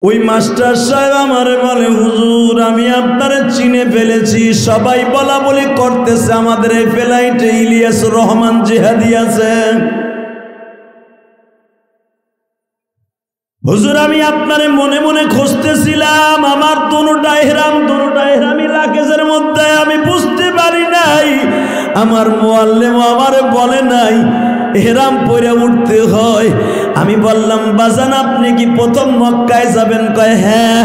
ওই মাস্টার সাহেব আমারে বলে, হুজুর আমি আপনারে চিনে ফেলেছি, সবাই বলা বলি করতেছে আমাদের এই ফ্লাইটে ইলিয়াস রহমান জিহাদি আছে। হুজুর আমি আপনারে মনে মনে খুঁজতেছিলাম, আমার দুটা ইহরামি লাগেজের মধ্যে, আমি বুঝতে পারি নাই, আমার মুআল্লিম আমারে বলে নাই ইহরাম পরে উঠতে হয়। আমি বললাম, বাজান আপনি কি প্রথম মক্কায় যাবেন? কয় হ্যাঁ।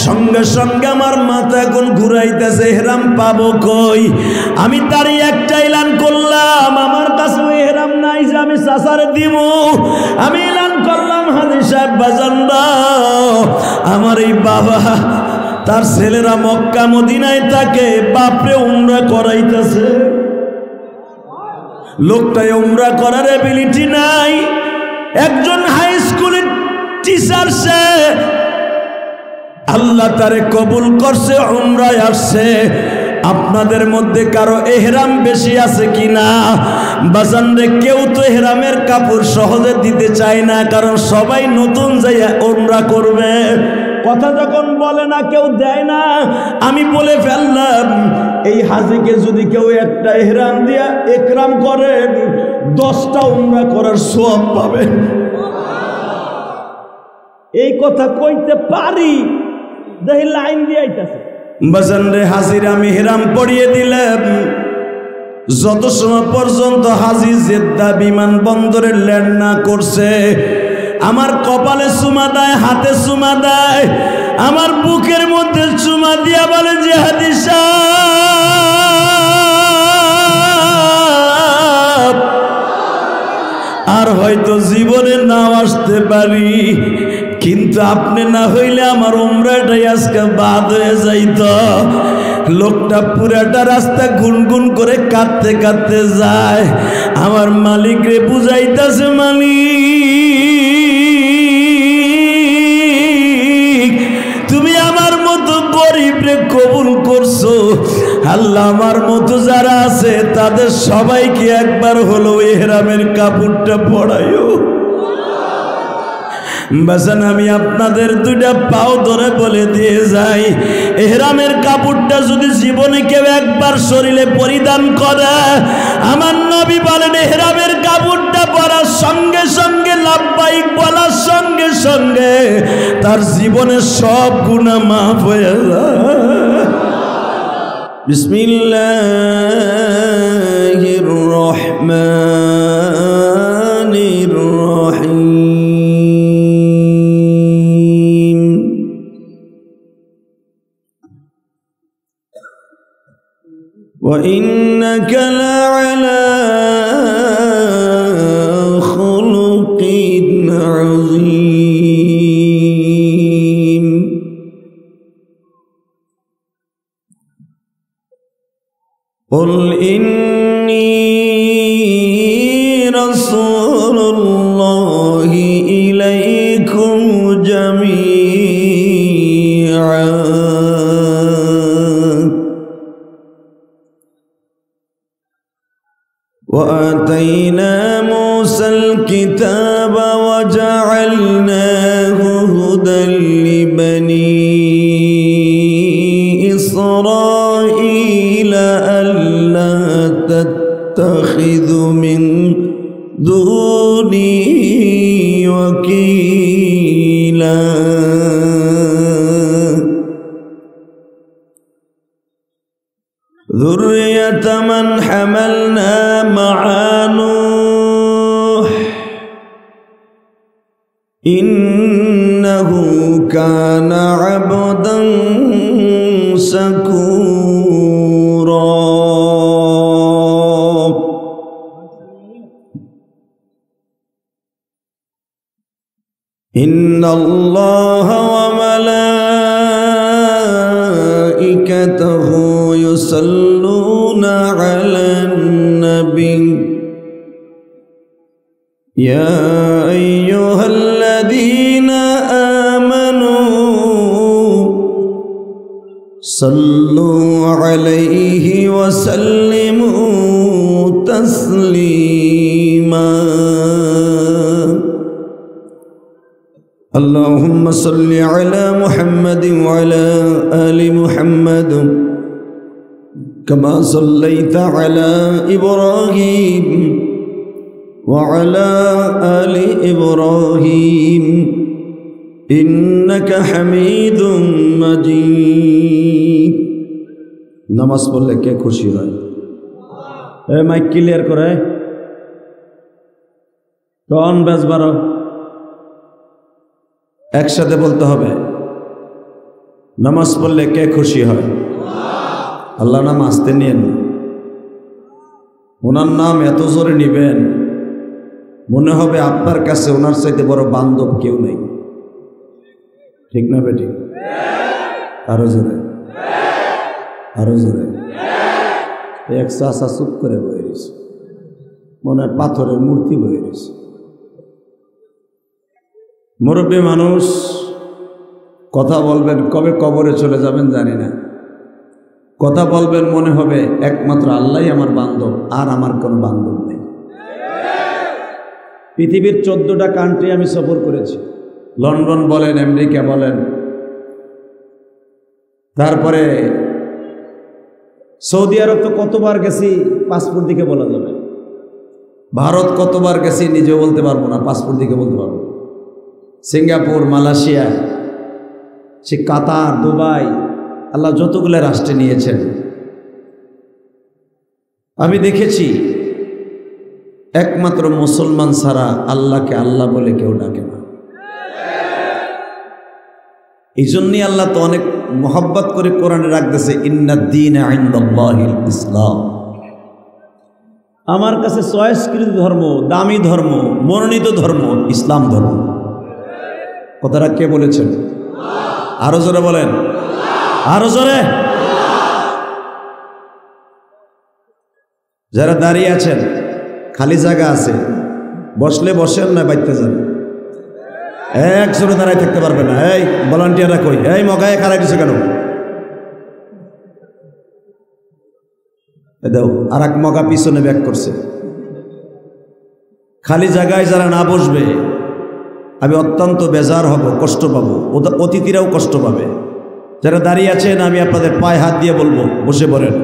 সঙ্গে সঙ্গে আমার মাথা এখন ঘুরাইতেছে, ইহরাম পাবো কই? আমি তারই একটা এলান করলাম, আমার কাছে ইহরাম নাই যে আমি চাচারে দিব। আমি এলান করলাম, হাজী সাহেব বাজান দাও, আমার এই বাবা তার ছেলেরা মক্কা মদিনায় থাকে, বাপরে উমরা করাইতেছে। লোকটাই উমরা করার এবিলিটি নাই, একজন হাই স্কুলের টিচার, সে আল্লাহ তারে কবুল করছে, উমরায় আসছে। আপনাদের মধ্যে কারো ইহরাম বেশি আছে কিনা? বাজান রে, কেউ তো ইহরামের কাপড় সহজে দিতে চায় না, কারণ সবাই নতুন যাইয়া উমরা করবে। কথা যখন বলে না, কেউ দেয় না। আমি বলে ফেললাম, এই হাজিকে যদি কেউ একটা ইহরাম দিয়া একরাম করেন, 10টা উমরা করার সওয়াব পাবেন। এই কথা কইতে পারি, দেখি লাইন দিয়ে আইতাছে। বাজান রে, হাজির আমি ইহরাম পড়িয়ে দিলাম। যত সময় পর্যন্ত হাজি জেদ্দা বিমানবন্দরে ল্যান্ড না করছে, আমার কপালে চুমা দেয়, হাতে চুমা দেয়, আমার বুকের মধ্যে চুমা দিয়া বলে, জিহাদি সাহেব, আর হয়তো জীবনে নাও আসতে পারি, কিন্তু আপনি না হইলে আমার উমরাটাই আজকে বাদ হয়ে যাইত। লোকটা পুরাটা রাস্তা গুনগুন করে কাঁদতে কাঁদতে যায়, আমার মালিক রে বুঝাইতেছে, মালিক তুমি আমার মতো গরিব রে কবুল করছো, আল্লাহ আমার মতো যারা আছে তাদের সবাইকে একবার হলো ইহরামের কাপড়টা পরাইও। বাজান আমি আপনাদের দুইটা পাও ধরে বলে দিয়ে যাই, ইহরামের কাপড়টা যদি জীবনে কেউ একবার শরীরে পরিধান করে, আমার নবী বলেন ইহরামের কাপড়টা পরার সঙ্গে সঙ্গে লাব্বাইক বলার সঙ্গে সঙ্গে তার জীবনের সব গুনাহ মাফ হয়ে যায়। বিসমিল্লাহির রহমানির রহিম। وإنك لعلى خلق عظيم قل إني رسول الله إليكم جميعا وآتينا موسى الكتاب وجعلناه هدى لبني إسرائيل ألا تتخذوا من دوني وكيلا ذرية من حملنا مع نوح إنه كان عبدا شكورا إن الله وملائكته يصلون على النبي يا أيها الذين آمنوا صلوا عليه وسلموا تسليما اللهم صل على محمد وعلى آل محمد كما صليت على إبراهيم وعلى آل إبراهيم إنك حميد مجيد নামাজ পড়লে কে খুশি হয়? মাইক ক্লিয়ার করে টন বেশ বারো একসাথে বলতে হবে। নামাজ পড়লে কে খুশি হয়? আল্লাহ নাম আস্তে নিয়েন, ওনার নাম এত জোরে নিবেন মনে হবে আপনার কাছে ওনার চাইতে বড় বান্ধব কেউ নেই। ঠিক না বেটি? আরো জোরে, আরো জোরে। এক চাষা চুপ করে বয়ে গেছে, মনে হয় পাথরের মূর্তি বয়ে গেছে। মুরব্বী মানুষ, কথা বলবেন কবে কবরে চলে যাবেন জানি না। কথা বলবেন মনে হবে একমাত্র আল্লাহই আমার বান্ধব, আর আমার কোনো বান্ধব নেই। পৃথিবীর 14টা কান্ট্রি আমি সফর করেছি, লন্ডন বলেন, আমেরিকা বলেন, তারপরে সৌদি আরব তো কতবার গেছি পাসপোর্ট দিকে বলা যাবে, ভারত কতবার গেছি নিজেও বলতে পারবো না, পাসপোর্ট দিকে বলতে পারবো, সিঙ্গাপুর, মালয়েশিয়া, সে কাতার, দুবাই, আল্লাহ যতগুলো রাষ্ট্রে নিয়েছেন। আমি দেখেছি একমাত্র মুসলমান ছাড়া আল্লাহকে আল্লাহ বলে কেউ ডাকে না। এই জন্যই আল্লাহ তো অনেক মোহাব্বত করে কোরআনে রাখতেছে, ইন্নাদ-দীনা ইনদাল্লাহিল ইসলাম। আমার কাছে চয়েসকৃত ধর্ম, দামি ধর্ম, মনোনীত ধর্ম ইসলাম ধর্ম। কথাটা কে বলেছেন? আরো জোরে বলেন, আরো জোরে। যারা দাঁড়িয়ে আছেন, খালি জায়গা আছে, বসলে বসেন, না বাইতে যান। এক জোরে দাঁড়ায় থাকতে পারবে না। এই ভলান্টিয়াররা কই? এই মগায় খারাপ কিছু কেন? দাও, আর এক মগা পিছনে ব্যাক করছে। খালি জায়গায় যারা না বসবে আমি অত্যন্ত বেজার হব, কষ্ট পাবো, অতিথিরাও কষ্ট পাবে। যারা দাঁড়িয়ে আছেন আমি আপনাদের পায়ে হাত দিয়ে বলবো বসে পড়েন,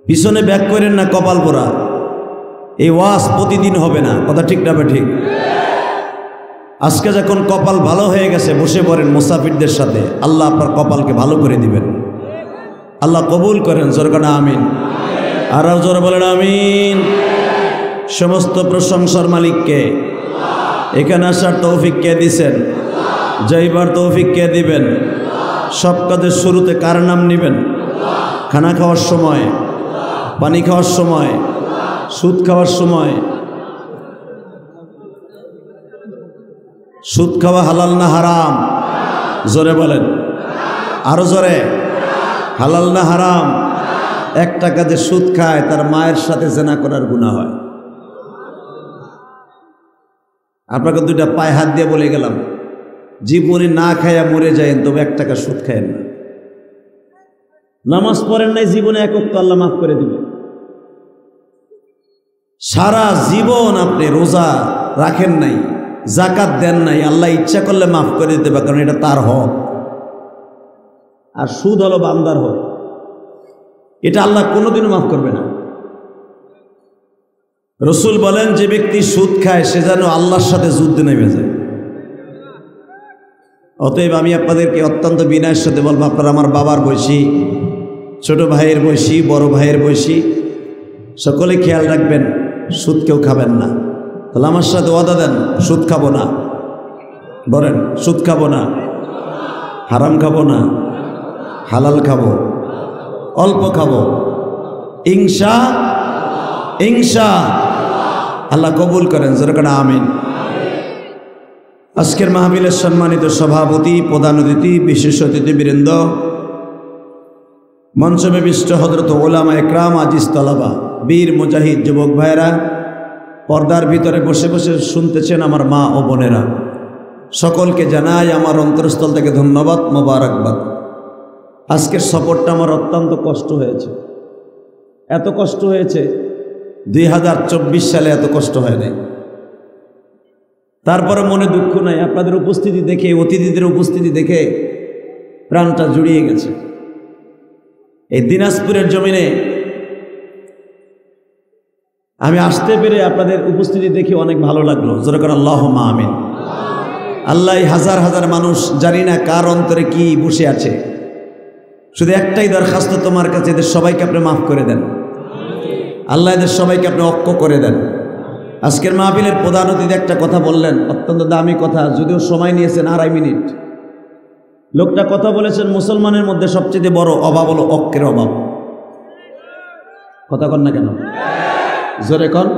পিছনে ব্যাক করেন না, কপাল পোড়া। এই ওয়াজ প্রতিদিন হবে না, কথা ঠিক না? ঠিক। আজকে যখন কপাল ভালো হয়ে গেছে, বসে পড়েন মুসাফিরদের সাথে, আল্লাহ আপনার কপালকে ভালো করে দিবেন। আল্লাহ কবুল করেন, জোরে না আমিন। আর জোরে বলেন আমিন। সমস্ত প্রশংসার মালিককে, এখানে আসার তৌফিক কে দিছেন, যাইবার তৌফিক কে দিবেন, সব কাজের শুরুতে কার নাম নিবেন? খানা খাওয়ার সময়, পানি খাওয়ার সময়, সুদ খাওয়ার সময়। সুদ খাওয়া হালাল না হারাম? জোরে বলেন, আরো জোরে। হালাল না হারাম? এক টাকা যে সুদ খায় তার মায়ের সাথে জেনা করার গুনাহ হয়। আপনাকে দুইটা পায়ে হাত দিয়ে বলে গেলাম, জীবনে না খায়া মরে যায়, তবে 1 টাকা সুদ খায়েন না। নামাজ পড়েন নাই জীবনে, এক ওয়াক্ত আল্লাহ মাফ করে দিবে। সারা জীবন আপনি রোজা রাখেন নাই, জাকাত দেন নাই, আল্লাহ ইচ্ছা করলে মাফ করে দিতে পারে, কারণ এটা তার হক। আর সুদ হলো বান্দার হক, এটা আল্লাহ কোনোদিনও মাফ করবে না। রসুল বলেন, যে ব্যক্তি সুদ খায় সে যেন আল্লাহর সাথে যুদ্ধে নেমে যায়। অতএব আমি আপনাদেরকে অত্যন্ত বিনয়ের সাথে বলবো, আপনারা আমার বাবার বয়সী, ছোট ভাইয়ের বয়সী, বড় ভাইয়ের বয়সী, সকলে খেয়াল রাখবেন, সুদ কেউ খাবেন না। তাহলে আমার সাথে ওয়াদা দেন, সুদ খাবো না। বলেন, সুদ খাবো না, হারাম খাবো না, হালাল খাবো, অল্প খাবো, ইনশা ইনশা আল্লাহ কবুল করেন, জোরে আমিন। আজকের মাহফিলের সম্মানিত সভাপতি, প্রধান অতিথি, বিশেষ অতিথিবৃন্দ, মঞ্চমে বিষ্ট হযরত উলামা একরাম, আজিজ তলাবা, বীর মুজাহিদ যুবক ভাইয়েরা, পর্দার ভিতরে বসে বসে শুনতেছেন আমার মা ও বোনেরা, সকলকে জানাই আমার অন্তরস্থল থেকে ধন্যবাদ, মোবারকবাদ। আজকের সফরটা আমার অত্যন্ত কষ্ট হয়েছে, এত কষ্ট হয়েছে 2024 সালে এত কষ্ট হয় নাই। তারপরে মনে দুঃখ নাই, আপনাদের উপস্থিতি দেখে, অতিথিদের উপস্থিতি দেখে প্রাণটা জুড়িয়ে গেছে। এই দিনাজপুরের জমিনে আমি আসতে পেরে আপনাদের উপস্থিতি দেখে অনেক ভালো লাগলো। যেরকম আল্লাহুম্মা আমিন। আল্লাহ হাজার হাজার মানুষ, জানি না কার অন্তরে কি বসে আছে, শুধু একটাই দরখাস্ত তোমার কাছে, এদের সবাইকে আপনি মাফ করে দেন আল্লাহ, এদের সবাইকে আপনি অক্ষ করে দেন। আজকের মাহফিলের প্রধান অতিথি একটা কথা বললেন, অত্যন্ত দামি কথা, যদিও সময় নিয়েছেন 2.5 মিনিট। লোকটা কথা বলেছেন মুসলমানের মধ্যে সবচেয়ে বড় অভাব হলো অক্কের অভাব। কথা কন না কেন? জোরে কন।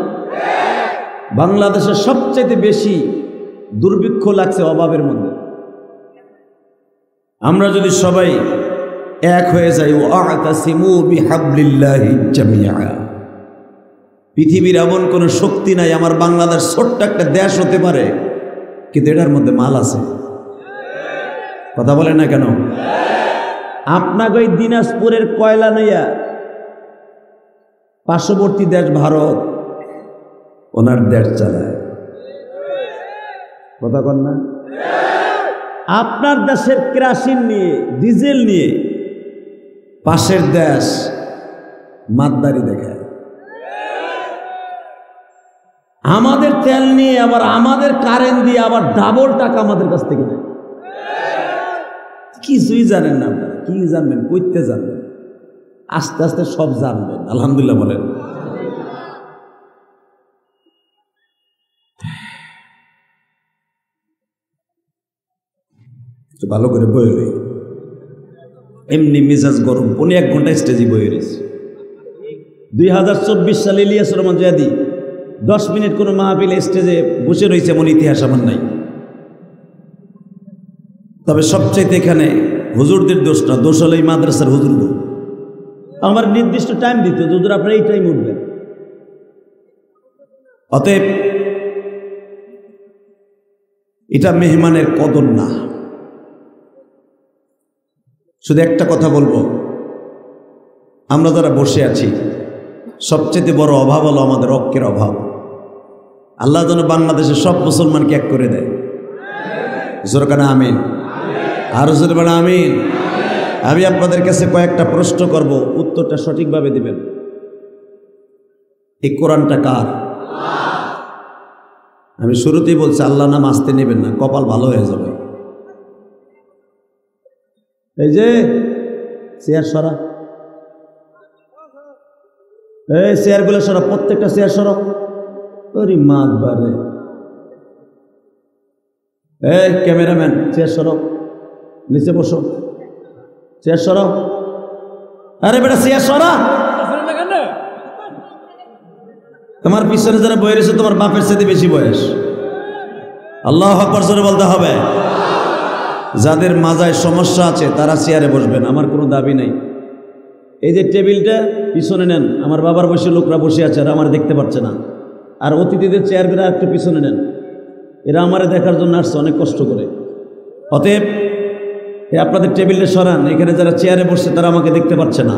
বাংলাদেশের সবচেয়ে বেশি দুর্ভিক্ষ লাগছে অভাবের মধ্যে। আমরা যদি সবাই এক হয়ে যাই, ওয়াতাসিমু বিহাবলিল্লাহি জামিআ, পৃথিবীর এমন কোনো শক্তি নাই, আমার বাংলাদেশ ছোট্ট একটা দেশ হতে পারে কিন্তু এটার মধ্যে মাল আছে। কথা বলেন না কেন? আপনাকে ওই দিনাজপুরের কয়লা নেয়া পার্শ্ববর্তী দেশ ভারত ওনার দেশ চালায়। কথা কন না? আপনার দেশের কেরোসিন নিয়ে, ডিজেল নিয়ে পাশের দেশ মাতদারি দেখায়। আমাদের তেল নিয়ে আবার আমাদের কারেন্ট দিয়ে আবার ডাবল টাকা আমাদের কাছ থেকে নেয়। কিছুই জানেন না আপনারা, কি জানবেন, কইতে জানবেন, আস্তে আস্তে সব জানবেন। আলহামদুলিল্লাহ বলেন। ভালো করে বই রই, এমনি মেজাজ গরম, 1 ঘন্টা স্টেজে বই রয়েছে। 2024 সালে ইলিয়াস রহমান জয়াদি 10 মিনিট কোনো মাহফিলে স্টেজে বসে রয়েছে, এমন ইতিহাস আমার নাই। তবে সবচেয়ে এখানে হুজুরদের দোষটা, দোষ হলো এই মাদ্রাসার হুজুরগো। আমার নির্দিষ্ট টাইম দিত, হুজুর আপনারা এই টাইম উঠবেন। অতএব এটা মেহমানের কদর না। শুধু একটা কথা বলবো, আমরা যারা বসে আছি সবচেয়ে বড় অভাব হলো আমাদের অক্কের অভাব। আল্লাহ যেন বাংলাদেশের সব মুসলমানকে এক করে দেয়। জোরকানা আমিন। আরো জোরে বলেন আমিন। আমি আপনাদের কাছে কয়েকটা প্রশ্ন করব, উত্তরটা সঠিকভাবে দিবেন। এই কোরআনটা কার? আমি শুরুতেই বলছি, আল্লাহ নাম আসতে নেবেন না, কপাল ভালো হয়ে যাবে। এই যে চেয়ার সরা, এই চেয়ারগুলো সরা, প্রত্যেকটা চেয়ার সরা। ওরে মাত বারে, এই ক্যামেরাম্যান চেয়ার সরাও, নিচে বসো, চেয়ার সরাও। আরে বেটা চেয়ার সরা। তোমার পিছনে যারা বয়ে রয়েছে তোমার বাপের সাথে বেশি বয়স। আল্লাহু আকবার জোরে বলতে হবে। যাদের মাজায় সমস্যা আছে তারা চেয়ারে বসবেন, আমার কোনো দাবি নেই। এই যে টেবিলটা পিছনে নেন, আমার বাবার বসে লোকরা বসে আছে আর আমার দেখতে পাচ্ছে না। আর অতিথিদের চেয়ারগুলো একটু পিছনে নেন, এরা আমারে দেখার জন্য আসছে অনেক কষ্ট করে। অতএব আপনাদের টেবিলটা সরান, এখানে যারা চেয়ারে বসছে তারা আমাকে দেখতে পাচ্ছে না,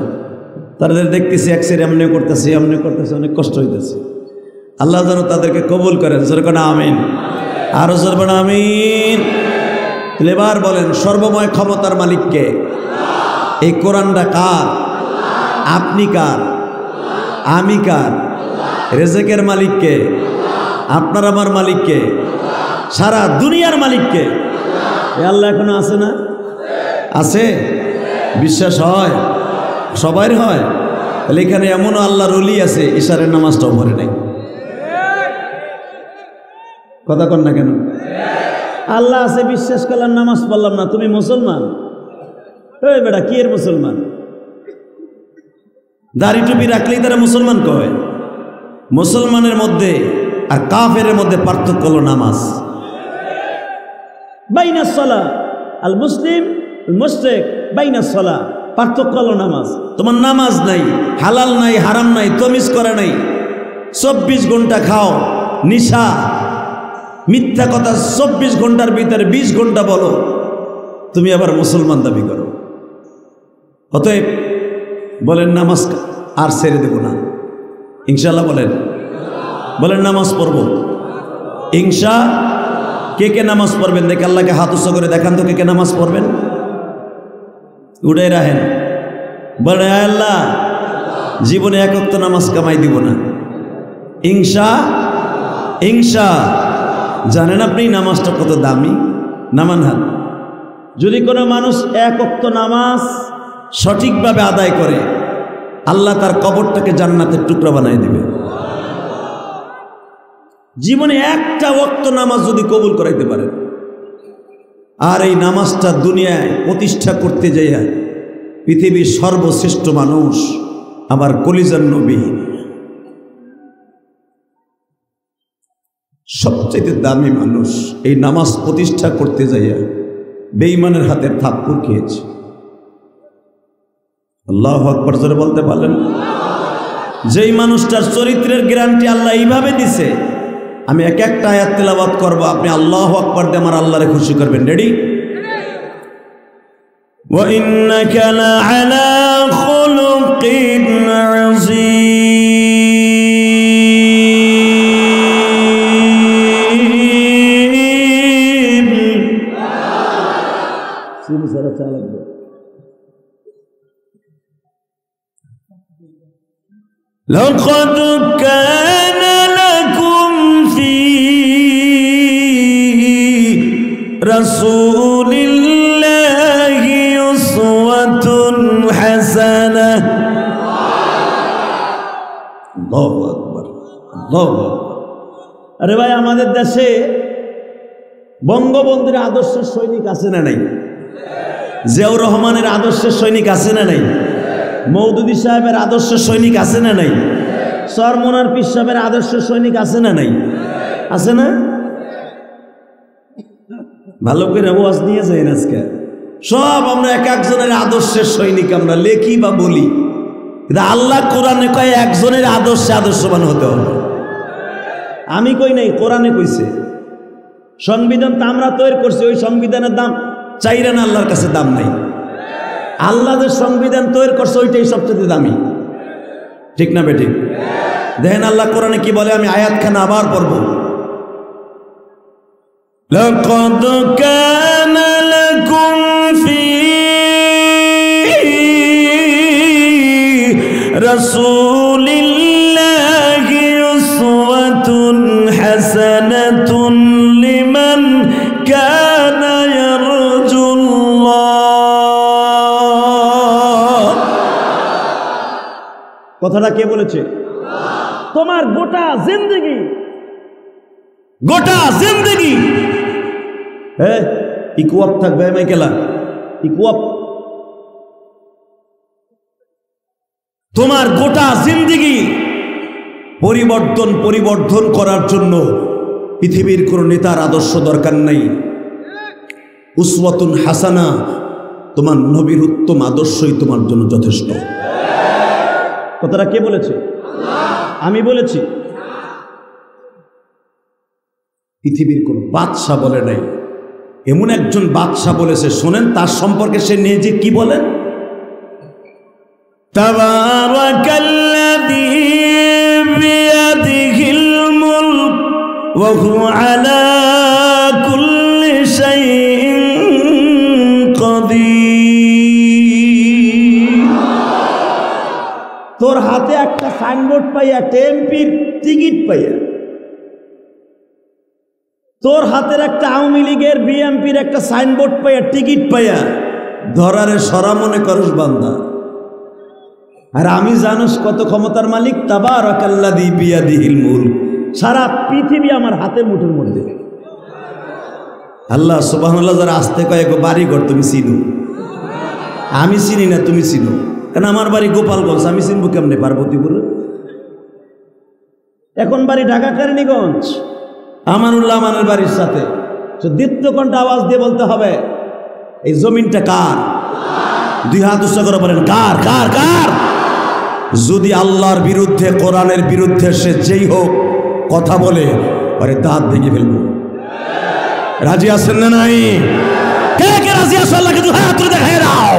তাদের দেখতেছি এক সাইড এমনিও করতেছে, এমনিও করতেছে, অনেক কষ্ট হইতেছে। আল্লাহ যেন তাদেরকে কবুল করেন। জোরে আমিন। আরো জোরে আমিন। এবার বলেন, সর্বময় ক্ষমতার মালিককে? এই কোরআনটা কার? আপনি কার? আমি কার? রেজেকের মালিককে? আপনার আমার মালিককে? সারা দুনিয়ার মালিককে? আল্লাহ এখনো আছে না? আছে? বিশ্বাস হয়? সবার হয়? তাহলে এখানে এমনও আল্লাহর ওলি আছে ইশারের নামাজটাও পড়ে নাই। কথা কন না কেন? আল্লাহ আছে বিশ্বাস করলাম, নামাজ পড়লাম না, তুমি মুসলমান? ওই বেটা কি এর মুসলমান? দাড়ি টুপি রাখলেই তারা মুসলমান কয়? মুসলমানের মধ্যে আর কাফের মধ্যে পার্থক্য হলো নামাজ। বাইনাস সালাহ আল মুসলিম আল মুশরিক বাইনাস সালাহ, পার্থক্য হলো নামাজ। তোমার নামাজ নাই, হালাল নাই, হারাম নাই, তমিজ করে নাই, 24 ঘন্টা খাও, নিশা, মিথ্যা কথা 24 ঘন্টার ভিতরে 20 ঘন্টা বলো, তুমি আবার মুসলমান দাবি করো। অতএব বলেন নামাজ আর ছেড়ে দেব না ইনশাআল্লাহ। বলেন নামাজ পড়ব ইনশাআল্লাহ। কে কে নামাজ পড়বেন দেখে আল্লাহকে হাত উঁচু করে দেখান তো কে কে নামাজ পড়বেন। উঠে রাখেন, বলে আল্লাহ জীবনে এক ওয়াক্ত নামাজ কামাই দিব না, ইনশা ইনশা। জানেন আপনি নামাজটা কত দামি? নামান হাত। যদি কোনো মানুষ এক ওয়াক্ত নামাজ সঠিকভাবে আদায় করে আল্লাহ তার কবরটাকে জান্নাতের টুকরা বানাই দিবে। জীবনে একটা ওয়াক্ত নামাজ যদি কবুল করাইতে পারে, আর এই নামাজটা দুনিয়ায় প্রতিষ্ঠা করতে যাইয়া পৃথিবীর সর্বশ্রেষ্ঠ মানুষ আমার কলিজার নবী, সবচেয়ে দামি মানুষ, এই নামাজ প্রতিষ্ঠা করতে যাইয়া বেঈমানের হাতে থাপ্পড় খেয়েছে। আল্লাহু আকবার জোরে বলতে পারলেন? যেই মানুষটার চরিত্রের গ্যারান্টি আল্লাহ এইভাবে দিছে, আমি এক একটা আয়াত তেলাওয়াত করব, আপনি আল্লাহু আকবার দিয়ে আমার আল্লাহরে খুশি করবেন। রেডি? ওয়া ইন্নাকা লাআলা খুলুকিন আযীম। সিলসিলা চালাবে। لقد كان لكم في رسول الله أسوة حسنة। الله أكبر الله أكبر। আরে ভাই, আমাদের দেশে বঙ্গবন্ধুর আদর্শের সৈনিক আছে না নাই? জিয়াউর রহমানের আদর্শের সৈনিক আছে না নাই? মওদুদী সাহেবের আদর্শের সৈনিক আছে না নাই? সরমনার পীর সাহেবের আদর্শের সৈনিক আছে না নাই? আছে না? ভালো করে ওয়াজ নিয়ে যাই আজকে সব আমরা এক একজনের আদর্শের সৈনিক আমরা লেখি বা বলি, কিন্তু আল্লাহ কোরআনে কয় একজনের আদর্শে আদর্শবান হতে হবে। আমি কই নাই, কোরআনে কইছে। সংবিধান তো আমরা তৈরি করছি, ওই সংবিধানের দাম চাইরা না, আল্লাহর কাছে দাম নাই। আল্লাহ যে সংবিধান তৈরি করছে ওইটাই সবচেয়ে দামি, ঠিক না বেঠিক? দেখেন আল্লাহ কোরআনে কি বলে, আমি আয়াতখানা আবার পড়ব। লাকাদ কানা লাকুম ফি রাসূলিল্লাহি উসওয়াতুন হাসানাতুন লিমান কানা ইয়ারজুল্লাহ। কথাটা কে বলেছে? তোমার গোটা জিন্দেগি হ্যাঁ ইকুয়াপ থাকবে মাইকেলা, ইকুয়াপ। তোমার গোটা জিন্দেগি পরিবর্ধন করার জন্য পৃথিবীর কোন নেতার আদর্শ দরকার নাই। উসওয়াতুন হাসানা, তোমার নবীর উত্তম আদর্শই তোমার জন্য যথেষ্ট। কথাটা কে বলেছে? আমি বলেছি। পৃথিবীর কোন বাদশা বলে নাই, এমন একজন বাদশা বলেছে, শোনেন তার সম্পর্কে সে নিজে কি বলেন। তাবারাকাল্লাযী বিয়াদিহিল মুলক ওয়া হুয়া আলা কুল্লি শাইইন কাদির। তোর হাতে একটা সাইনবোর্ড পাইয়া, টেম্পির টিকিট পাইয়া, তোর হাতের একটা আওয়ামী লীগের বিএমপির একটা সাইনবোর্ড পাইয়া, টিকিট পাইয়া ধরারে সরা মনে করস বান্দা। আর আমি জানোস কত ক্ষমতার মালিক। তাবারাকাল্লাযী বিয়াদিহিল মুলক, সারা পৃথিবী আমার হাতের মুঠোর মধ্যে। আল্লাহ সুবহানাল্লাহ। যারা আসতে কয়েক বাড়ি ঘর তুমি চিনো, আমি চিনি না, তুমি চিনো। কারণ আমার বাড়ি গোপালগঞ্জ, আমি চিনবো কেমনে পার্বতীপুর? এখন বাড়ি ঢাকা কেরানীগঞ্জ, আমানুল্লাহ আমানের বাড়ির সাথে। দীপ্তকণ্ঠ আওয়াজ দিয়ে বলতে হবে, এই জমিনটা কার? দুই হাত উচ্চ করে বলেন, কার কার কার? যদি আল্লাহর বিরুদ্ধে, কোরআনের বিরুদ্ধে সে যেই হোক কথা বলে, আরে দাঁত ভেঙে ফেলবো। রাজি আছেন না নাই? কে কে রাজি আছো? আল্লাহকে দুই হাত তুলে দেখায় দাও।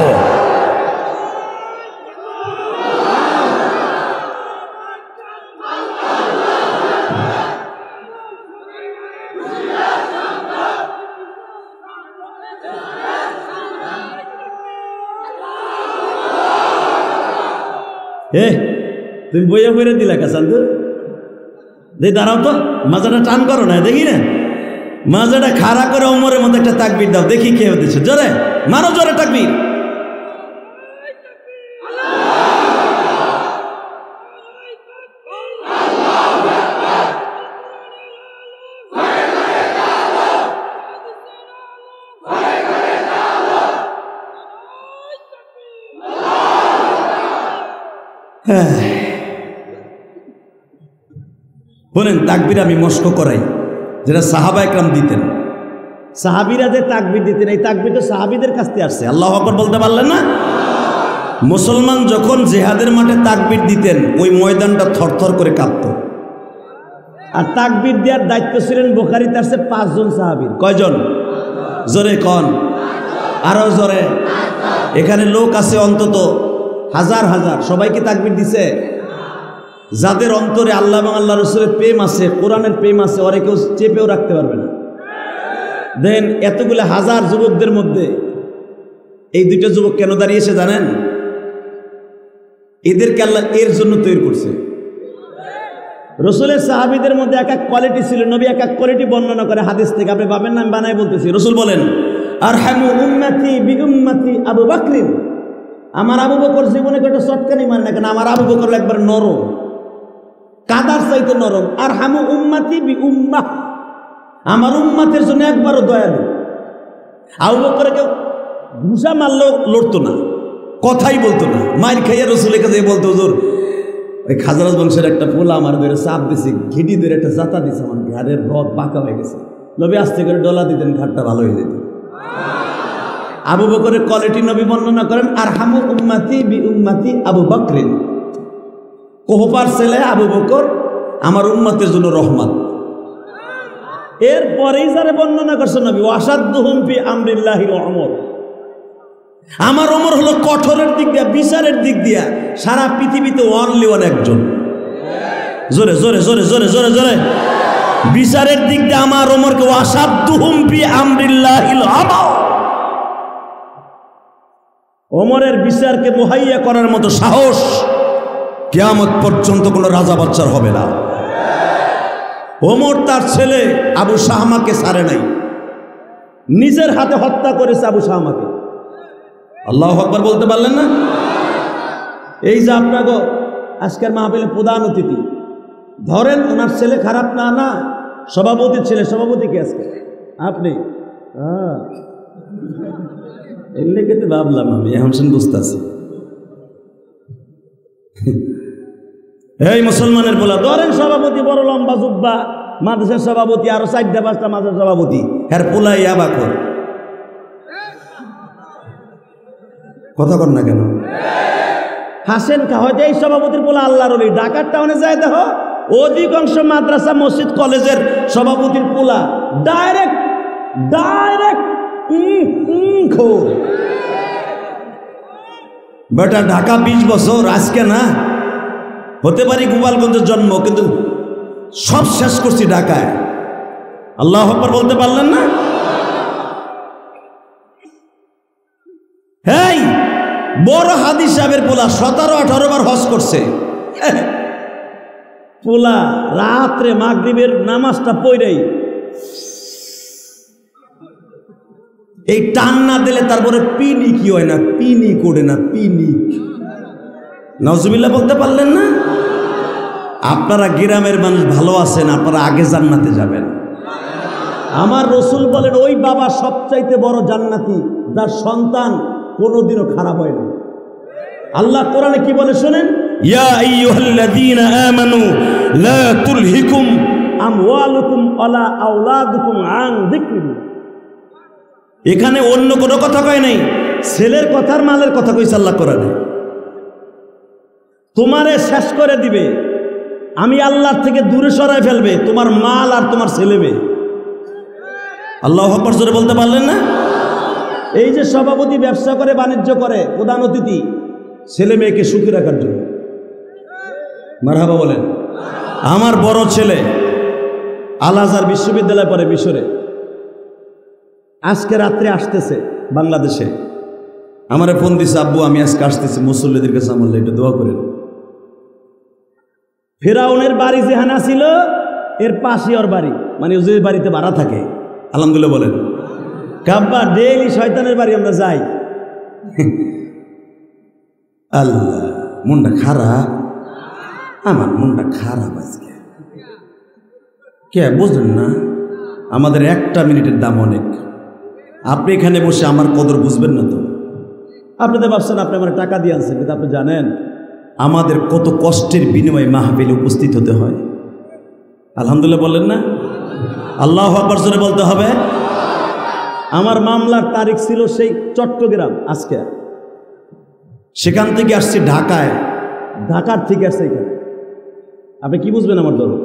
তুমি বইয়া বইরে দিলা কাসান্তু দে, দাঁড়াও তো, মাজাটা টান করো না, দেখি না, মাজাটা খাড়া করে ওমরের মধ্যে একটা তাকবীর দাও, দেখি কে হতেছে। জোরে মারো, জোরে তাকবীর। বলেন, তাকবীর আমি মস্ক করাই, যেটা সাহাবা একরাম দিতেন। সাহাবীরা যে তাকবীর দিতেন, এই তাকবীর তো সাহাবীদের কাছ থেকে আসছে। আল্লাহু আকবার বলতে পারলেন না? মুসলমান যখন জিহাদের মাঠে তাকবীর দিতেন, ওই ময়দানটা থরথর করে কাঁপত। আর তাকবীর দেওয়ার দায়িত্ব ছিলেন বুখারীতে আসছে 5 জন সাহাবীর। কয়জন? জোরে কন, আরো জোরে। এখানে লোক আছে অন্তত হাজার হাজার, সবাই কি তাকবীর দিছে? যাদের অন্তরে আল্লাহ এবং আল্লাহ রসুলের প্রেম আছে, কোরআনের প্রেম আছে, ওরা কেউ চেপেও রাখতে পারবে না। দেন এতগুলো হাজার যুবকদের মধ্যে এই দুইটা যুবক কেন দাঁড়িয়েছে জানেন? এদেরকে আল্লাহ এর জন্য তৈরি করছে। রসুলের সাহাবীদের মধ্যে এক এক কোয়ালিটি ছিল, নবী এক এক কোয়ালিটি বর্ণনা করে হাদিস থেকে। আপনি পাবেন না, আমি বানাই বলতেছি। রসুল বলেন, আরহামু উম্মতি বিউম্মতি আবু বকর। আমার আবু বকর জীবনে একটা চটকানি মানে না কেন, আমার আবু বকর একবার নরম, কাদার চাইতে নরম। আরহামু উম্মতি বিউম্মাহ, আমার উম্মাতের জন্য একবারও দয়ালু। আবু বকর কেউ ঘুষা মারলেও লড়তো না, কথাই বলতো না। মায়ের খাইয়া রসুলের কাছে বলতো, হুজুর ওই খাজরাজ বংশের একটা পোলা আমার ধরে চাপ দিছে, ঘিটি ধরে একটা জাতা দিছে, আমার ঘাড়ের রথ বাঁকা হয়ে গেছে। নবী আস্তে করে ডলা দিতেন, ঘাটটা ভালো হয়ে যেত। আবু বকরের কোয়ালিটি নবী বর্ণনা করেন, আরহামু উম্মতি বিউম্মতি আবু বকর। কোহপার ছেলে আবু বকর আমার উম্মতের জন্য রহমত। এরপরেই যারা বর্ণনা করছে নবী, ওয়াসাদুহুম ফি আমরিল্লাহি ওমর। আমার ওমর হলো কঠোরের দিক দিয়া, বিচারের দিক দিয়া সারা পৃথিবীতে ওয়ানলি ওয়ান একজন। জোরে জোরে জোরে জোরে জোরে জোরে। বিচারের দিক দিয়ে আমার ওমরকে ওয়াসাদুহুম ফি আমরিল্লাহিল ওমর। ওমরের বিচারকে মুহাইয়া করার মতো সাহস কিয়ামত পর্যন্ত কোনো রাজা বাচ্চার হবে না। ওমর তার ছেলে আবু শাহমাকে ছাড়ে নাই, নিজের হাতে হত্যা করেছে আবু শাহমাকে। আল্লাহু আকবার বলতে পারলেন না? এই যে আপনাকে আজকের মাহফিলে প্রধান অতিথি, ধরেন ওনার ছেলে খারাপ না, না সভাপতির ছেলে। সভাপতি কে আজকে? আপনি। এর লেগে তো ভাবলাম আমি এখন বুঝতে আছি। এই মুসলমানের বলা, ধরেন সভাপতি বড় লম্বা জুব্বা, মাদ্রাসার সভাপতি, আরো 4-5টা মাদ্রাসার সভাপতি, হ্যাঁ পোলাই আবাকর। কথা কর না কেন? হাসেন কা? হয়তো এই সভাপতির পোলা আল্লাহর ওলি। ঢাকার টাউনে যায় দেখো, অধিকাংশ মাদ্রাসা মসজিদ কলেজের সভাপতির পোলা ডাইরেক্ট বেটা। ঢাকা 20 বছর, আজকে না। হতে পারি গোপালগঞ্জের জন্ম, কিন্তু সব শেষ করছি ঢাকায়। আল্লাহু আকবার বলতে পারলেন না? এই বড় হাদিস সাহেবের পোলা 17-18 বার হজ করছে। পোলা রাত্রে মাগরিবের নামাজটা পড়েই এই টান না দিলে তারপরে পিনি কি হয় না, পিনি করে না, পিনি। নাউজুবিল্লাহ বলতে পারলেন না? আপনারা গ্রামের মানুষ ভালো আছেন, আপনারা আগে জান্নাতে যাবেন। আমার রসুল বলেন, ওই বাবা সবচাইতে বড় জান্নাতি যার সন্তান কোনোদিনও খারাপ হয় না। আল্লাহ কোরআনে কি বলে শোনেন, ইয়া আইয়ুহাল্লাযীনা আমানু লা তুলহিকুম আমওয়ালুকুম ওয়ালা আওলাদুকুম আন যিকরিল্লাহ। এখানে অন্য কোনো কথা কয় নাই, ছেলের কথার মালের কথা কইছে আল্লাহ কোরআনে। তোমারে শেষ করে দিবে, আমি আল্লাহর থেকে দূরে সরাই ফেলবে তোমার মাল আর তোমার ছেলে মেয়ে। আল্লাহু আকবার জোরে বলতে পারলেন না? এই যে সভাপতি ব্যবসা করে, বাণিজ্য করে, প্রধান অতিথি, ছেলে মেয়েকে সুখী রাখার জন্য। মারহাবা বলেন। আমার বড় ছেলে আল আজহার বিশ্ববিদ্যালয়ে পড়ে মিশরে, আজকে রাত্রে আসতেছে বাংলাদেশে। আমারে ফোন দিছে, আব্বু আমি আজকে আসতেছি, মুসল্লিদের কাছে আমার একটু দোয়া করেন। ফেরাউনের বাড়ি যেখানে ছিল এর পাশে ওর বাড়ি, মানে যে বাড়িতে ভাড়া থাকে। আলহামদুলিল্লাহ বলেন। কাব্বা ডেইলি শয়তানের বাড়ি আমরা যাই। আল্লাহ, মনটা খারাপ, আমার মনটা খারাপ আজকে। কে বুঝলেন না? আমাদের একটা মিনিটের দাম অনেক। আপনি এখানে বসে আমার কদর বুঝবেন না তো? আপনি তো ভাবছেন আপনি আমার টাকা দিয়ে আনছেন, কিন্তু আপনি জানেন আমাদের কত কষ্টের বিনিময়ে মাহফিলে উপস্থিত হতে হয়। আলহামদুলিল্লাহ বললেন না? আল্লাহু আকবার জোরে বলতে হবে। আমার মামলার তারিখ ছিল সেই চট্টগ্রাম, আজকে সেখান থেকে আসছে ঢাকায়, ঢাকার থেকে আসছে এখানে। আপনি কি বুঝবেন আমার দরদ?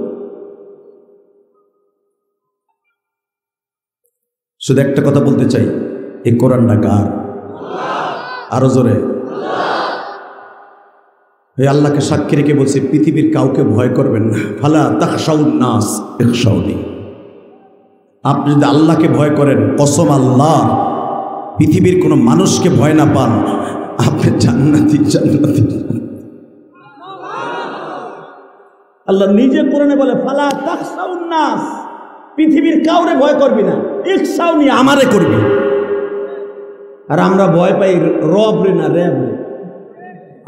শুধু একটা কথা বলতে চাই, এই কোরআনটা কার? আরো জোরে। এই আল্লাহকে সাক্ষী রেখে বলছে পৃথিবীর কাউকে ভয় করবেন না। ফালা তাখশাউন নাস ইখশাউনি। আপনি যদি আল্লাহকে ভয় করেন, কসম আল্লাহ, পৃথিবীর কোনো মানুষকে ভয় না পান, আপনি জান্নাতি জান্নাতি। আল্লাহ নিজে কোরআনে বলে ফালা তাখশাউন নাস, পৃথিবীর কাউরে ভয় করবি না, ইখশাউনি, আমারে করবি। আর আমরা ভয় পাই রব রে না র্যাব রে।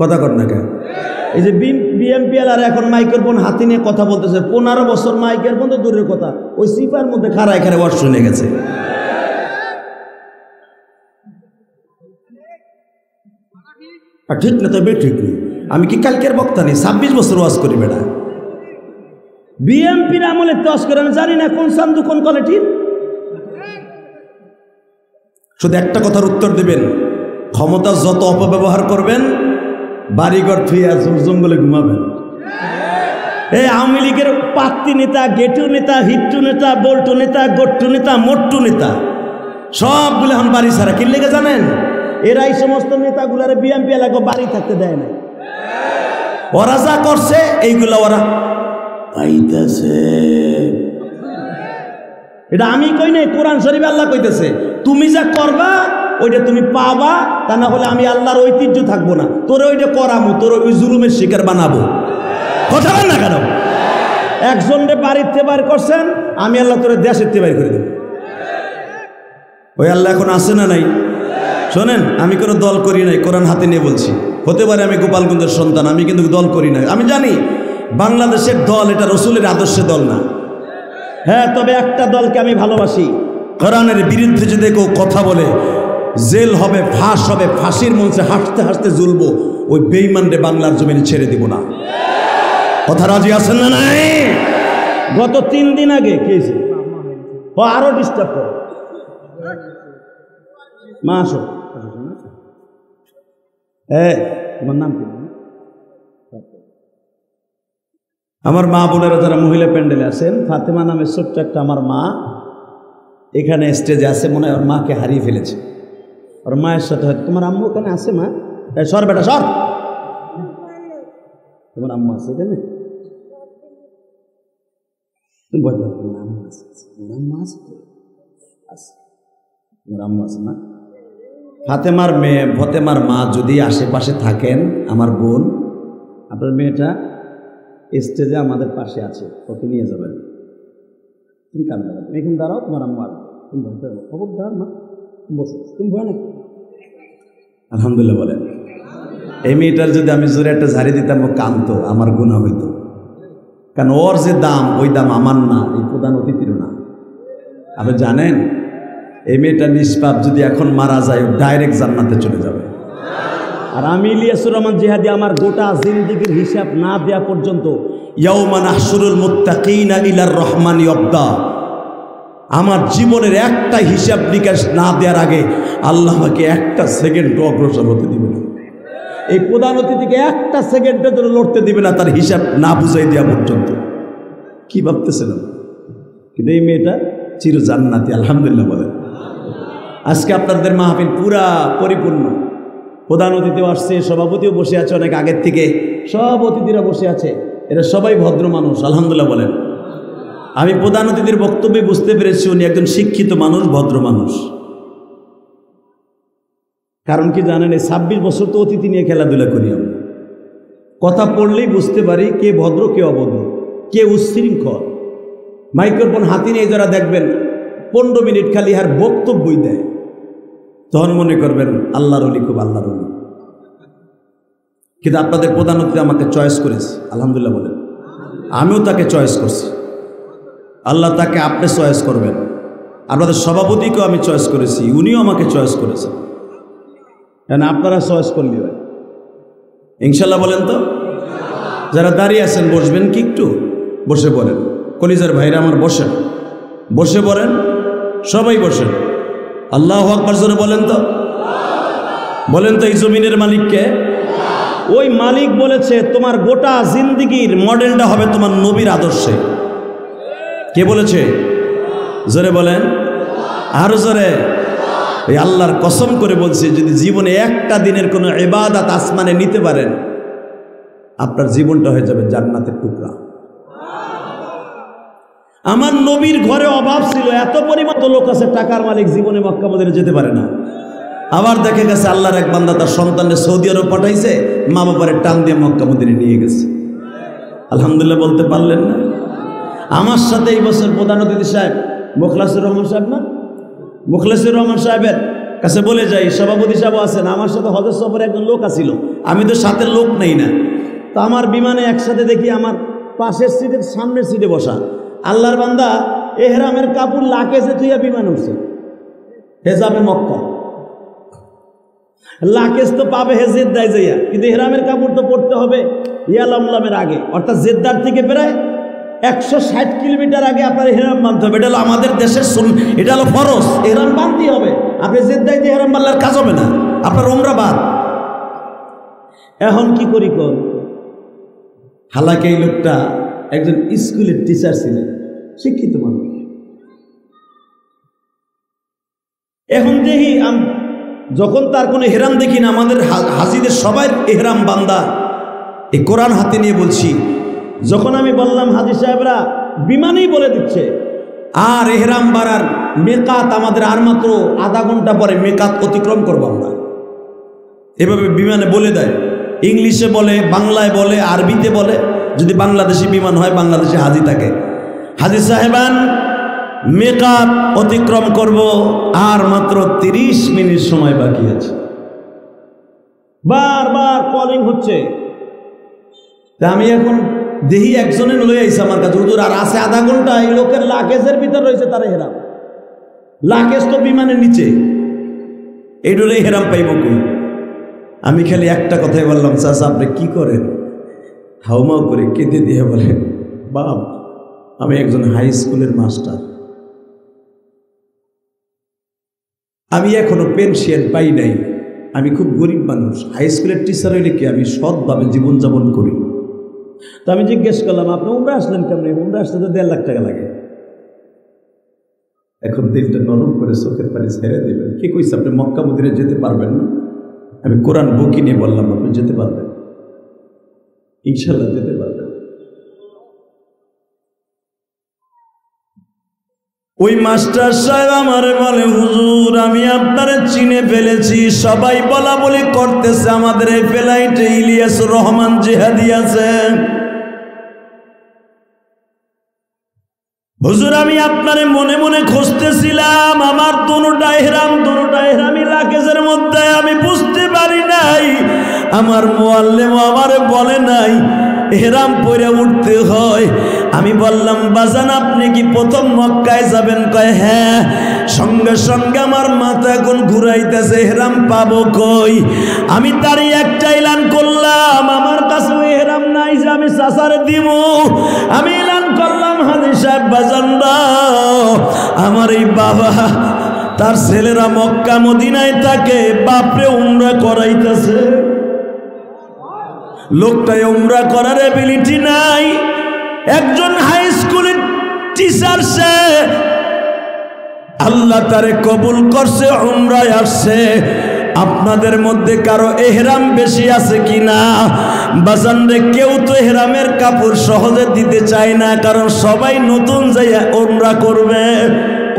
কথা কর না কেন? এই যে বিএমপিএল আর এখন মাইক্রোফোন হাতে নিয়ে কথা বলতেছে, 15 বছর মাইক্রোফোন তো দূরের কথা, ওই সিপার মধ্যে খাড়া এখানে ওয়াজ শুনে গেছে। আর ঠিক না, তবে ঠিক নেই। আমি কি কালকের বক্তা নেই? 26 বছর ওয়াজ করি বেটা। বিএমপির আমলে ওয়াজ করে আমি জানি না কোন সান্দু কোন কোয়ালিটির। শুধু একটা কথার উত্তর দেবেন, ক্ষমতা যত অপব্যবহার করবেন, বাড়িঘর থুইয়া জঙ্গলে ঘুমাবেন। এই আওয়ামী লীগের পাত্তি নেতা, গেটু নেতা, হিট্টু নেতা, বল্টু নেতা, গট্টু নেতা, মোট্টু নেতা সবগুলো এখন বাড়ি ছাড়া। কি লেগে জানেন? এরাই সমস্ত নেতাগুলারে বিএমপি এলাকা বাড়ি থাকতে দেয় না। ওরা যা করছে এইগুলা ওরা পাইতেছে। এটা আমি কই নাই, কোরআন শরীফে আল্লাহ কইতেছে তুমি যা করবা ওইটা তুমি পাবা, তা না হলে আমি আল্লাহর ঐতিহ্য থাকবো না, তোরে ওইটা করামো, তোর ওই জুলুমের শিকার বানাবো। কথা বল না কেন? একজনরে বাড়িতে বার করছেন, আমি আল্লাহ তোরে দেশের তে বাইর করে দেব। ওই আল্লাহ এখন আছে না নাই? শোনেন, আমি কোনো দল করি নাই, কোরআন হাতে নিয়ে বলছি। হতে পারে আমি গোপালগঞ্জের সন্তান, আমি কিন্তু দল করি নাই। আমি জানি বাংলাদেশের দল এটা রসুলের আদর্শের দল না। হ্যাঁ, তবে একটা দলকে আমি ভালোবাসি। কোরআনের বিরুদ্ধে যদি কেউ কথা বলে জেল হবে, ফাঁস হবে, ফাঁসির মঞ্চে হাসতে হাসতে ঝুলবো, ওই বেঈমানরে বাংলার জমিনে ছেড়ে দিব না। কথা রাজি আছেন না নাই? গত 3 দিন আগে খেয়েছে, ও আরো ডিস্টার্ব করে। মা আসো, তোমার নাম কি? আমার মা বোনেরা যারা মহিলা প্যান্ডেলে আছেন, ফাতেমা নামে ছোট্ট একটা আমার মা এখানে স্টেজে আছে। মনে হয় ওর মাকে হারিয়ে ফেলেছে। ওর মায়ের সাথে হয়তো, তোমার আম্মু ওখানে আছে? মা সর বেটা সর, তোমার আম্মু আছে এখানে? তুমি বল, তোমার আম্মু আছে? তোমার আম্মু আছে? তোমার আম্মু আছে না? ফাতেমার মেয়ে, ফতেমার মা যদি আশেপাশে থাকেন, আমার বোন, আপনার মেয়েটা স্টেজে আমাদের পাশে আছে, ওকে নিয়ে যাবেন। তুমি কান দাঁড়াও, তুমি এখন দাঁড়াও, তোমার আম্মু আসবে। তুমি ভয় খবর দাঁড় না, বসো, তুমি ভয় নাকি? আলহামদুলিল্লাহ বলেন। এই মেয়েটার যদি আমি জোরে একটা ঝাড়ি দিতাম, ও কানতো, আমার গুনাহ হইতো। কারণ ওর যে দাম, ওই দাম আমার না, এই প্রধান অতিথিরও না। আপনি জানেন, এই মেয়েটা নিষ্পাপ, যদি এখন মারা যায় ডাইরেক্ট জান্নাতে চলে যাবে। আর আমি ইলিয়াসুর রহমান জিহাদি আমার গোটা জিন্দেগির হিসাব না দেয়া পর্যন্ত, ইয়াউমা নাহশুরুল মুত্তাকিনা ইলার রহমানি আবদা, আমার জীবনের একটা হিসাব নিকাশ না দেওয়ার আগে আল্লাহ আমাকে একটা সেকেন্ড অগ্রসর হতে দিবে না। এই প্রধান অতিথিকে একটা সেকেন্ডের জন্য লড়তে দিবে না, তার হিসাব না বুঝাই দেওয়া পর্যন্ত। কি ভাবতেছিলাম? কিন্তু এই মেয়েটা চির জান্নাতি। আলহামদুলিল্লাহ বলেন। আজকে আপনাদের মাহফিল পুরা পরিপূর্ণ। প্রধান অতিথিও আসছে, সভাপতিও বসে আছে অনেক আগের থেকে, সব অতিথিরা বসে আছে, এরা সবাই ভদ্র মানুষ। আলহামদুলিল্লাহ বলেন। আমি প্রধান অতিথির বক্তব্যে বুঝতে পেরেছি উনি একজন শিক্ষিত মানুষ, ভদ্র মানুষ। কারণ কি জানেন, এই 26 বছর তো অতিথি নিয়ে খেলাধুলা করি আমরা। কথা পড়লেই বুঝতে পারি কে ভদ্র কে অভদ্র, কে উচ্ছৃঙ্খল। মাইক্রোফোন হাতে নিয়ে যারা দেখবেন 15 মিনিট খালি আর বক্তব্যই দেয়, তখন মনে করবেন আল্লাহর ওলি, খুব আল্লাহর ওলি। কিন্তু আপনাদের প্রধান অতিথি আমাকে চয়েস করেছে, আলহামদুলিল্লাহ বলেন। আমিও তাকে চয়েস করছি, আল্লাহ তাকে আপনি চয়েস করবেন। আপনাদের সভাপতিকেও আমি চয়েস করেছি, উনিও আমাকে চয়েস করেছেন, কেন আপনারা চয়েস করলি ভাই ইনশাল্লাহ বলেন তো। যারা দাঁড়িয়ে আছেন বসবেন কি একটু? বসে পড়েন কলিজার ভাইরা আমার, বসেন, বসে পড়েন, সবাই বসেন। আল্লাহু আকবার জোরে বলেন তো, বলেন তো। এই জমিনের মালিককে? ওই মালিক বলেছে তোমার গোটা জিন্দিগির মডেলটা হবে তোমার নবীর আদর্শে। কে বলেছে? জোরে বলেন, আরো জোরে। এই আল্লাহর কসম করে বলছি, যদি জীবনে একটা দিনের কোনো ইবাদত আসমানে নিতে পারেন, আপনার জীবনটা হয়ে যাবে জান্নাতের টুকরা। আমার নবীর ঘরে অভাব ছিল, এত পরিমাণ লোক আছে, টাকার মালিক জীবনে মক্কা মদিনা যেতে পারে না। আবার দেখে গেছে আল্লাহর এক বান্দা তার সন্তানের সৌদি আরব পাঠাইছে, মা বাবারে টান দিয়ে মক্কা মদিনা নিয়ে গেছে। আলহামদুলিল্লাহ বলতে পারলেন না? আমার সাথে এই বছর প্রধান অতিথি সাহেব মুখলাসুর রহমান সাহেব, না মুখলাসুর রহমান সাহেবের কাছে বলে যাই, সভাপতি সাহেব আছেন, আমার সাথে হজের সফরে একজন লোক আসিল, আমি তো সাথে লোক নেই না। তো আমার বিমানে একসাথে দেখি আমার পাশের সিটের সামনের সিটে বসা আল্লাহর বান্দা এহরামের কাপড় লাকেজে তুইয়া বিমান উঠছে, হেজাবে মক্কা। লাকেজ তো পাবে হে জেদ্দায় যাইয়া, কিন্তু এহরামের কাপড় তো পড়তে হবে ইয়ালামের আগে, অর্থাৎ জেদ্দার থেকে প্রায় 160 কিলোমিটার আগে আপনার এহরাম বাঁধতে হবে। এটা হলো আমাদের দেশের এটা হলো ফরজ, এহরাম বাঁধতেই হবে। আপনি জেদ্দায় দিয়ে এহরাম বাঁধলে কাজ হবে না, আপনার উমরা বাদ। এখন কি করি কোন? হালাকে এই লোকটা একজন স্কুলের টিচার ছিলেন, শিক্ষিত মানুষ। এখন দেখি যখন তার কোনো এহরাম দেখি না, আমাদের হাজিদের সবাই এহরাম বান্দা, এই কোরআন হাতে নিয়ে বলছি। যখন আমি বললাম হাজি সাহেবরা বিমানেই বলে দিচ্ছে, আর এহরাম বাড়ার মেকাত আমাদের আর মাত্র আধা ঘন্টা পরে মেকাত অতিক্রম করবো আমরা, এভাবে বিমানে বলে দেয়। ইংলিশে বলে, বাংলায় বলে, আরবিতে বলে। যদি বাংলাদেশি বিমান হয়, বাংলাদেশে হাজি থাকে, হাজি সাহেবান মেকাত অতিক্রম করব, আর মাত্র 30 মিনিট সময় বাকি আছে। বারবার কলিং হচ্ছে। তা আমি এখন দেখি একজনের লয়ে আইছে আমার কাছে, হুজুর আর আছে আধা ঘন্টা, এই লোকের লাকেজের ভিতর রয়েছে তার হেরাম। লাকেজ তো বিমানের নিচে, এই ডোলে হেরাম পাইব কই? আমি খালি একটা কথাই বললাম, চাচা আপনি কি করেন? হাউমাউ করে কেঁদে দিয়ে বলে, বাপ আমি একজন হাই স্কুলের মাস্টার, আমি এখনো পেনশন পাই নাই, আমি খুব গরিব মানুষ। হাই স্কুলের টিচার হইলে কি আমি সৎভাবে জীবনযাপন করি। তো আমি জিজ্ঞেস করলাম, আপনি উমরা আসলেন কেমন? উমরা আসতে তো 1.5 লাখ টাকা লাগে। এখন দিলটা নরম করে চোখের পানি ছেড়ে দেবেন। কি কইছে আপনি মক্কা মদিনা যেতে পারবেন না? আমি কোরআন বকি নিয়ে বললাম, আপনি যেতে পারবেন, ইনশাল্লাহ যেতে পারবেন। ওই মাস্টার সাহেব আমারে বলে, হুজুর আমি আপনারে চিনে ফেলেছি, সবাই বলা বলি করতেছে আমাদের এই ফ্লাইটে ইলিয়াস রহমান জিহাদি আছে। হুজুর আমি আপনারে মনে মনে খুঁজতেছিলাম, আমার দুটা এহরামি লাকেজের মধ্যে, আমি বুঝতে পারি নাই, আমার মুআল্লিম আমারে বলে নাই এহরাম পরে উঠতে হয়। আমি বললাম, বাজান আপনি কি প্রথম মক্কায় যাবেন? কয় হ্যাঁ। সঙ্গে সঙ্গে আমার মাথা এখন ঘুরাইতেছে, এহরাম পাবো কই? আমি তারই একটা এলান করলাম, আমার কাছে এহরাম নাই যে আমি চাচারে দিব। আমি এলান করলাম, হাজি সাহেব বাজান দাও, আমার এই বাবা তার ছেলেরা মক্কা মদিনায় থাকে, বাপরে উমরা করাইতেছে। লোকটাই উমরা করার এবিলিটি নাই, একজন হাই স্কুলের টিচার, সে আল্লাহ তারে কবুল করছে, উমরায় আসছে। আপনাদের মধ্যে কারো এহরাম বেশি আছে কিনা? বাজান রে, কেউ তো এহরামের কাপড় সহজে দিতে চায় না, কারণ সবাই নতুন যাইয়া উমরা করবে।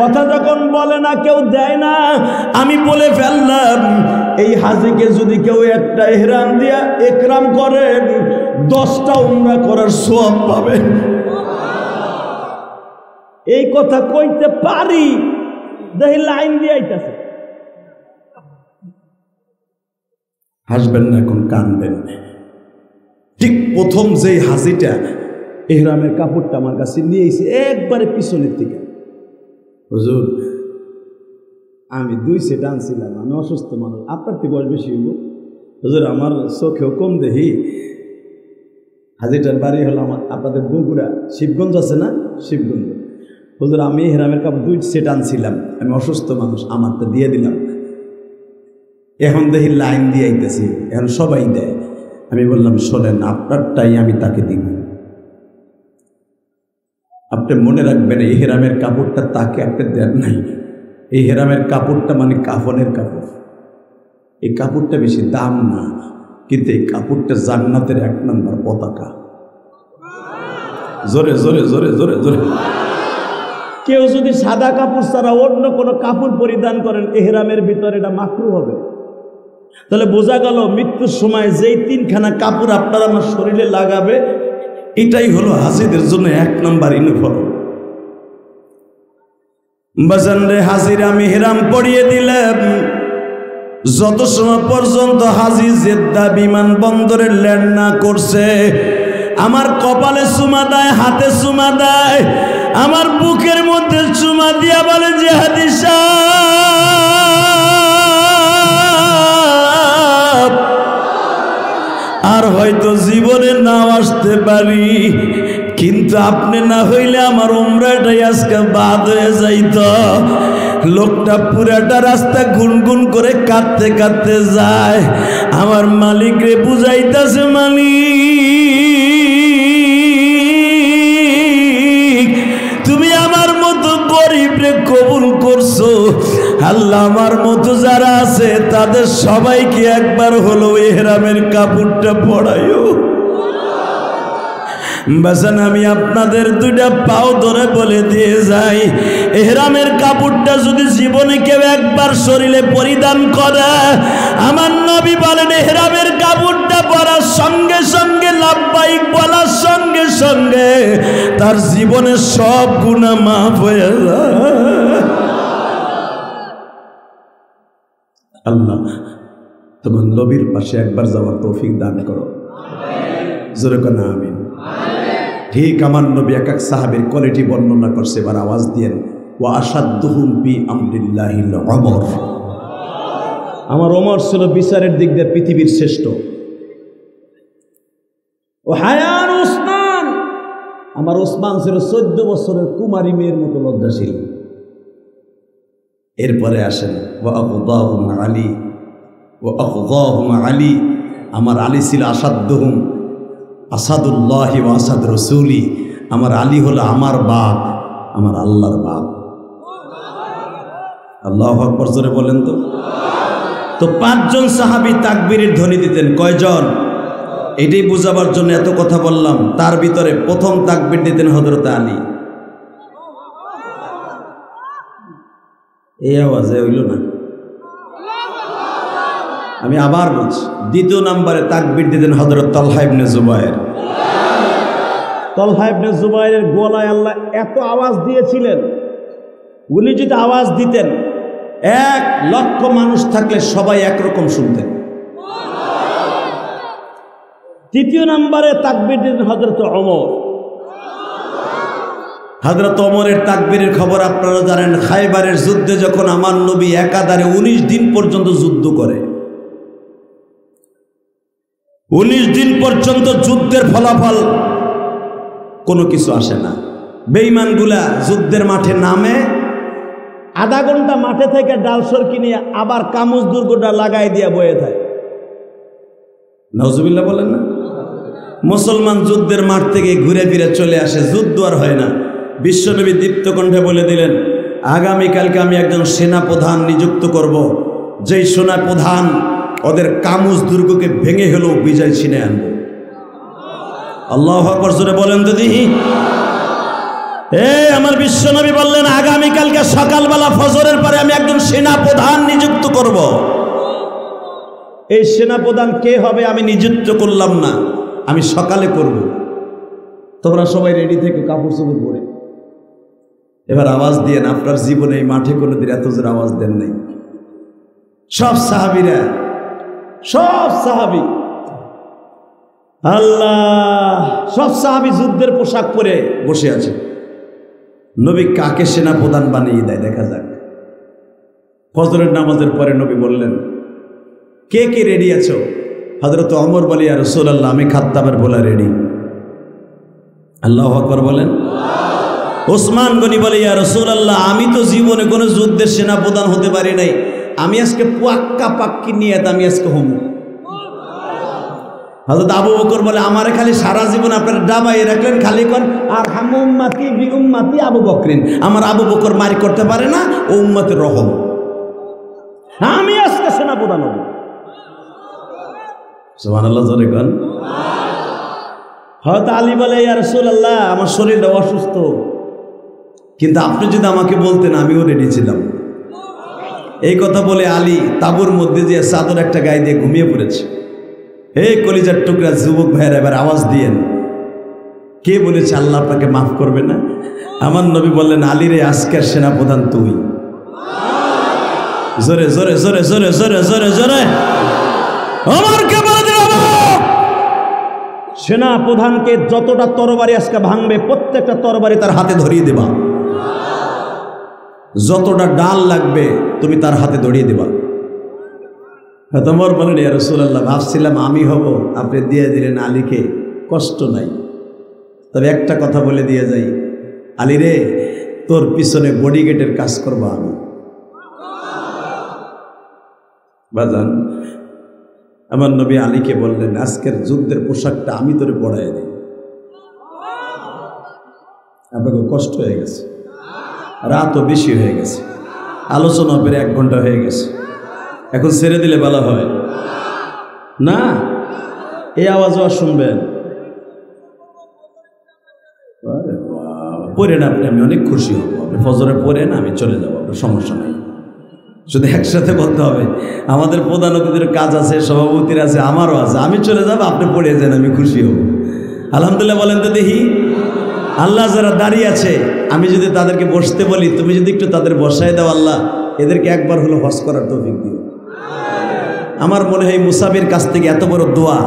কথা যখন বলে না, কেউ দেয় না, আমি বলে ফেললাম, এই হাজিকে যদি কেউ একটা এহরাম দিয়া একরাম করে, 10টা উমরা করার সওয়াব পাবেন। এই কথা কইতে পারি, দেখি লাইন দিয়ে আইতাছে। হাসবেন না, এখন কানবেন। ঠিক প্রথম যেই হাজিটা ইহরামের কাপড়টা আমার কাছে নিয়ে এসে একবারে পিছনের থেকে, হুজুর আমি 2 সেট আনছিলাম, আমি অসুস্থ মানুষ, আপনার থেকে বয়স বেশি হইব হুজুর, আমার চোখেও কম দেখি। হাজিটার বাড়ি হলো আমার আপনাদের বগুড়া, শিবগঞ্জ আছে না, শিবগঞ্জ। হুজুর আমি ইহরামের কাপড় 2 সেট আনছিলাম, আমি অসুস্থ মানুষ, আমারটা দিয়ে দিলাম। এখন দেখি লাইন দিয়ে আইতেছি, এখন সবাই দেয়। আমি বললাম শোনেন, আপনারটাই আমি তাকে দিব। আপনি মনে রাখবেন ইহরামের কাপড়টা তাকে আপনি দেন নাই। এই ইহরামের কাপড়টা মানে কাফনের কাপড়। এই কাপড়টা বেশি দাম না, কিন্তু এই কাপড়টা জান্নাতের 1 নম্বর পতাকা। জোরে জোরে জোরে জোরে জোরে। কেউ যদি সাদা কাপড় ছাড়া অন্য কোনো কাপড় পরিধান করেন ইহরামের ভিতরে, এটা মাকরুহ হবে। তাহলে বোঝা গেল মৃত্যুর সময় যেই 3খানা কাপড় আপনার আমার শরীরে লাগাবে, এটাই হলো হাজিদের জন্য 1 নম্বর ইউনিফর্ম। বাজান রে, হাজিরা আমি ইহরাম পরিয়ে দিলাম। যত সময় পর্যন্ত হাজি জেদ্দা বিমানবন্দরে ল্যান্ড না করছে, আমার কপালে চুমা দেয়, হাতে চুমা দেয়, আমার বুকের মধ্যে চুমা দিয়া বলে যে হাজি সাহেব, আর হয়তো জীবনে নাও আসতে পারি, কিন্তু আপনি না হইলে আমার উমরাটাই আজকে বাদ হয়ে যাইত। লোকটা পুরাটা রাস্তা গুনগুন করে কাঁদতে কাঁদতে যায়, আমার মালিক রে বুঝাইতেছে, মালিক তুমি আমার মতো গরিব রে কবুল করছো, আল্লাহ আমার মতো যারা আছে তাদের সবাইকে একবার হলো ইহরামের কাপড়টা পরাইও। বাসান আমি আপনাদের 2টা পাও ধরে বলে দিয়ে যাই, ইহরামের কাপড়টা যদি জীবনে কেউ একবার শরীরে পরিধান করে, আমার নবী বলেন ইহরামের কাপড়টা পরার সঙ্গে সঙ্গে লাব্বাইক বলার সঙ্গে সঙ্গে তার জীবনের সব গুনাহ মাফ হয়ে যায়। আল্লাহ তোমার নবীর পাশে একবার যাওয়ার তৌফিক দান করো। জোরে কোন আমিন। ঠিক আমার নবী এক এক সাহাবীর কোয়ালিটি বর্ণনা করছে, এবার আওয়াজ দিয়েন, ওয়া আসাদুহুম বি আমরিল্লাহিল ওমর। আমার ওমর ছিল বিচারের দিক দিয়ে পৃথিবীর শ্রেষ্ঠ। ও হায়ান উসমান, আমার উসমান ছিল 14 বছরের কুমারী মেয়ের মতো লজ্জাশীল। এরপরে আসেন ওয়া আখদাহুম আলী, ওয়া আখদাহুম আলী, আমার আলী ছিল আসাদুহুম আসাদুল্লাহি ওয়া আসাদ রসুলি, আমার আলী হলো আমার বাপ, আমার আল্লাহর বাপ। আল্লাহু আকবার জোরে বলেন তো। তো 5 জন সাহাবী তাকবীরের ধ্বনি দিতেন। কয়জন? এটাই বুঝাবার জন্য এত কথা বললাম। তার ভিতরে প্রথম তাকবীর দিতেন হযরত আলী। এই আওয়াজে হইল না, আমি আবার বলছি। দ্বিতীয় নম্বরে তাকবীর দিতেন হযরত তালহা ইবনে জুবায়ের। তালহা ইবনে জুবায়েরের গলায় আল্লাহ এত আওয়াজ দিয়েছিলেন, উনি যদি আওয়াজ দিতেন 1 লক্ষ মানুষ থাকলে সবাই একরকম শুনতেন। তৃতীয় নম্বরে তাকবীর দিতেন হযরত ওমর। হযরত ওমরের তাকবীরের খবর আপনারা জানেন। খায়বারের যুদ্ধে যখন আমার নবী একাধারে 19 দিন পর্যন্ত যুদ্ধ করে, 19 দিন পর্যন্ত যুদ্ধের ফলাফল কোনো কিছু আসে না। বেঈমানগুলা যুদ্ধের মাঠে নামে, আধা ঘন্টা মাঠে থেকে ডাল সরকি নিয়ে আবার কামুজ দুর্গটা লাগাই দিয়া বয়ে থাকে। নাউজুবিল্লাহ বলেন না। মুসলমান যুদ্ধের মাঠ থেকে ঘুরে ফিরে চলে আসে, যুদ্ধ আর হয় না। বিশ্বনবী দীপ্ত কণ্ঠে বলে দিলেন, আগামীকালকে আমি একজন সেনা প্রধান নিযুক্ত করব, যেই সেনা প্রধান ওদের কামুজ দুর্গকে ভেঙে হলেও বিজয় ছিনে আনবে। আল্লাহু আকবার জোরে বলেন তো দেখি। আমার বিশ্বনবী বললেন, আগামীকালকে সকালবেলা ফজরের পরে আমি একজন সেনা প্রধান নিযুক্ত করব। এই সেনা প্রধান কে হবে আমি নিযুক্ত করলাম না, আমি সকালে করব, তোমরা সবাই রেডি থেকে কাপড় চোপড় পরে। এবার আওয়াজ দিয়ে আপনার জীবনে এই মাঠে কোনোদিন এত জোর আওয়াজ দেন নাই। সব সাহাবীরা, সব সাহাবী, আল্লাহ, সব সাহাবী যুদ্ধের পোশাক পরে বসে আছে। নবী কাকে সেনা প্রধান বানিয়ে দেয় দেখা যাক। ফজরের নামাজের পরে নবী বললেন, কে কে রেডি আছো? হযরত ওমর বলে, ইয়া রাসূলুল্লাহ, আমি খাত্তাবের বলা রেডি। আল্লাহু আকবার বলেন। ওসমান গনি বলে, ইয়া রাসূলুল্লাহ, আমি তো জীবনে কোনো যুদ্ধের সেনা প্রধান হতে পারি নাই, আমি আজকে পাক্কা পাক্কি নিয়ে আমি আজকে হম। হযরত আবু বকর বলে, আমারে খালি সারা জীবন আপনারা ডাবাইয়ে রাখলেন, খালি কোন আর হাম উম্মতি বি উম্মতি আবু বকরিন, আমার আবু বকর মারি করতে পারে না, ও উম্মতের রহম, আমি আজকে সেনা প্রধান হব। সুবহানাল্লাহ, জোরে কোন। হযরত আলী বলে, ইয়া রাসূলুল্লাহ, আমার শরীরটা অসুস্থ, কিন্তু আপনি যদি আমাকে বলতেন আমিও রেডি ছিলাম। এই কথা বলে আলী তাঁবুর মধ্যে যে চাদর একটা গায়ে দিয়ে ঘুমিয়ে পড়েছে। হে কলিজার টুকরা যুবক ভাইয়েরা, এবার আওয়াজ দিয়েন, কে বলেছে আল্লাহ আপনাকে মাফ করবে না? আমার নবী বললেন, আলী রে, আজকের সেনাপ্রধান তুই। জোরে জোরে জোরে জোরে জোরে জোরে জোরে ওমরকে বলে দিল, সেনা প্রধানকে যতটা তরবারি আজকে ভাঙবে, প্রত্যেকটা তরবারি তার হাতে ধরিয়ে দেবা, যতটা ডাল লাগবে তুমি তার হাতে ধরিয়ে দেবা। তোমার বলেন, ইয়া রাসূলুল্লাহ, ভাবছিলাম আমি হব, আপনি দিয়ে দিলেন আলীকে, কষ্ট নাই। তবে একটা কথা বলে দিয়ে যাই, আলী রে, তোর পিছনে বডিগার্ডের কাজ করবো আমি। বাজান, আমার নবী আলীকে বললেন, আজকের যুদ্ধের পোশাকটা আমি তোরে পড়াই দিই। আপনাকে কষ্ট হয়ে গেছে, রাতও বেশি হয়ে গেছে, আলোচনা পেরে 1 ঘন্টা হয়ে গেছে, এখন ছেড়ে দিলে ভালো হয় না? এই আওয়াজও আর শুনবেন? পড়েন আপনি, আমি অনেক খুশি হব। আপনি ফজরে পড়েন, আমি চলে যাবো, আপনার সমস্যা নেই। শুধু একসাথে বলতে হবে, আমাদের প্রধান অতিথির কাজ আছে, সভাপতির আছে, আমারও আছে, আমি চলে যাব, আপনি পড়ে যান, আমি খুশি হব। আলহামদুলিল্লাহ বলেন তো দেখি। আল্লাহ যারা দাঁড়িয়ে আছে, আমি যদি তাদেরকে বসতে বলি, তুমি যদি একটু তাদের বসায় দাও, আল্লাহ এদেরকে একবার হলো হজ করার তৌফিক দিও। আমার মনে হয় মুসাফির কাছ থেকে এত বড় দোয়া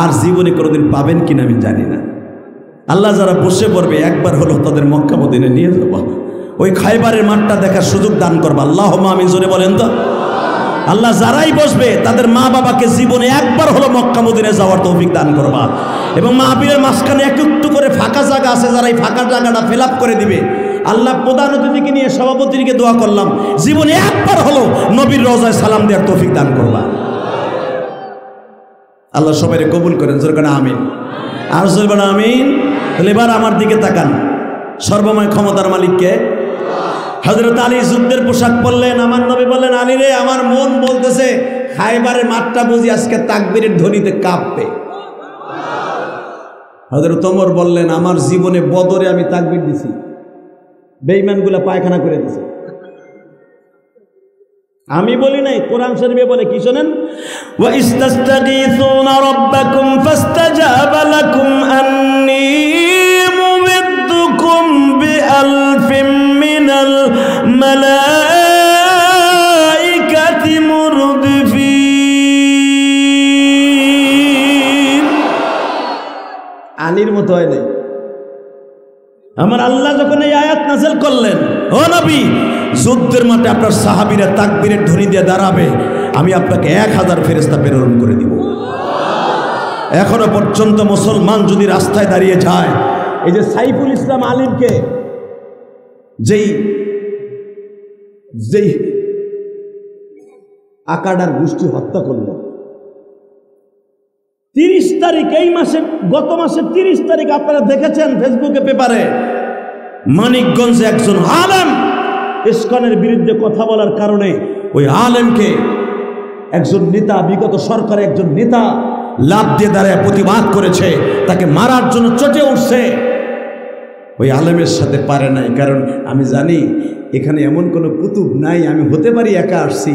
আর জীবনে কোনোদিন পাবেন কিনা আমি জানি না। আল্লাহ যারা বসে পড়বে, একবার হলো তাদের মক্কা মদিনা নিয়ে যাবো, ওই খায়বারের মাঠটা দেখার সুযোগ দান করবা। আল্লাহুম্মা আমিন, জোরে বলেন তো। আল্লাহ যারাই বসবে তাদের মা বাবাকে জীবনে একবার হলো মক্কা মদিনায় যাওয়ার তৌফিক দান করবা। এবং মাহফিলের মাঝখানে একটু করে ফাঁকা জায়গা আছে, যারা এই ফাঁকা জায়গাটা ফিল আপ করে দিবে, আল্লাহ প্রধান অতিথিকে নিয়ে সভাপতিকে দোয়া করলাম, জীবনে একবার হলো নবীর রওজায় সালাম দেওয়ার তৌফিক দান করবা। আল্লাহ সবাইকে কবুল করেন, জোরে করে আমিন। আর জোরে বলেন আমিন। তাহলে এবার আমার দিকে তাকান, সর্বময় ক্ষমতার মালিককে। হযরত আলী যুদ্ধের পোশাক পরলেন। আমার নবী বললেন, আলী রে, আমার মন বলতেছে খায়বারের মাঠটা বুঝি আজকে তাকবীরের ধ্বনিতে কাঁপবে। হযরত ওমর বললেন, আমার জীবনে বদরে আমি তাকবীর দিছি, বেঈমানগুলা পায়খানা করে দিছে। আমি বলি নাই, কোরআন শরীফে বলে, কি শোনেন? ওয়া ইস্তাস্তাগীসুনা রাব্বাকুম ফাস্তাজাবা লাকুম আন্নী মুমিদ্দুকুম বিআলফিম মিনাল মালাইকাতি মুরদিফিন। আলীর মতো হয় নাই। আমার আল্লাহ যখন এই আয়াত নাযিল করলেন, ও নবী, যুদ্ধের মাঠে আপনার সাহাবীরা তাকবীরের ধ্বনি দিয়ে দাঁড়াবে, আমি আপনাকে 1000 ফেরেশতা প্রেরণ করে দিব। এখনো পর্যন্ত মুসলমান যদি রাস্তায় দাঁড়িয়ে যায়, এই যে সাইফুল ইসলাম আলিমকে যেই আকাডার গোষ্ঠী হত্যা করল, 30 তারিখ, এই মাসে, গত মাসের 30 তারিখ আপনারা দেখেছেন ফেসবুকে, পেপারে, মানিকগঞ্জে একজন আলেম ইসকনের বিরুদ্ধে কথা বলার কারণে ওই আলেমকে একজন নেতা, বিগত সরকারের একজন নেতা লাফ দিয়ে দাঁড়ায় প্রতিবাদ করেছে, তাকে মারার জন্য চটে উঠছে। ওই আলেমের সাথে পারে নাই, কারণ আমি জানি এখানে এমন কোনো কুতুব নাই, আমি হতে পারি একা আসছি,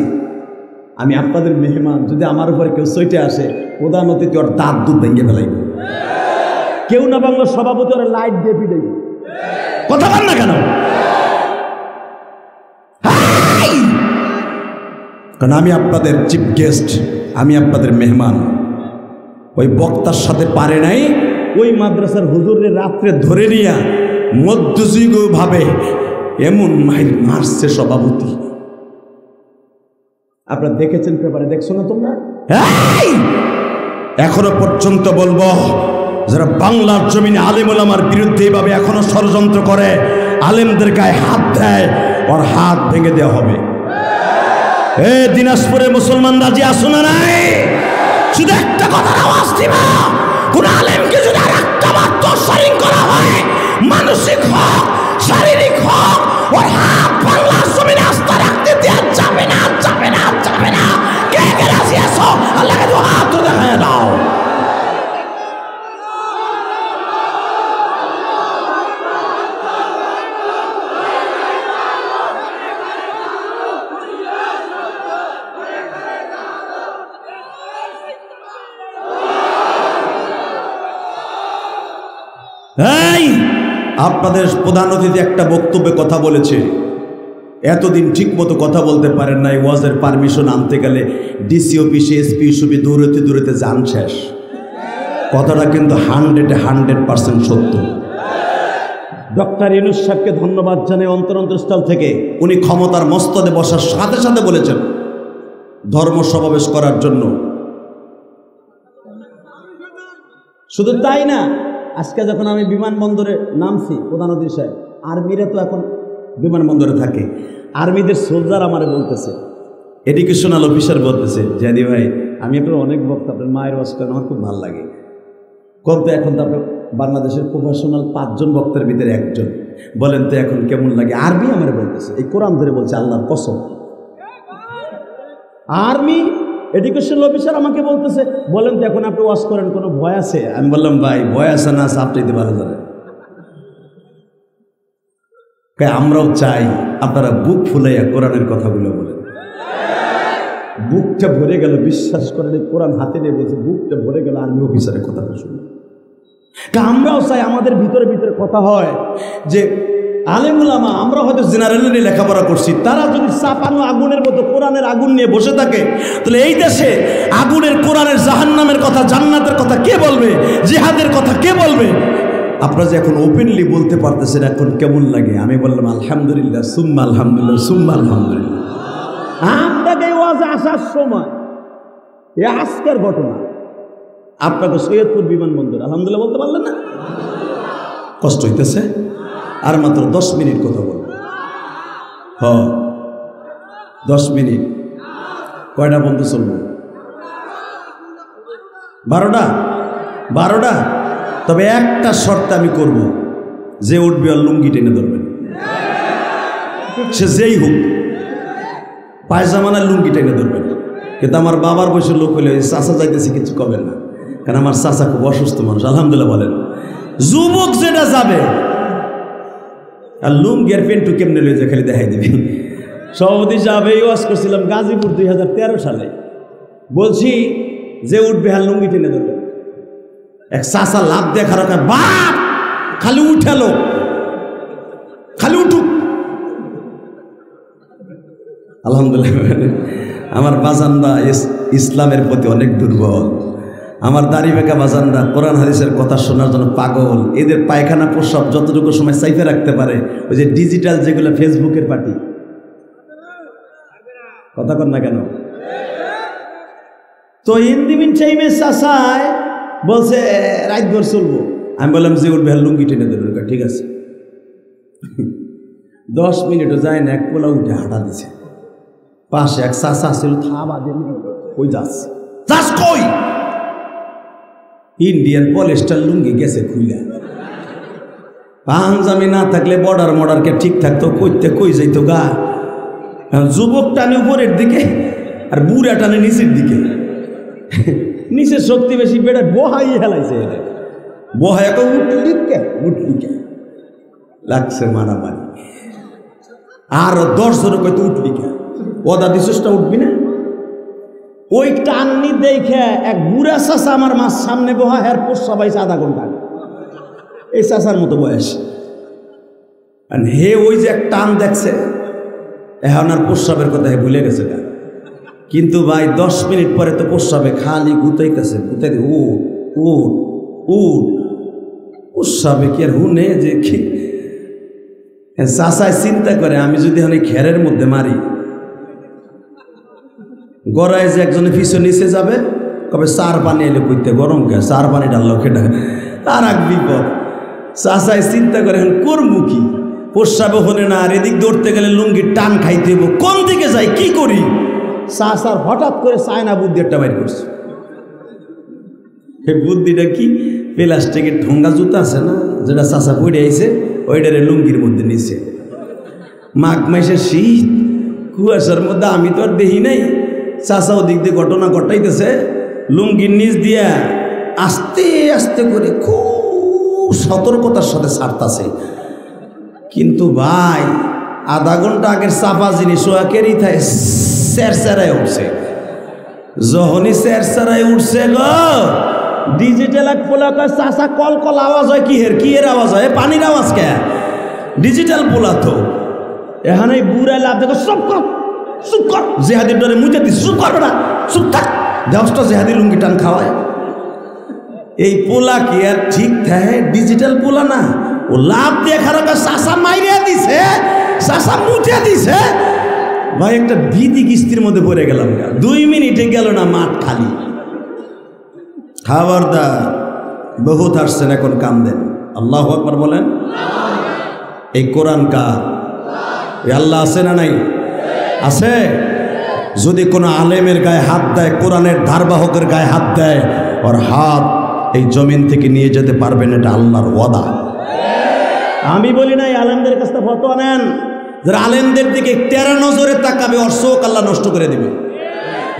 আমি আপনাদের মেহমান, যদি আমার উপরে কেউ চটে আসে প্রধান অতিথি ওর দাঁত দুধ ভেঙে ফেলাইব, কেউ না বাংলো সভাপতি ওরা লাইট দিয়ে পিটাইব। কথা বল না কেন? কারণ আমি আপনাদের চিফ গেস্ট, আমি আপনাদের মেহমান। ওই বক্তার সাথে পারে নাই ওই মাদ্রাসার হুজুরের রাত্রে ধরে নিয়া মধ্যযুগ ভাবে এমন মাইল মারছে সভাপতি। আপনারা দেখেছেন পেপারে, দেখছো না তোমরা? এখনো পর্যন্ত বলবো যারা বাংলার জমিনে আলেম ওলামার বিরুদ্ধে এইভাবে এখনো ষড়যন্ত্র করে, আলেমদের গায়ে হাত দেয়, ওর হাত ভেঙে দেওয়া হবে। দিনাজপুরে মুসলমান রাজি আসো না নাই? শুধু একটা কথার আওয়াজ দিবা, কোন আলেমকে যদি আর একটা বার তসরিং করা হয়, মানসিক হোক শারীরিক হোক, ওর হাত বাংলার জমিনে আস্থা রাখতে দেওয়া যাবে না, যাবে না, যাবে না। কে কে রাজি আসো? আল্লাহকে তো হাত দেখায় দাও। আপনাদের প্রধান অতিথি একটা বক্তব্যে কথা বলেছে, এতদিন ঠিক মতো কথা বলতে পারেন নাই, ওয়াজের পারমিশন আনতে গেলে ডিসি অফিসে এসপি অফিসে দৌড়তে দৌড়তে যান শেষ। কথাটা কিন্তু 100% সত্য। ডক্টর ইউনূস সাহেবকে ধন্যবাদ জানাই অন্তরস্থল থেকে। উনি ক্ষমতার মস্তদে বসার সাথে সাথে বলেছেন ধর্ম সমাবেশ করার জন্য। শুধু তাই না, আজকে যখন আমি বিমানবন্দরে নামছি, প্রধান অতিথি সাহেব, আর্মিরা তো এখন বিমানবন্দরে থাকে, আর্মিদের সোলজার আমারে বলতেছে, এডুকেশনাল অফিসার বলতেছে, জানি ভাই আমি আপনার অনেক বক্তা, আপনার মায়ের ওয়াজ করেন, আমার খুব ভালো লাগে। কত এখন তো আপনার বাংলাদেশের প্রফেশনাল 5 জন বক্তার ভিতরে একজন, বলেন তো এখন কেমন লাগে? আর্মি আমারে বলতেছে, এই কোরআন ধরে বলছে, আল্লাহর কসম। আর্মি এডুকেশনাল অফিসার আমাকে বলতেছে, বলেন তো এখন আপনি ওয়াজ করেন, কোনো ভয় আছে? আমি বললাম ভাই ভয় আছে না, আপনি ভালো জানেন। আমরাও চাই আপনারা বুক ফুলাইয়া কোরআনের কথাগুলো বলেন। বুকটা ভরে গেল, বিশ্বাস করেন, কোরআন হাতে নিয়ে বলছে, বুকটা ভরে গেল আর্মি অফিসারের কথাটা শুনে। আমরাও চাই আমাদের ভিতরে ভিতরে কথা হয় যে আলেম উলামা, আমরা হয়তো জেনারেল নিয়ে লেখাপড়া করছি, তারা যদি চাপানো আগুনের মতো কোরআনের আগুন নিয়ে বসে থাকে, তাহলে এই দেশে আগুনের, কোরআনের, জাহান্নামের কথা, জান্নাতের কথা কে বলবে? জিহাদের কথা কে বলবে? আপনারা যে এখন ওপেনলি বলতে পারতেছেন, এখন কেমন লাগে? আমি বললাম আলহামদুলিল্লাহ, সুম্মা আলহামদুলিল্লাহ, সুম্মা আলহামদুলিল্লাহ। আপনাকে ওয়াজে আসার সময় এ আজকের ঘটনা, আপনাকে সৈয়দপুর বিমানবন্দর আলহামদুলিল্লাহ বলতে পারলেন না? কষ্ট হইতেছে? আর মাত্র 10 মিনিট কথা বলবো। 10 মিনিট। কয়টা বন্ধু চলবো? 12টা। তবে একটা শর্ত আমি করব, যে উঠবে আর লুঙ্গি টেনে ধরবেন, সে যেই হোক, পায়জামানার লুঙ্গি টেনে ধরবেন। কিন্তু আমার বাবার বয়সের লোক হলে চাচা যাইতেছে কিছু কবেন না, কারণ আমার চাচা খুব অসুস্থ মানুষ, আলহামদুলিল্লাহ বলেন। যুবক যেটা যাবে, আর লুঙ্গি আর পেন্টু কেমনে লয়ে যে খালি দেখাই দিবি। সভাপতি সাহেব এই ওয়াজ করছিলাম গাজীপুর 2013 সালে, বলছি যে উঠবে আর লুঙ্গি টেনে ধরবে। এক চাচা লাভ দেখার বাপ খালি উঠালো, খালি উঠুক। আলহামদুলিল্লাহ আমার বাজানরা ইসলামের প্রতি অনেক দুর্বল। আমার দাড়ি বেঁকা বাজানরা কোরআন হাদিসের কথা শোনার জন্য পাগল। এদের পায়খানা প্রস্রাব যতটুকু সময় সাইফে রাখতে পারে, ওই যে ডিজিটাল যেগুলো ফেসবুকের পার্টি, কথা কর না কেন? তো ইন্দিমিন চাইমে চাষায় বলছে রাত ভর চলবো। আমি বললাম যে উঠবে লুঙ্গি টেনে দেবে। ঠিক আছে। 10 মিনিটও যায় না, এক পোলা উঠে হাঁটা দিছে। পাশে এক চাষা ছিল, থাবা দিয়ে ওই যাচ্ছে, যাস কই? ইন্ডিয়ান পলিস্টার লুঙ্গি গেছে খুইলা। পাঞ্জাবি না থাকলে বর্ডার মর্ডারকে ঠিক থাকতো, কইতে কই যাইতো গা। যুবক টানে উপরের দিকে আর বুড়া টানে নিচের দিকে। নিচের শক্তি বেশি, বেড়া বহাই হেলাইছে। এটা বহাই উঠলিকে লাগছে মারামারি। আর 10 জনে কইতো উঠলিকে, ওদা দিশটা উঠবি না। ওই টাননি দেখে এক বুড়া চাষা আমার মাছ সামনে বহা হের পোষা পাইছে আধা ঘন্টা, এই চাষার মতো বয়স। হে ওই যে এক টান দেখছে, এখন আর প্রস্রাবের কথা হে ভুলে গেছে না। কিন্তু ভাই 10 মিনিট পরে তো প্রস্রাবে খালি গুতাইতেছে, গুতাই প্রস্রাবে কি আর হুনে যে কি চাষায় চিন্তা করে আমি যদি এখন ঘেরের মধ্যে মারি, গড়ায় যে একজনের পিছনে নিচে যাবে, কবে 4 পানি এলে কইতে গরম কে 4 পানি ডাললো খেটা, আর এক বিপদ। চাষায় চিন্তা করে এখন করবো কি, প্রস্রাবে হলে না, আর এদিক দৌড়তে গেলে লুঙ্গির টান খাইতে হবো, কোন দিকে যাই কি করি। চাষার হঠাৎ করে চায়না বুদ্ধি একটা বাইর করছে। এই বুদ্ধিটা কি, প্লাস্টিকের ঠোঙ্গা জুতা আছে না, যেটা চাষা পড়ে আইছে, ওইটারে লুঙ্গির মধ্যে নিছে। মাঘ মাসের শীত, কুয়াশার মধ্যে আমি তো আর দেখি নাই, চাষা ওদিক দিয়ে ঘটনা ঘটাইতেছে, লুঙ্গির নিচ দিয়া আস্তে আস্তে করে খুব সতর্কতার সাথে ছাড়তাছে। কিন্তু ভাই আধা ঘন্টা আগের চাপা জিনিস ওয়াকেরই থাকে স্যারস্যারায় উঠছে। যখনই স্যারস্যারায় উঠছে গো, ডিজিটাল এক পোলা কয় চাষা কল কল আওয়াজ হয়, কি এর আওয়াজ হয়, পানির আওয়াজ কে, ডিজিটাল পোলা তো। এখানে বুড়া লাভ দেখো, চুপ কর, জেহাদির ডরে মুচে দিস, চুপ করবে না, চুপ থাক, দেওসটা জেহাদি লুঙ্গি টান খাওয়ায়। এই পোলা কি আর ঠিক থাকে, ডিজিটাল পোলা না, ও লাভ দিয়ে খারাপ চাষা মাইরিয়া দিছে, চাষা মুঠে দিছে। ভাই একটা ভীতি কিস্তির মধ্যে পড়ে গেলাম, 2 মিনিটে গেল না মাঠ খালি। খবরদার, বহুত আসছেন, এখন কাম দেন। আল্লাহু আকবার বলেন। এই কোরআন কার? আল্লাহ আছে না নাই? আছে। যদি কোনো আলেমের গায়ে হাত দেয়, কোরআনের ধারবাহকের গায়ে হাত দেয়, ওর হাত এই জমিন থেকে নিয়ে যেতে পারবেন, এটা আল্লাহর ওয়াদা। আমি বলি নাই আলেমদের কাছে ফতোয়া নেন, যারা আলেমদের দিকে তেরা নজরে তাকাবে ওর চোখ আল্লাহ নষ্ট করে দিবে।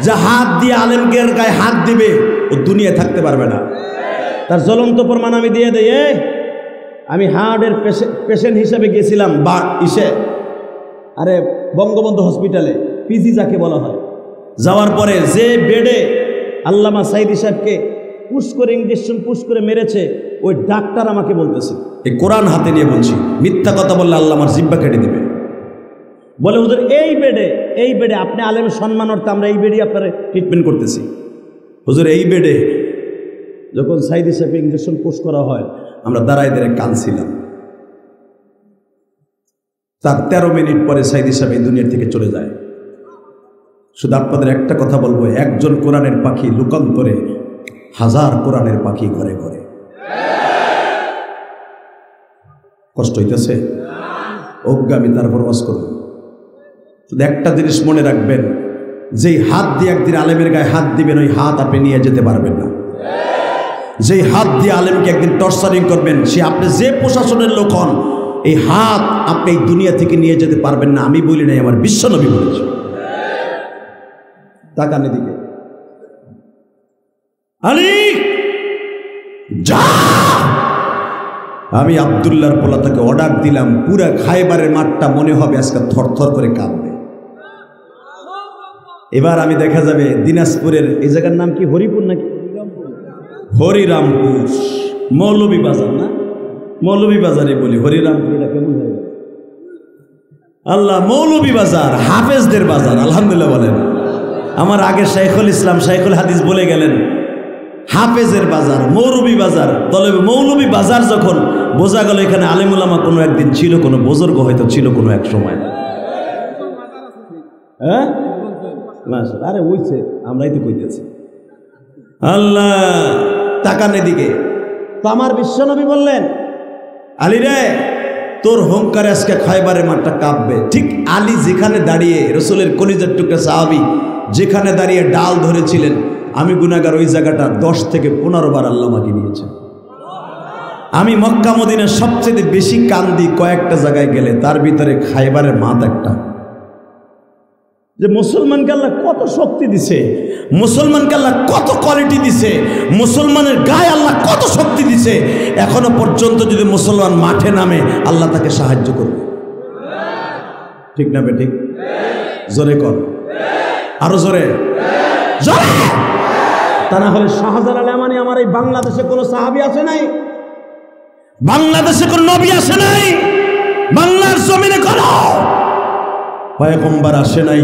যে হাত দিয়ে আলেমদের গায়ে হাত দিবে ও দুনিয়ায় থাকতে পারবে না। তার জ্বলন্ত প্রমাণ আমি দিয়ে দেই। আমি হার্টের পেশেন্ট হিসেবে গেছিলাম আরে বঙ্গবন্ধু হসপিটালে, পিজি যাকে বলা হয়। যাওয়ার পরে যে বেডে আল্লামা সাইদি সাহেবকে পুশ করে ইঞ্জেকশন পুশ করে মেরেছে, ওই ডাক্তার আমাকে বলতেছে, এই কোরআন হাতে নিয়ে বলছি, মিথ্যা কথা বললে আল্লাহ আমার জিহ্বা কেটে দেবে। বলে হুজুর এই বেডে আপনি আলেমের সম্মান অর্থে আমরা এই বেডে আপনার ট্রিটমেন্ট করতেছি। হুজুর এই বেডে যখন সাইদি সাহেব ইঞ্জেকশন পুশ করা হয়, আমরা দাঁড়ায় কাঁদছিলাম। তার 13 মিনিট পরে সাইদি সাহেব এই দুনিয়ার থেকে চলে যায়। শুধু আপনাদের একটা কথা বলবো, একজন কোরআনের পাখি লুকান্তরে 1000 কোরআনের পাখি ঘরে ঘরে। কষ্ট হইতেছে? অজ্ঞামী তারপর ওয়াজ করুন। শুধু একটা জিনিস মনে রাখবেন, যেই হাত দিয়ে একদিন আলেমের গায়ে হাত দিবেন, ওই হাত আপনি নিয়ে যেতে পারবেন না। যেই হাত দিয়ে আলেমকে একদিন টর্চারিং করবেন, সে আপনি যে প্রশাসনের লোক হন, এই হাত আপনি এই দুনিয়া থেকে নিয়ে যেতে পারবেন না। আমি বলি নাই, আমার বিশ্বনবী বলেছে। তাকান এদিকে, আলী যা। আমি আব্দুল্লাহর পোলা তাকে অর্ডার দিলাম, পুরা খায়বারের মাঠটা মনে হবে আজকে থরথর করে কাঁপবে। এবার আমি দেখা যাবে দিনাজপুরের এই জায়গার নাম কি, হরিপুর নাকি হরিরামপুর, মৌলভী বাজার না, মৌলভী বাজারে বলি, হরিরামপুর এটা কেমন হয়ে গেল? আল্লাহ, মৌলভী বাজার হাফেজদের বাজার। আলহামদুলিল্লাহ বলেন। আমার আগে শাইখুল ইসলাম শাইখুল হাদিস বলে গেলেন হাফেজের বাজার, মৌলভী বাজার। তবে মৌলভী বাজার যখন বোঝা গেল এখানে আলেম উলামা কোনো একদিন ছিল, কোনো বুজুর্গ হয়তো ছিল কোনো এক সময়। হ্যাঁ, আরে ওইছে, আমরাই তো কইতেছি। আল্লাহ, তাকান এদিকে। তো আমার বিশ্বনবী বললেন, আলী রে, তোর হুঙ্কারে আজকে খায়বারের মাঠটা কাঁপবে। ঠিক আলী যেখানে দাঁড়িয়ে, রসুলের কলিজার টুকরা সাহাবী যেখানে দাঁড়িয়ে ডাল ধরেছিলেন, আমি গুনাহগার ওই জায়গাটা 10 থেকে 15 বার আল্লাহ আমাকে নিয়েছেন। আমি মক্কা মদিনার সবচেয়ে বেশি কান্দি কয়েকটা জায়গায় গেলে, তার ভিতরে খায়বারের মাঠ একটা। যে মুসলমানকে আল্লাহ কত শক্তি দিছে, মুসলমানকে আল্লাহ কত কোয়ালিটি দিছে, মুসলমানের গায়ে আল্লাহ কত শক্তি দিছে। এখনো পর্যন্ত যদি মুসলমান মাঠে নামে, আল্লাহ তাকে সাহায্য করবে। ঠিক না বে ঠিক? জোরে কর, আরো জোরে। তা না হলে শাহজালাল ইয়ামানি আমার এই বাংলাদেশে কোনো সাহাবী আছে নাই, বাংলাদেশে কোনো নবী আসে নাই, বাংলার জমিনে কোনো পয়গম্বর আসে নাই,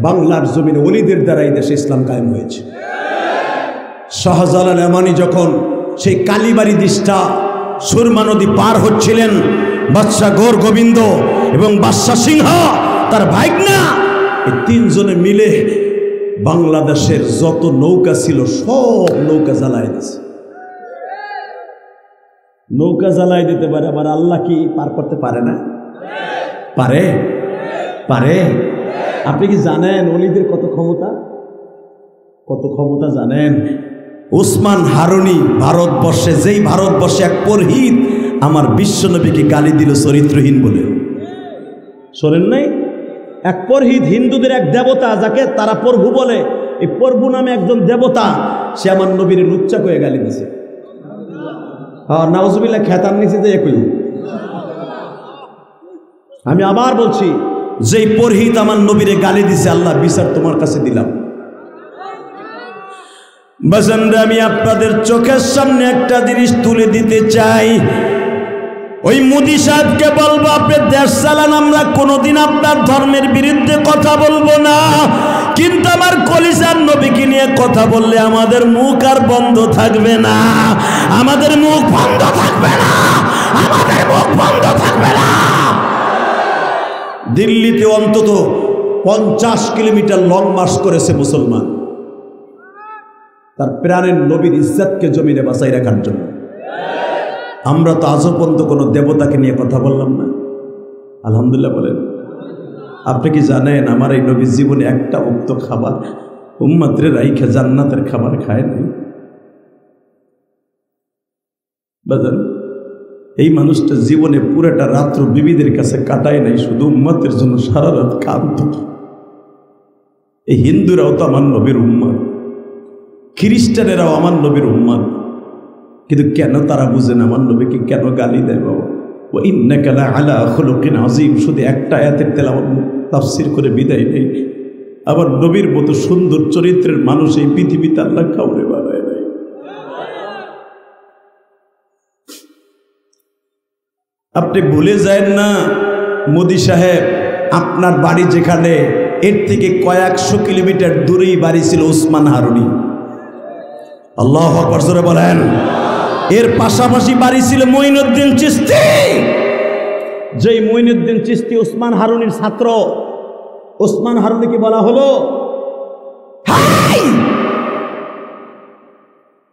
বাংলার জমিনে ওলিদের দ্বারা এই দেশে ইসলাম কায়েম হয়েছে। শাহজালাল ইয়ামানি যখন সেই কালীবাড়ি দিশটা সুরমা নদী পার হচ্ছিলেন, বাদশাহ গৌর গোবিন্দ এবং বাদশাহ সিংহ তার ভাইগনা এই তিনজনে মিলে বাংলাদেশের যত নৌকা ছিল সব নৌকা জ্বালায় দিয়েছে। নৌকা জ্বালাই দিতে পারে, আবার আল্লাহ কি পার করতে পারে না? পারে, পারে। আপনি কি জানেন ওলিদের কত ক্ষমতা? কত ক্ষমতা জানেন? উসমান হারুনি ভারতবর্ষে, যেই ভারতবর্ষে এক পুরোহিত আমার বিশ্বনবীকে গালি দিল চরিত্রহীন বলে, শোনেন নাই? এক পুরোহিত, হিন্দুদের এক দেবতা যাকে তারা প্রভু বলে, এই প্রভু নামে একজন দেবতা, সে আমার নবীর লুচ্চা করে গালি দিছে। নাউজুবিল্লাহ, খেতার নিচে যে একই। আমি আবার বলছি, যেই পুরোহিত আমার নবীরে গালি দিছে, আল্লাহ বিচার তোমার কাছে দিলাম। বাজানরা, আমি আপনাদের চোখের সামনে একটা জিনিস তুলে দিতে চাই। ওই মোদি সাহেবকে বলবো, আপনি দেশ চালান, আমরা কোনোদিন আপনার ধর্মের বিরুদ্ধে কথা বলবো না, কিন্তু আমার কলিজার নবীকে নিয়ে কথা বললে আমাদের মুখ আর বন্ধ থাকবে না, আমাদের মুখ বন্ধ থাকবে না, আমাদের মুখ বন্ধ থাকবে না। দিল্লিতে অন্তত 50 কিলোমিটার লং মার্চ করেছে মুসলমান, তার প্রাণের নবীর ইজ্জতকে জমিনে বাঁচাই রাখার জন্য। আমরা তো আজও পর্যন্ত কোনো দেবতাকে নিয়ে কথা বললাম না, আলহামদুলিল্লাহ বলেন। আপনি কি জানেন আমার এই নবীর জীবনে একটা উক্ত খাবার উম্মতরে রাইখে জান্নাতের খাবার খায় নাই? বাজান, এই মানুষটা জীবনে পুরোটা রাত্র বিবিদের কাছে কাটায় নাই, শুধু উম্মতের জন্য সারা রাত কাঁদত। এই হিন্দুরাও তো আমার নবীর উম্মত, খ্রিস্টানেরাও আমার নবীর উম্মত, কিন্তু কেন তারা বুঝেন আমার নবীকে কেন গালি দেয়? বাবা, ও ইন্নাকা লাআলা খুলুকিন আযীম, শুধু একটা আয়াতের তেলাওয়াত তাফসীর করে বিদায় নেই। আবার নবীর মতো সুন্দর চরিত্রের মানুষ এই পৃথিবীতে আল্লাহ কাউরে বানায় নাই। আপনি ভুলে যায় না মোদি সাহেব, আপনার বাড়ি যেখানে, এর থেকে কয়েকশো কিলোমিটার দূরেই বাড়ি ছিল উসমান হারুনি। আল্লাহু আকবার জোরে বলেন। এর পাশাপাশি বাড়ি ছিল মঈনুদ্দিন চিশতি, যেই মঈনুদ্দিন চিশতি উসমান হারুনির ছাত্র। উসমান হারুনিকে বলা হলো,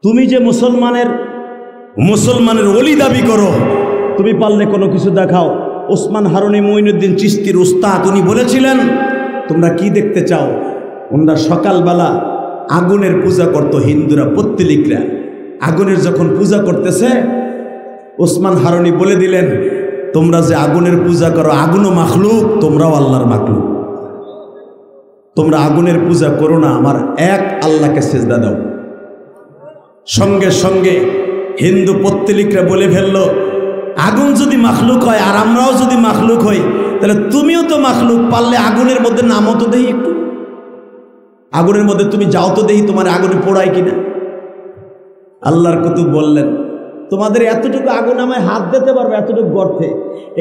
তুমি যে মুসলমানের ওলি দাবি করো, তুমি পারলে কোনো কিছু দেখাও। উসমান হারুনি মঈনুদ্দিন চিশতির উস্তাদ, উনি বলেছিলেন তোমরা কি দেখতে চাও? ওনারা সকালবেলা আগুনের পূজা করত, হিন্দুরা পত্তলিকরা আগুনের যখন পূজা করতেছে, উসমান হারুনি বলে দিলেন তোমরা যে আগুনের পূজা করো, আগুনও মাখলুক, তোমরাও আল্লাহর মাখলুক, তোমরা আগুনের পূজা করো না, আমার এক আল্লাহকে সেজদা দাও। সঙ্গে সঙ্গে হিন্দু পত্তলিকরা বলে ফেললো, আগুন যদি মাখলুক হয় আর আমরাও যদি মাখলুক হই, তাহলে তুমিও তো মাখলুক, পারলে আগুনের মধ্যে নামো তো দেই, একটু আগুনের মধ্যে তুমি যাও তো দেই, তোমার আগুনে পোড়ায় কিনা। আল্লাহর কুতুব বললেন, তোমাদের এতটুকু আগুন আমায় হাত দিতে পারবে, এতটুকু গর্তে,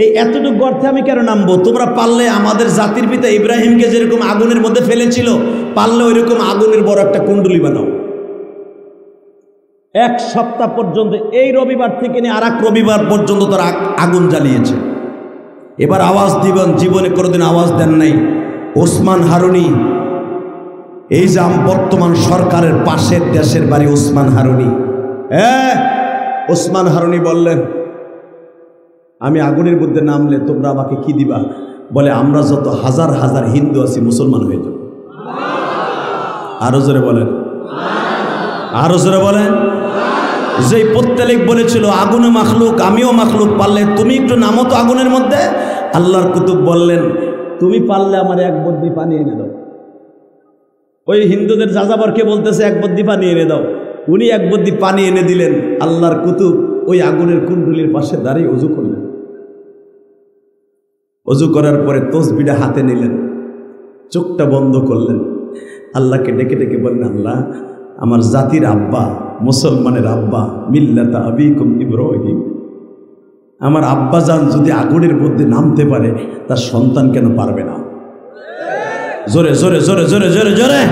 এই এতটুকু গর্তে আমি কেন নামবো? তোমরা পারলে আমাদের জাতির পিতা ইব্রাহিমকে যেরকম আগুনের মধ্যে ফেলেছিল, পারলে ওইরকম আগুনের বড় একটা কুণ্ডলী বানাও। 1 সপ্তাহ পর্যন্ত, এই রবিবার থেকে নিয়ে আর এক রবিবার পর্যন্ত তারা আগুন জ্বালিয়েছে। এবার আওয়াজ দিবেন, জীবনে কোনোদিন আওয়াজ দেন নাই। ওসমান হারুনি, এই যে বর্তমান সরকারের পাশের দেশের বাড়ি ওসমান হারুনি, ওসমান হারুনি বললেন আমি আগুনের মধ্যে নামলে তোমরা আমাকে কি দিবা? বলে আমরা যত হাজার হাজার হিন্দু আছি মুসলমান হয়ে যাব। আরো জোরে বলেন, আরো জোরে বলেন। যেই পত্তলিক বলেছিল আগুনে মাখলুক, আমিও মাখলুক, পারলে তুমি একটু নামো তো আগুনের মধ্যে। আল্লাহর কুতুব বললেন তুমি পারলে আমার 1 বদ্দি পানি এনে দাও। ওই হিন্দুদের যাযাবরকে বলতেছে 1 বদ্দি পানি এনে দাও। উনি 1 বদ্দি পানি এনে দিলেন। আল্লাহর কুতুব ওই আগুনের কুণ্ডলীর পাশে দাঁড়িয়ে ওযু করলেন। ওযু করার পরে তসবিহটা হাতে নিলেন, চোখটা বন্ধ করলেন, আল্লাহকে ডেকে ডেকে বললেন, আল্লাহ আমার জাতির আব্বা, মুসলমানের আব্বা, মিল্লাতা আবিকুম ইব্রাহিম, আমার আব্বাজান যদি আগুনের মধ্যে নামতে পারে তার সন্তান কেন পারবে না? জোরে জোরে জোরে জোরে জোরে জোরে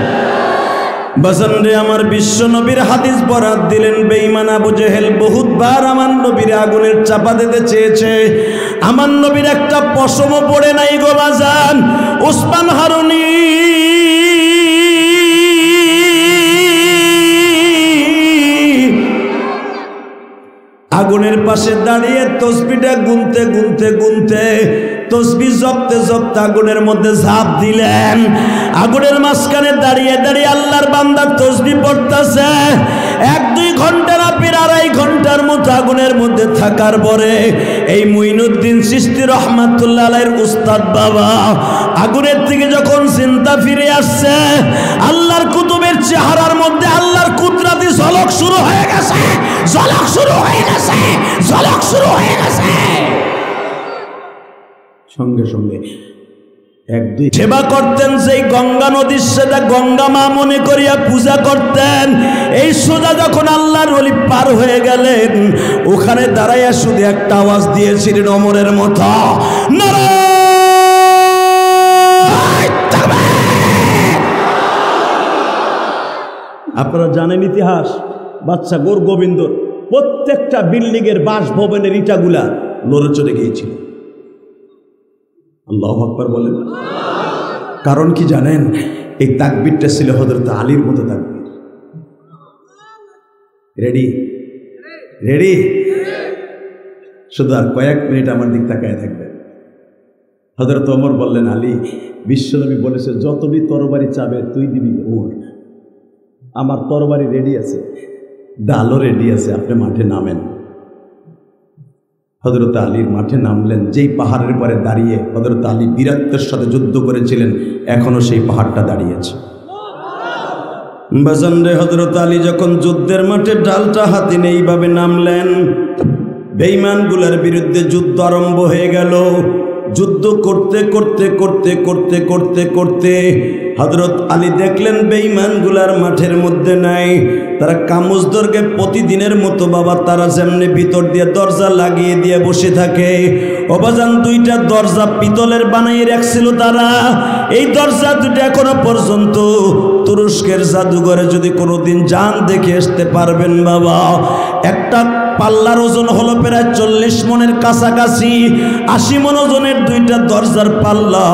বাজান রে, আমার বিশ্ব নবীর হাদিস বরাত দিলেন, বেঈমান আবু জেহেল বহুতবার আমার নবীর আগুনের চাপা দিতে চেয়েছে, আমার নবীর একটা পশমও পড়ে নাই গো বাজান। ওসমান হারুনি আগুনের পাশে দাঁড়িয়ে তসবিটা গুনতে গুনতে গুনতে, তসবি জপতে জপতে আগুনের মধ্যে ঝাঁপ দিলেন। আগুনের মাঝখানে দাঁড়িয়ে দাঁড়িয়ে আল্লাহর বান্দা তসবি পড়তেছে। 1-2 ঘন্টা না, 2.5 ঘন্টার মতো আগুনের মধ্যে থাকার পরে এই মুইনুদ্দিন চিশতি রহমাতুল্লাহ আলাইহির উস্তাদ বাবা আগুনের থেকে যখন চিন্তা ফিরে আসছে, আল্লাহর কুতুবের চেহারার মধ্যে আল্লাহর কুদরতি ঝলক শুরু হয়ে গেছে, ঝলক শুরু হয়ে গেছে, ঝলক শুরু হয়ে গেছে। সঙ্গে সঙ্গে 1-2 সেবা করতেন, সেই গঙ্গা নদীর সেটা গঙ্গা মা মনে করিয়া পূজা করতেন। এই সোজা যখন আল্লাহর ওলি পার হয়ে গেলেন, ওখানে দাঁড়াইয়া শুধু একটা আওয়াজ দিয়েছিলেন ওমরের মতো, আপনারা জানেন ইতিহাস, বাদশা গোর গোবিন্দ প্রত্যেকটা বিল্ডিংয়ের বাসভবনের ইটাগুলা লড়ে চলে গিয়েছিল। আল্লাহু আকবার বলেন। কারণ কি জানেন? এই তাকবীরটা ছিল হযরত আলীর মতো তাকবীর। Ready ready? শুধু আর কয়েক মিনিট আমার দিক তাকায় থাকবেন। হযরত ওমর বললেন, আলী, বিশ্বনবী বলেছে যতবি তরবারি চাবে তুই দিবি। ওমর, আমার তরবারি রেডি আছে, ডালও রেডি আছে, আপনি মাঠে নামেন। হযরত আলীর মাঠে নামলেন। যেই পাহাড়ের পরে দাঁড়িয়ে হযরত আলী বীরত্বের সাথে যুদ্ধ করেছিলেন, এখনো সেই পাহাড়টা দাঁড়িয়েছে। বাজান রে, হযরত আলী যখন যুদ্ধের মাঠে ডালটা হাতে নিয়ে এইভাবে নামলেন, বেঈমানগুলোর বিরুদ্ধে যুদ্ধ আরম্ভ হয়ে গেল। যুদ্ধ করতে করতে করতে করতে করতে করতে হযরত আলী দেখলেন বেঈমানগুলার মাঠের মধ্যে নাই। তারা কামুজদরকে প্রতিদিনের মতো বাবা তারা যেমনি ভিতর দিয়ে দরজা লাগিয়ে দিয়ে বসে থাকে। অবাজান 2টা দরজা পিতলের বানাইয়ে রাখছিল তারা। এই দরজা 2টা এখনো পর্যন্ত তুরস্কের জাদুঘরে যদি কোনোদিন যান দেখে আসতে পারবেন বাবা। একটা পাল্লার ওজন হলো প্রায় 40 মনের কাছাকাছি। 80 মন ওজনের 2টা দরজার পাল্লা,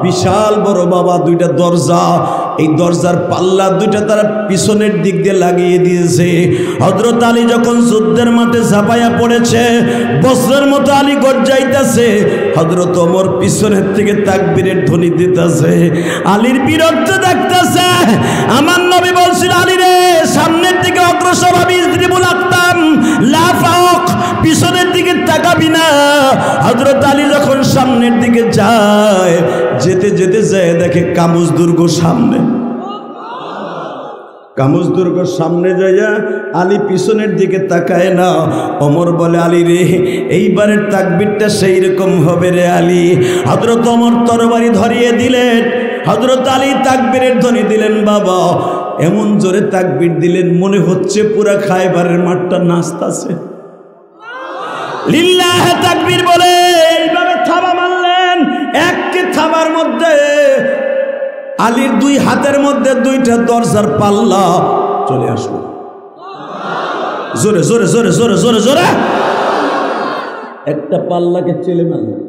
বিশাল বড় বাবা 2টা দরজা। এই দরজার পাল্লা 2টা তারা পিছনের দিক দিয়ে লাগিয়ে দিয়েছে। হযরত আলী যখন যুদ্ধের মাঠে ঝাঁপাইয়া পড়েছে, বজ্রের মতো আলী গর্জাইতেছে, হযরত ওমর পিছনের থেকে তাকবীরের ধ্বনি দিতেছে, আলীর বীরত্ব দেখতেছে। আমার নবী বলছিল, আলী রে, সামনের দিকে অগ্রসর হবি, ইজরিবুল আকতাম লা ফাওক, পিছনের দিকে তাকাবি না। হযরত আলী যখন সামনের দিকে যায়, যেতে যেতে যায় দেখে কামুজ দুর্গ সামনে। কামুজ দুর্গ সামনে যাইয়া আলী পিছনের দিকে তাকায় না। ওমর বলে, আলী রে, এইবারের তাকবীরটা সেই রকম হবে রে আলী। হযরত ওমর তরবারি ধরিয়ে দিলেন, হযরত আলী তাকবীরের ধ্বনি দিলেন বাবা। এমন জোরে তাকবীর দিলেন মনে হচ্ছে পুরা খায়বারের মাঠটা নাচতাছে। লিল্লাহ তাকবীর বলে এইভাবে থাবা মারলেন। এককে থাবার মধ্যে আলীর 2 হাতের মধ্যে 2টা দরজার পাল্লা চলে আসলো। জোরে জোরে জোরে জোরে জোরে জোরে একটা পাল্লাকে চেলে মারলেন,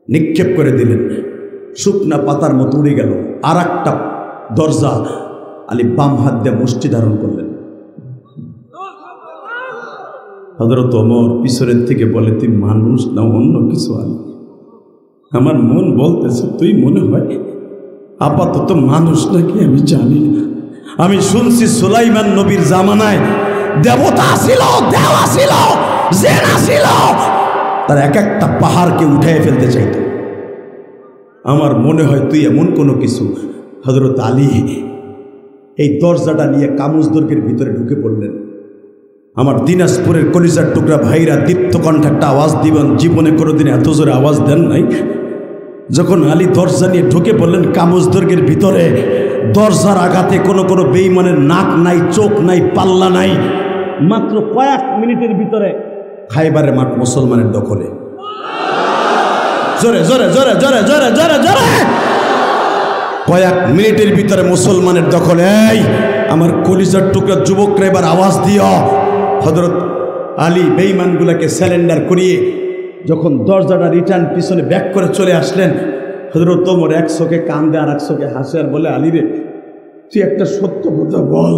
নিক্ষেপ করে দিলেন, শুকনা পাতার মতো উড়ে গেল। আর একটা দরজা আলী বাম হাত দিয়ে মুষ্টি ধারণ করলেন। হযরত ওমর পিছনের থেকে বলে, তুই মানুষ না অন্য কিছু? আলী, আমার মন বলতেছে তুই মনে হয় আপাতত মানুষ নাকি আমি জানি না। আমি শুনছি সুলাইমান নবীর জামানায় দেবতা ছিল, দেওয়া ছিল, জেনা ছিল, তার এক একটা পাহাড়কে উঠে ফেলতে চাইত। আমার মনে হয় তুই এমন কোনো কিছু। হযরত আলী এই দরজাটা নিয়ে কামুজ দুর্গের ভিতরে ঢুকে পড়লেন। আমার দিনাজপুরের কলিজার টুকরা ভাইরা দীপ্ত কণ্ঠে একটা আওয়াজ দিবেন, জীবনে কোনোদিন এত জোরে আওয়াজ দেন নাই। যখন আলী দরজা নিয়ে ঢুকে পড়লেন কামুজ দুর্গের ভিতরে, দরজার আঘাতে কোনো কোনো বেঈমানের নাক নাই, চোখ নাই, পাল্লা নাই। মাত্র কয়েক মিনিটের ভিতরে খাইবারের মাঠ মুসলমানের দখলে। জোরে জোরে জোরে জোরে জোরে জোরে জোরে, কয়েক মিনিটের ভিতরে মুসলমানের দখলে। এই আমার কলিজার টুকরা যুবকরা এবার আওয়াজ দিও। হযরত আলী বেঈমানগুলোকে স্যালেন্ডার করিয়ে যখন দরজাটা রিটার্ন পিছনে ব্যাক করে চলে আসলেন, হযরত ওমর এক চোখে কান্দে আর এক চোখে হাসে আর বলে, আলী রে, তুই একটা সত্য কথা বল,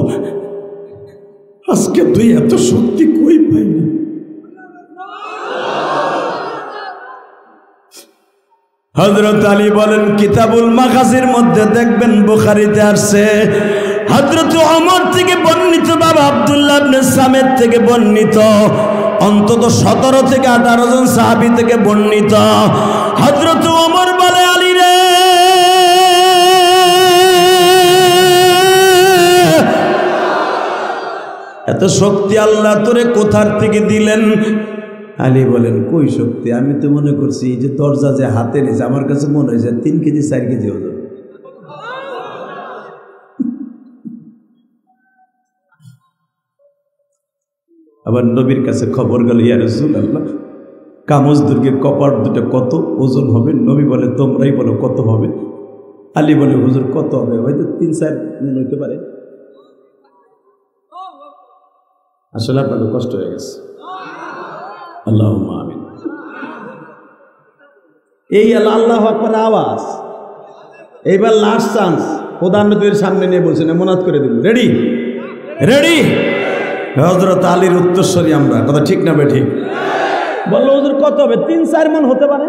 আজকে তুই এত শক্তি কই পাইনি? হযরত আলী বলেন, কিতাবুল মাগাজির মধ্যে দেখবেন, বুখারীতে আসছে, হযরত ওমর থেকে বর্ণিত, বাবা আব্দুল্লাহ ইবনে সামেদ থেকে বর্ণিত, অন্তত 17 থেকে 18 জন সাহাবী থেকে বর্ণিত। হযরত ওমর বলে, আলী রে, এত শক্তি আল্লাহ তোরে কোথার থেকে দিলেন? আলী বলেন, কই শক্তি, আমি তো মনে করছি এই যে দরজা যে হাতে নিয়েছে, আমার কাছে মনে হয়েছে 3 কেজি 4 কেজি ওজন। আবার নবীর কাছে খবর গেল, ইয়া রাসূলুল্লাহ, কামজ দুর্গের কপাট দুটো কত ওজন হবে? নবী বলে, তোমরাই বলো কত হবে। আলী বলে, হুজুর কত হবে? হয়তো 3-4 মন হইতে পারে। আসলে আপনাদের কষ্ট হয়ে গেছে। আল্লাহুম্মা আমিন। এই আল্লাহু আকবার আওয়াজ। এইবার লাস্ট চান্স, প্রধান নবীর সামনে নিয়ে বলছেন, মুনাত করে দিল, রেডি রেডি। হযরত আলীর উত্তরস্বরী আমরা, কথা ঠিক না বে ঠিক? বললো, হুজুর কত হবে? 3-4 মন হতে পারে।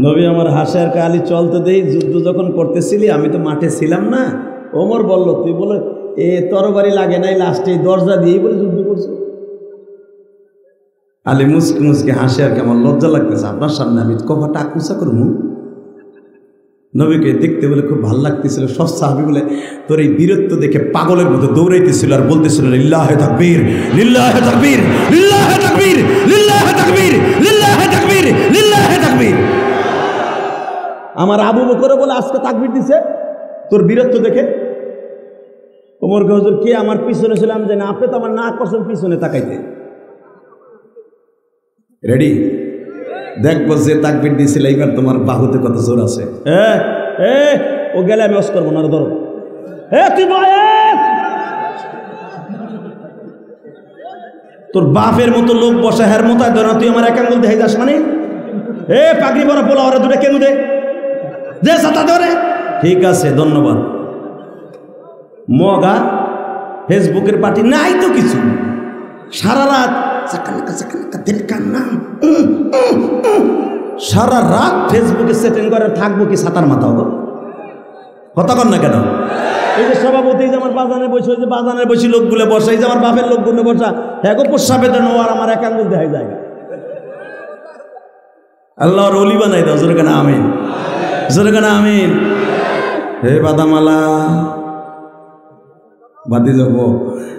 নবী আমার হাসে আর আলী চলতে দেই, যুদ্ধ যখন করতেছিলি আমি তো মাঠে ছিলাম না। ওমর বলল, তুই বলে এ তরবারি লাগে নাই, লাস্টে দরজা দিয়েই বলে যুদ্ধ করছো। আলী মুসকে মুসকে হাসে আর কেমন লজ্জা লাগতেছে, আপনার সামনে আমি কপাটা আকুচা করবো। নবীকে দেখতে বলে খুব ভালো লাগতেছিল। সব সাহাবী বলে, তোর এই বীরত্ব দেখে পাগলের মতো দৌড়াইতেছিল আর বলতেছিল, লিল্লাহে তাকবীর, লিল্লাহে তাকবীর, লিল্লাহে তাকবীর, লিল্লাহে তাকবীর, লিল্লাহে তাকবীর, লিল্লাহে তাকবীর। আমার আবু বকর বলে, আজকে তাকবীর দিছে তোর বীরত্ব দেখে। ওমরকে, হুজুর কে আমার পিছনে ছিলাম যে না, আপনি তো আমার না করছেন পিছনে তাকাইতে। রেডি? দেখবো যে তাকবীর দিয়েছিল এইবার তোমার বাহুতে কত জোর আছে। ও গেলে আমি অস করবো না, ধরো। তুই তোর বাপের মতো লোক বসে, হের মতো ধর না, তুই আমার এক আঙ্গুল দেখে যাস মানে? পাগড়ি পরা পোলা, ওরা দুটো কেন দে সাতা ধরে। ঠিক আছে, ধন্যবাদ। মগা ফেসবুকের পার্টি নাই তো কিছু, সারা রাত সারা রাত ফেসবুকে সেটিং করে থাকবো কি সাতার মাথা হতো? কথা কর না কেন? এই যে সভাপতি যে আমার বাজানে বসে, ওই যে বাজানের বসে লোকগুলো বসে, এই যে আমার বাপের লোকগুলো বসা, হ্যাঁ গো প্রস্রাবের জন্য আর আমার এক আঙ্গুল দেখাই যায়। আল্লাহর ওলি বানাই দাও, জোরে কেন আমিন, জোরে কেন আমিন। হে বাদামালা, বাদি যাবো,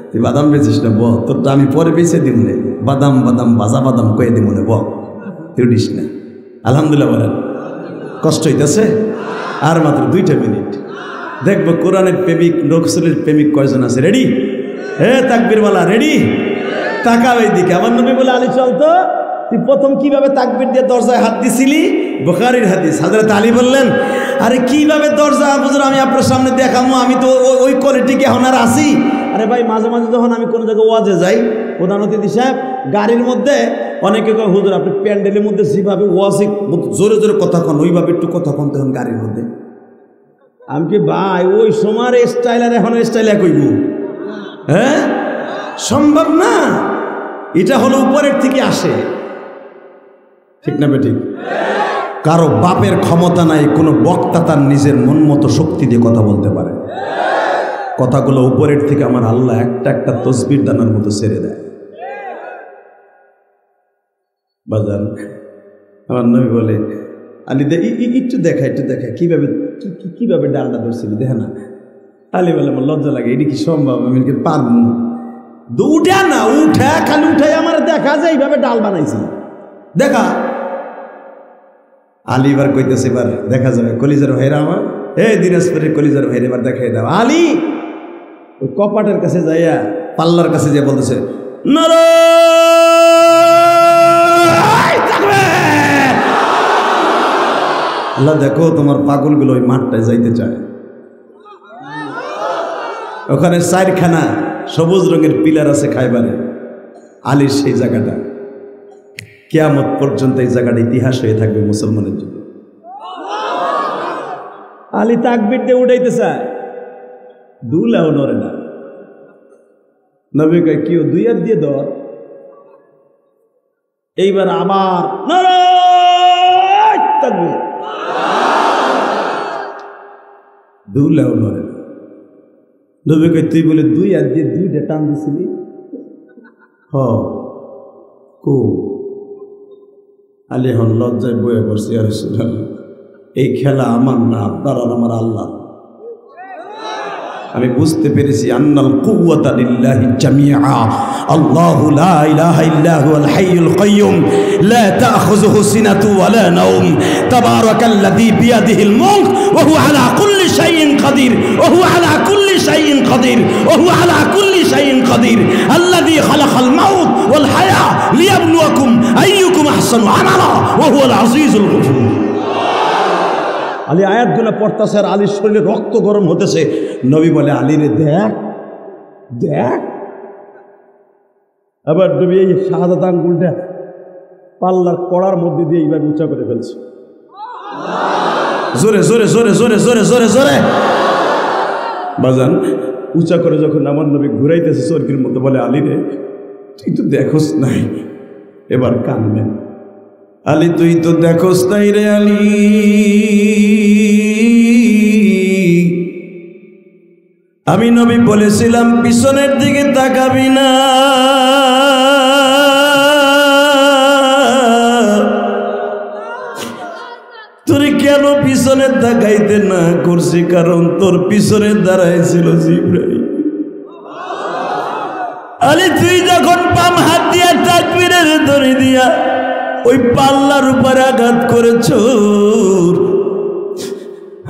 তুই বাদাম বেচিস না, বল তোরটা আমি পরে বেছে দিব নে। বাদাম বাদাম বাজা বাদাম কয়ে দিব নে, বল তুই উঠিস না। আলহামদুলিল্লাহ বলেন। কষ্ট হইতেছে? আর মাত্র 2টা মিনিট দেখবো কোরআনের প্রেমিক, রসুলের প্রেমিক কয়জন আছে। রেডি? হে তাকবীরওয়ালা, রেডি? তাকাও এই দিকে। আমার নবী বলে, আলী চল তো, তুই প্রথম কিভাবে তাকবীর দিয়ে দরজায় হাত দিছিলি? বুখারীর হাদিস। হযরত আলী বললেন, আরে কিভাবে দরজা হুজুর আমি আপনার সামনে দেখাবো, আমি তো ওই কোয়ালিটি কি এখন আর আসি? আরে ভাই, মাঝে মাঝে যখন আমি কোনো জায়গায় ওয়াজে যাই, প্রধান অতিথি সাহেব, গাড়ির মধ্যে অনেকে কয়, হুজুর আপনি প্যান্ডেলের মধ্যে যেভাবে ওয়াজে জোরে জোরে কথা কন, ওইভাবে একটু কথা কন তখন গাড়ির মধ্যে। আমি কি ভাই ওই সময়ের স্টাইল আর এখন স্টাইল এক হইব? হ্যাঁ, সম্ভব না। এটা হলো উপরের থেকে আসে, ঠিক না বেঠিক? কারো বাপের ক্ষমতা নাই কোনো বক্তা তার নিজের মন মতো শক্তি দিয়ে কথা বলতে পারে। কথাগুলো উপরের থেকে আমার আল্লাহ একটা একটা তসবির দানার মতো ছেড়ে দেয়। বাজান আমার নবী বলে, আলী একটু দেখা, একটু দেখা কিভাবে কিভাবে ডালটা ধরছিলি, দেখে না। আলী বলে, আমার লজ্জা লাগে, এটি কি সম্ভব? আমি পারবো না। উঠা না, উঠা খালি উঠাই আমার দেখা যায় এইভাবে ডাল বানাইছি, দেখা। আলী এবার কইতেছে, এবার দেখা যাবে। কলিজার ভাইরা আমার, এই দিনাজপুরের কলিজার ভাইরে এবার দেখাই দাও। আলী ওই কপাটের কাছে যাইয়া পাল্লার কাছে যে বলতেছে, আল্লাহ দেখো তোমার পাগলগুলো ওই মাঠটায় যাইতে চায়। ওখানে 4খানা সবুজ রঙের পিলার আছে খাইবারে। আলীর সেই জায়গাটা কিয়ামত পর্যন্ত এই জায়গাটা ইতিহাস হয়ে থাকবে মুসলমানের জন্য। আলী তাকবীর দিয়ে উঠাইতে চায়, দুলাও নড়ে না। নবী কয় কি 2 হাত দিয়ে ধর। এইবার আবার তাকবীর, দুলাও নড়ে না। নবী কয় তুই বলে 2 হাত দিয়ে 2টা টান দিছিলি? কো আলী হন লজ্জায় বয়ে পড়ছি, আর এই খেলা আমার না, আপনার আর আমার আল্লাহ। আমি বুঝতে পেরেছি আন্নাল কুওয়াতা লিল্লাহি জামিআ, আল্লাহু লা ইলাহা ইল্লা হুয়াল হাইয়ুল কাইয়্যুম লা তাখুযুহু সিনাতু ওয়া লা নাওম তাবারাকাল্লাযী বিয়াদিহিল মুলক ওয়া হুয়া আলা কুল্লি শাইইন কাদির ওয়া হুয়া আলা কুল্লি শাইইন কাদির ওয়া হুয়া আলা কুল্লি শাইইন কাদির আল্লাযী খালাকাল মাউত ওয়াল হায়া লিয়াবলুয়াকুম আইয়ুকুম আহসানু আমালা ওয়া হুয়াল আজিজুল গফুর। আলী আয়াতগুলো পড়তেছে আর আলীর শরীরে রক্ত গরম হতেছে। নবী বলে আলী রে দেখ দেখ। আবার নবী এই শাহাদাত আঙ্গুলটা পাল্লার কড়ার মধ্যে দিয়ে এইভাবে উঁচা করে ফেলছে, জোরে জোরে জোরে জোরে জোরে জোরে জোরে বাজান উঁচা করে। যখন আমার নবী ঘুরাইতেছে চরকির মতো, বলে আলী রে তুই তো দেখোস নাই, এবার কানবেন। আলী তুই তো দেখোস নাই রে আলী, আমি নবী বলেছিলাম পিছনের দিকে তাকাবি না। তোর কেন পিছনে তাকাইতে না করছি? কারণ তোর পিছনে দাঁড়াইছিল জিবরাইল। আলী তুই যখন বাম হাত দিয়া তাকবীরের দড়ি দিয়া ওই পাল্লার উপরে আঘাত করেছ,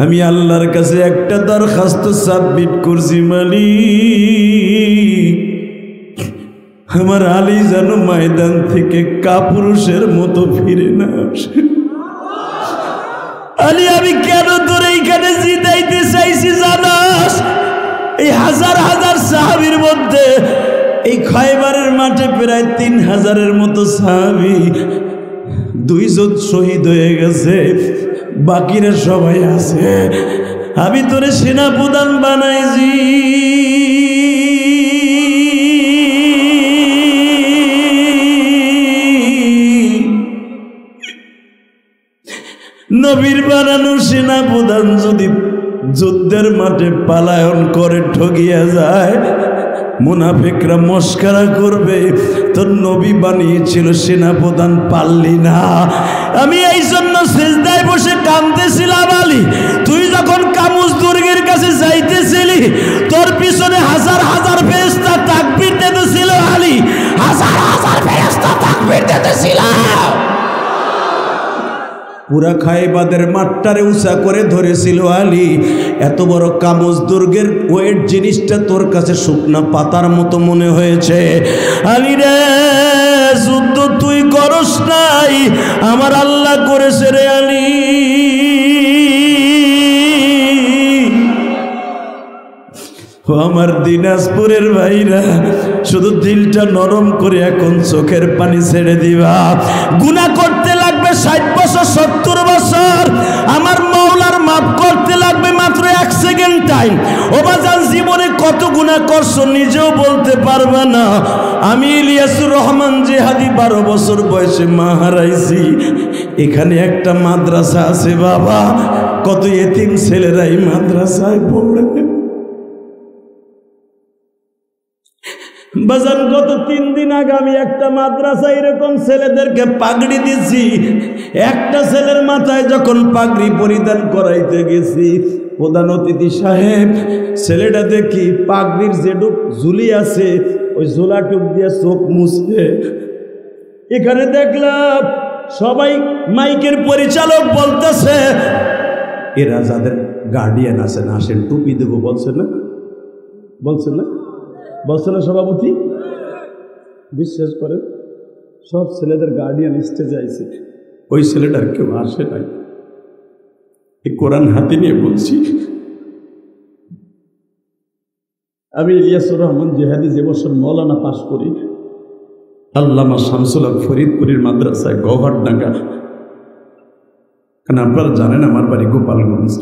আমি আল্লাহর কাছে একটা দরখাস্ত সাবমিট করছি, মালিক আমার আলী যেন ময়দান থেকে কাপুরুষের মতো ফিরে না আসে। আলী আমি কেন তোর এইখানে জিতাইতে চাইছি জানাস? এই হাজার হাজার সাহাবীর মধ্যে এই খায়বারের মাঠে প্রায় 3000-এর মতো সাহাবী, 2 জন শহীদ হয়ে গেছে, বাকিরা সবাই আছে। আমি তোরে সেনাপ্রধান বানাইছি, নবীর বানানো সেনাপ্রধান যদি যুদ্ধের মাঠে পালায়ন করে ঠকিয়া যায়, মুনাফিকরা মস্কারা করবে তোর নবী বানিয়েছিল সেনাপ্রধান, পারলি না। আমি এই জন্য সিজদায় বসে কাঁদতেছিলাম। আলী তুই যখন কামুজ দুর্গের কাছে যাইতেছিলি, তোর পিছনে হাজার হাজার ফেরেশতা তাকবীর দিতেছিল। আলী হাজার হাজার ফেরেশতা তাকবীর দিতেছিল। পুরা খায়বারের মাঠটারে উঁচা করে ধরেছিল আলী। এত বড় কামুজ দুর্গের ওয়েট জিনিসটা তোর কাছে শুকনা পাতার মতো মনে হয়েছে। আলী রে যুদ্ধ তুই করস নাই, আমার আল্লাহ করেছে রে আলী। আমার দিনাজপুরের ভাইরা, শুধু দিলটা নরম করে এখন চোখের পানি ছেড়ে দিবা। গুনাহ করতে লাগবে 60 বছর 70 বছর, আমার মাওলার মাফ করতে লাগবে মাত্র 1 সেকেন্ড টাইম। ও বাজান জীবনে কত গুনাহ করছো নিজেও বলতে পারবে না। আমি ইলিয়াসুর রহমান জিহাদি 12 বছর বয়সে মা হারাইছি। এখানে একটা মাদ্রাসা আছে বাবা, কত এতিম ছেলেরাই মাদ্রাসায় পড়ে। বাজান গত 3 দিন আগে আমি একটা মাদ্রাসায় এরকম ছেলেদেরকে পাগড়ি দিয়েছি। একটা ছেলের মাথায় যখন পাগড়ি পরিধান করাইতে গেছি, প্রধান অতিথি সাহেব ছেলেটা দেখি পাগড়ির যেটুক ঝুলি আছে ওই ঝোলাটুক দিয়ে চোখ মুছবে। এখানে দেখলাম সবাই মাইকের পরিচালক বলতেছে এরা যাদের গার্ডিয়ান আছেন আসেন টুপি দেবো বলছে না, বলছে না, বলছে না সভাপতি? বিশ্বাস করেন সব ছেলেদের গার্ডিয়ান স্টেজে আইছে, ওই ছেলেটার কেউ আসে নাই। এই কোরআন হাতে নিয়ে বলছি, আমি ইলিয়াসুর রহমান জিহাদি যে বছর মৌলানা পাশ করি, আল্লামা শামসুল হক ফরিদপুরের মাদ্রাসায় গৌহাটডাঙ্গা, কারণ আপনারা জানেন আমার বাড়ি গোপালগঞ্জ,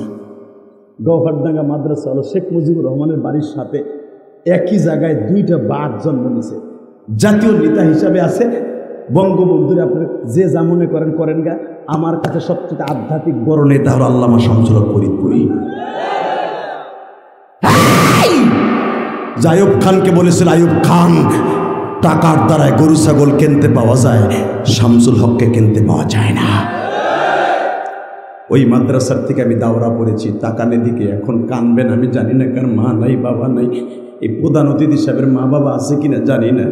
গৌহাটডাঙ্গা মাদ্রাসা হলো শেখ মুজিবুর রহমানের বাড়ির সাথে একই জায়গায় দুইটা বাঘ জন্ম নিছে। জাতীয় নেতা হিসাবে আছে বঙ্গবন্ধুর, আপনার যে যা মনে করেন করেন গা, আমার কাছে সবচেয়ে আধ্যাত্মিক বড় নেতা হলো আল্লামা শামসুল হক ফরিদপুরি। আইয়ুব খানকে বলেছিল, আইয়ুব খান টাকার দ্বারায় গরু ছাগল কিনতে পাওয়া যায়, শামসুল হককে কিনতে পাওয়া যায় না। ওই মাদ্রাসার থেকে আমি দাওরা পড়েছি তাকানে দিকে। এখন কানবেন আমি জানি না, কার মা নাই বাবা নাই। এই প্রধান অতিথি সাহেবের মা বাবা আছে কিনা জানি না,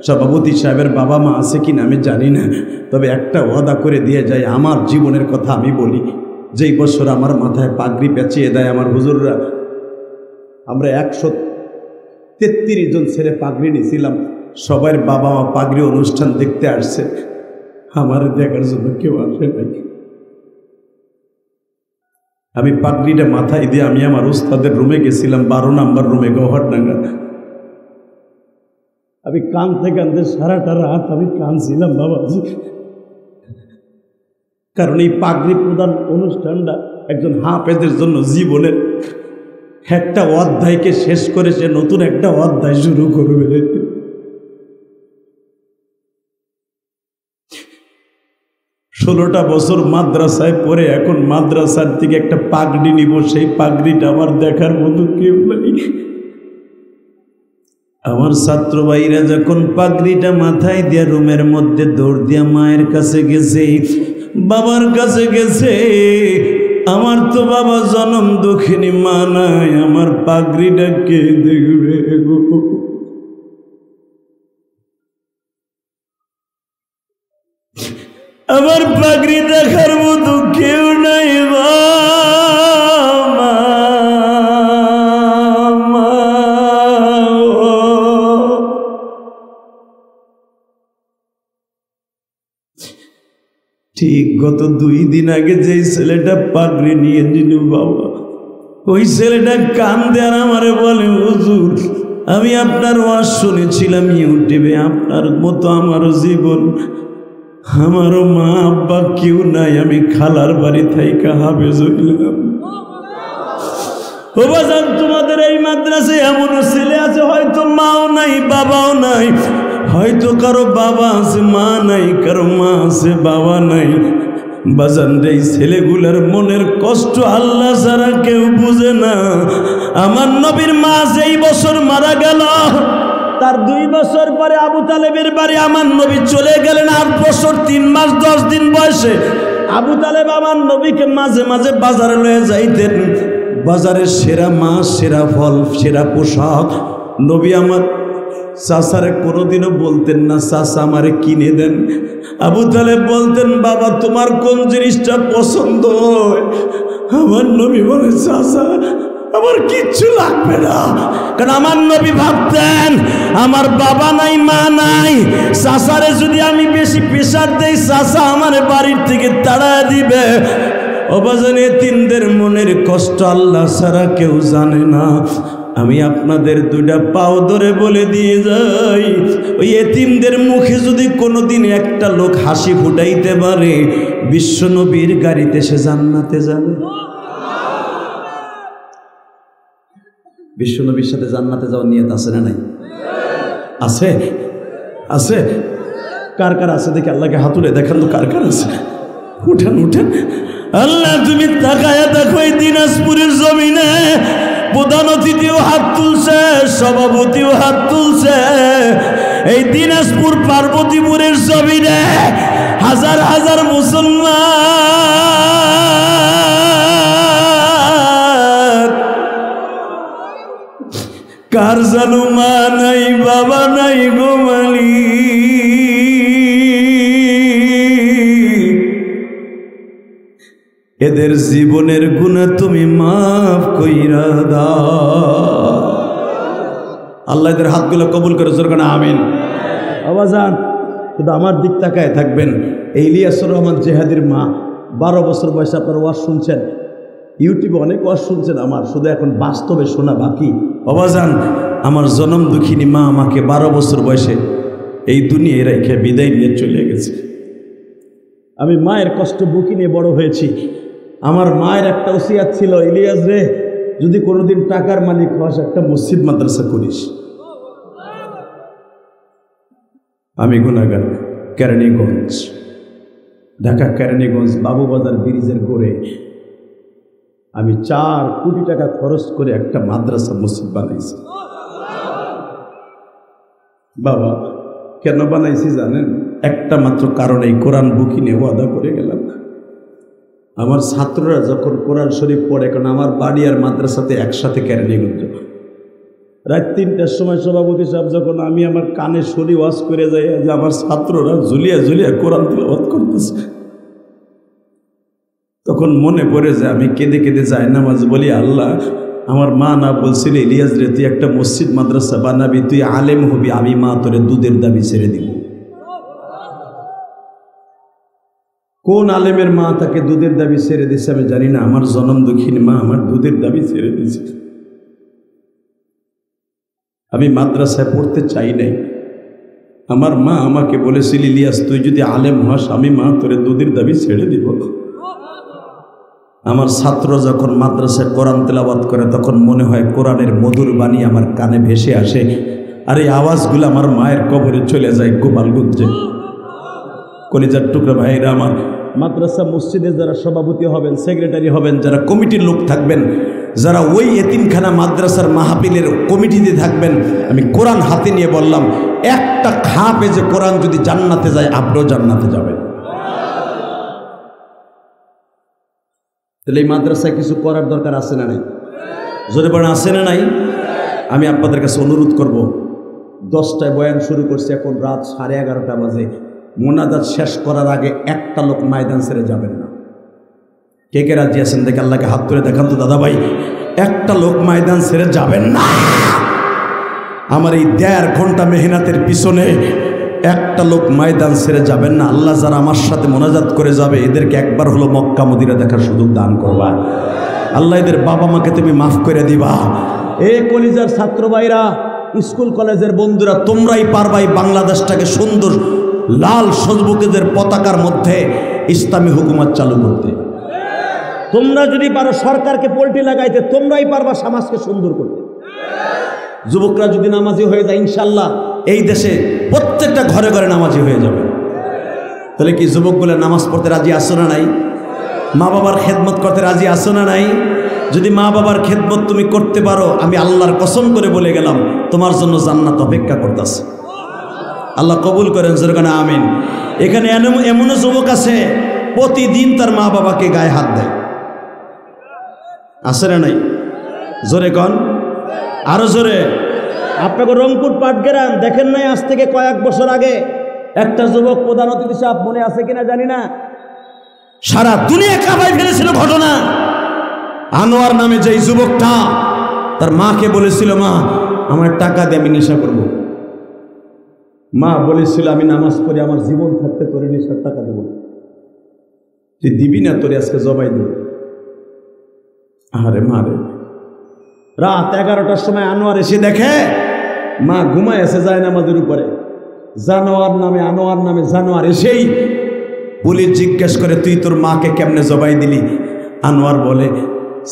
সভাপতি সাহেবের বাবা মা আছে কিনা আমি জানি না, তবে একটা ওয়াদা করে দিয়ে যায়, আমার জীবনের কথা আমি বলি। যেই বছর আমার মাথায় পাগড়ি পেঁচিয়ে দেয় আমার হুজুররা, আমরা 133 জন ছেলে পাগড়ি নিয়েছিলাম, সবার বাবা মা পাগড়ি অনুষ্ঠান দেখতে আসছে, আমার দেখার জন্য কেউ আসে নাই। আমি পাগড়িটা মাথায় দিয়ে আমি আমার উস্তাদের রুমে গেছিলাম, 12 নম্বর রুমে গৌহাটডাঙ্গা। আমি কাঁদতে কাঁদতে সারাটা রাত আমি কাঁদছিলাম বাবাজি, কারণ এই পাগড়ি প্রদান অনুষ্ঠানটা একজন হাফেজের জন্য জীবনের একটা অধ্যায়কে শেষ করে সে নতুন একটা অধ্যায় শুরু করবে। 16টা বছর মাদ্রাসায় পড়ে এখন মাদ্রাসার থেকে একটা পাগড়ি নিব, সেই পাগড়িটা আমার দেখার মতো কেউ নাই। আমার ছাত্র ভাইরা যখন পাগড়িটা মাথায় দিয়া রুমের মধ্যে দৌড় দিয়া মায়ের কাছে গেছে, বাবার কাছে গেছে, আমার তো বাবা জনম দুঃখিনী মা নাই, আমার পাগড়িটা কে দেখবে গো? আমার পাগড়ি দেখার মতো কেউ নাই ঠিক গত 2 দিন আগে যেই ছেলেটা পাগড়ি নিয়ে দিল বাবা, ওই ছেলেটা কান্দে আর আমারে বলে, হুজুর আমি আপনার ওয়াজ শুনেছিলাম ইউটিউবে, আপনার মতো আমারও জীবন, আমারও মা আব্বা কেউ নাই, আমি খালার বাড়ি থাইকা হাফেজ হইলাম। ও বাজান, তোমাদের এই মাদ্রাসায় এমনও ছেলে আছে হয়তো মাও নাই বাবাও নাই, হয়তো কারো বাবা আছে মা নাই, কারো মা আছে বাবা নাই। বাজান রে, এই ছেলেগুলার মনের কষ্ট আল্লাহ ছাড়া কেউ বুঝে না। আমার নবীর মা যেই বছর মারা গেল, তার 2 বছর পরে আবু তালেবের বাড়ি আমার নবী চলে গেলেন। 8 বছর 3 মাস 10 দিন বয়সে আবু তালেব আমার নবীকে মাঝে মাঝে বাজারে লয়ে যাইতেন। বাজারের সেরা মাছ, সেরা ফল, সেরা পোশাক নবী আমার চাচারে কোনোদিনও বলতেন না চাচা আমারে কিনে দেন। আবু তালেব বলতেন, বাবা তোমার কোন জিনিসটা পছন্দ হয়? আমার নবী বলে, চাচা আমার কিচ্ছু লাগবে না। কারণ আমার নবী ভাবতেন আমার বাবা নাই মা নাই, চাচারে যদি আমি বেশি প্রেশার দেই চাচা আমার বাড়ির থেকে তাড়া দিবে। অবাজান, এতিমদের মনের কষ্ট আল্লাহ ছাড়া কেউ জানে না। আমি আপনাদের 2টা পাও ধরে বলে দিয়ে যাই, ওই এতিমদের মুখে যদি কোনোদিন একটা লোক হাসি ফুটাইতে পারে, বিশ্বনবীর গাড়িতে সে জান্নাতে যাবে। বিশ্বনবীর সাথে জান্নাতে যাওয়ার নিয়ত আছে না নাই? আছে, আছে। কার কার আছে দেখি আল্লাহকে হাতুড়ে দেখান তো কার কার আছে। উঠেন উঠেন। আল্লাহ তুমি তাকায়া দেখো, এই দিনাজপুরের জমিনে প্রধান অতিথিও হাত তুলছে, সভাপতিও হাত তুলছে। এই দিনাজপুর পার্বতীপুরের জমিনে হাজার হাজার মুসলমান, কার জানো মা নাই বাবা নাই গো মালিক। এদের এদের জীবনের গুনাহ তুমি মাফ কইরা দাও। আল্লাহ এদের হাতগুলো কবুল করে জোরে আমিন। আওয়াজান শুধু আমার দিক তাকায় থাকবেন। এই ইলিয়াসুর রহমান জেহাদির মা 12 বছর বয়সে আপনার ওয়াজ শুনছেন, ইউটিউবে অনেক ওয়াজ শুনছেন, আমার শুধু এখন বাস্তবে শোনা বাকি। আওয়াজান আমার জনম দুঃখিনী মা আমাকে 12 বছর বয়সে এই দুনিয়ায় রেখে বিদায় নিয়ে চলে গেছে। আমি মায়ের কষ্ট বুকি নিয়ে বড় হয়েছি। আমার মায়ের একটা ওসিয়াত ছিল, ইলিয়াস রে যদি কোনোদিন টাকার মালিক হস একটা মসজিদ মাদ্রাসা করিস। আমি গুনাহগার, কেরানীগঞ্জ, ঢাকা কেরানীগঞ্জ বাবুবাজার ব্রিজের গোড়ে আমি 4 কোটি টাকা খরচ করে একটা মাদ্রাসা মসজিদ বানাইছি। বাবা কেন বানাইছি জানেন? একটা মাত্র কারণে, কোরআন বুকি নিয়ে ওয়াদা করে গেলাম। আমার ছাত্ররা যখন কোরআন শরীফ পড়ে, কারণ আমার বাড়ি আর মাদ্রাসাতে একসাথে কেরানীগঞ্জ, রাত 3টার সময় সভাপতি সাহেব যখন আমি আমার কানে শরীফ ওয়াজ করে যাই যে আমার ছাত্ররা ঝুলিয়া ঝুলিয়া কোরআন তিলাওয়াত করতেছে, তখন মনে পড়ে যে আমি কেঁদে কেঁদে যাই নামাজ বলি, আল্লাহ আমার মা না বলছিল ইলিয়াস রে তুই একটা মসজিদ মাদ্রাসা বানাবি, তুই আলেম হবি, আমি মা তোরে দুধের দাবি ছেড়ে দিব। কোন আলেমের মা তাকে দুধের দাবি ছেড়ে দিছে আমি জানি না, আমার জনম দুঃখিনী মা আমার দুধের দাবি ছেড়ে দিছে। আমি মাদ্রাসায় পড়তে চাই নাই। আমার মা আমাকে বলেছিল ইলিয়াস তুই যদি আলেম হস আমি মা তোরে দুধের দাবি ছেড়ে দিব। আমার ছাত্র যখন মাদ্রাসায় কোরআন তেলাওয়াত করে তখন মনে হয় কোরআনের মধুর বাণী আমার কানে ভেসে আসে, আর এই আওয়াজগুলো আমার মায়ের কবরে চলে যায় গোপালগঞ্জে। কলিজার টুকরা ভাইরা আমার, মাদ্রাসা মসজিদে যারা সভাপতি হবেন, সেক্রেটারি হবেন, যারা কমিটির লোক থাকবেন, যারা ওই এতিমখানা মাদ্রাসার মাহফিলের কমিটিতে থাকবেন, আমি কোরআন হাতে নিয়ে বললাম একটা খাপে যে কোরআন যদি জান্নাতে যায় আপনিও জান্নাতে যাবেন। তাহলে এই মাদ্রাসায় কিছু করার দরকার আছে না নাই? জোরে বলেন আছে না নাই? আমি আপনাদের কাছে অনুরোধ করব, 10টায় বয়ান শুরু করছি, এখন রাত 11:30 বাজে। মোনাজাত শেষ করার আগে একটা লোক ময়দান ছেড়ে যাবেন না। কে কে রাজি আছেন দেখে আল্লাহকে হাত তুলে দেখান তো দাদা ভাই, একটা লোক ময়দান ছেড়ে যাবেন না। আমার এই 1.5 ঘন্টা মেহনতের পিছনে একটা লোক ময়দান ছেড়ে যাবেন না। আল্লাহ যারা আমার সাথে মোনাজাত করে যাবে এদেরকে একবার হলো মক্কা মদিনা দেখার সুযোগ দান করবা। আল্লাহ এদের বাবা মাকে তুমি মাফ করে দিবা। এ কলিজার ছাত্র ভাইরা, স্কুল কলেজের বন্ধুরা, তোমরাই পারবাই বাংলাদেশটাকে সুন্দর লাল সবুজের পতাকার মধ্যে ইসলামী হুকুমত চালু করতে। তোমরা যদি পারো সরকারকে পল্টি লাগাইতে, তোমরাই পারবা সমাজকে সুন্দর করতে। যুবকরা যদি নামাজি হয়ে যায় ইনশাল্লাহ এই দেশে প্রত্যেকটা ঘরে ঘরে নামাজি হয়ে যাবে। তাহলে কি যুবকগুলো নামাজ পড়তে রাজি আছো না নাই? মা বাবার খেদমত করতে রাজি আছো না নাই? যদি মা বাবার খেদমত তুমি করতে পারো, আমি আল্লাহর কসম করে বলে গেলাম তোমার জন্য জান্নাত অপেক্ষা করতেছে। আল্লাহ কবুল করেন জোরে আমিন। এখানে এমনও যুবক আছে প্রতিদিন তার মা বাবাকে গায়ে হাত দেয়, আছে না নাই? জোরে কন, আরো জোরে। আপনাকে রংপুর পাটগ্রাম দেখেন নাই আজ থেকে কয়েক বছর আগে একটা যুবক প্রধান অতিথি সাহেব, মনে আছে কিনা জানি না, সারা দুনিয়া কাঁপায় ফেলেছিল ঘটনা। আনোয়ার নামে যেই যুবকটা তার মাকে বলেছিল মা আমার টাকা দিয়ে আমি নেশা করব। মা বলেছিল আমি নামাজ পড়ি, আমার জীবন থাকতে তোরে নেশার টাকা দেবো, তুই দিবি না তোরে আজকে জবাই দেব। আরে মারে, রাত 11টার সময় আনোয়ার এসে দেখে মা ঘুমায় আছে যায় নামাজের উপরে। জানোয়ার নামে আনোয়ার নামে জানোয়ার এসেই পুলিশ জিজ্ঞেস করে তুই তোর মাকে কেমনে জবাই দিলি? আনোয়ার বলে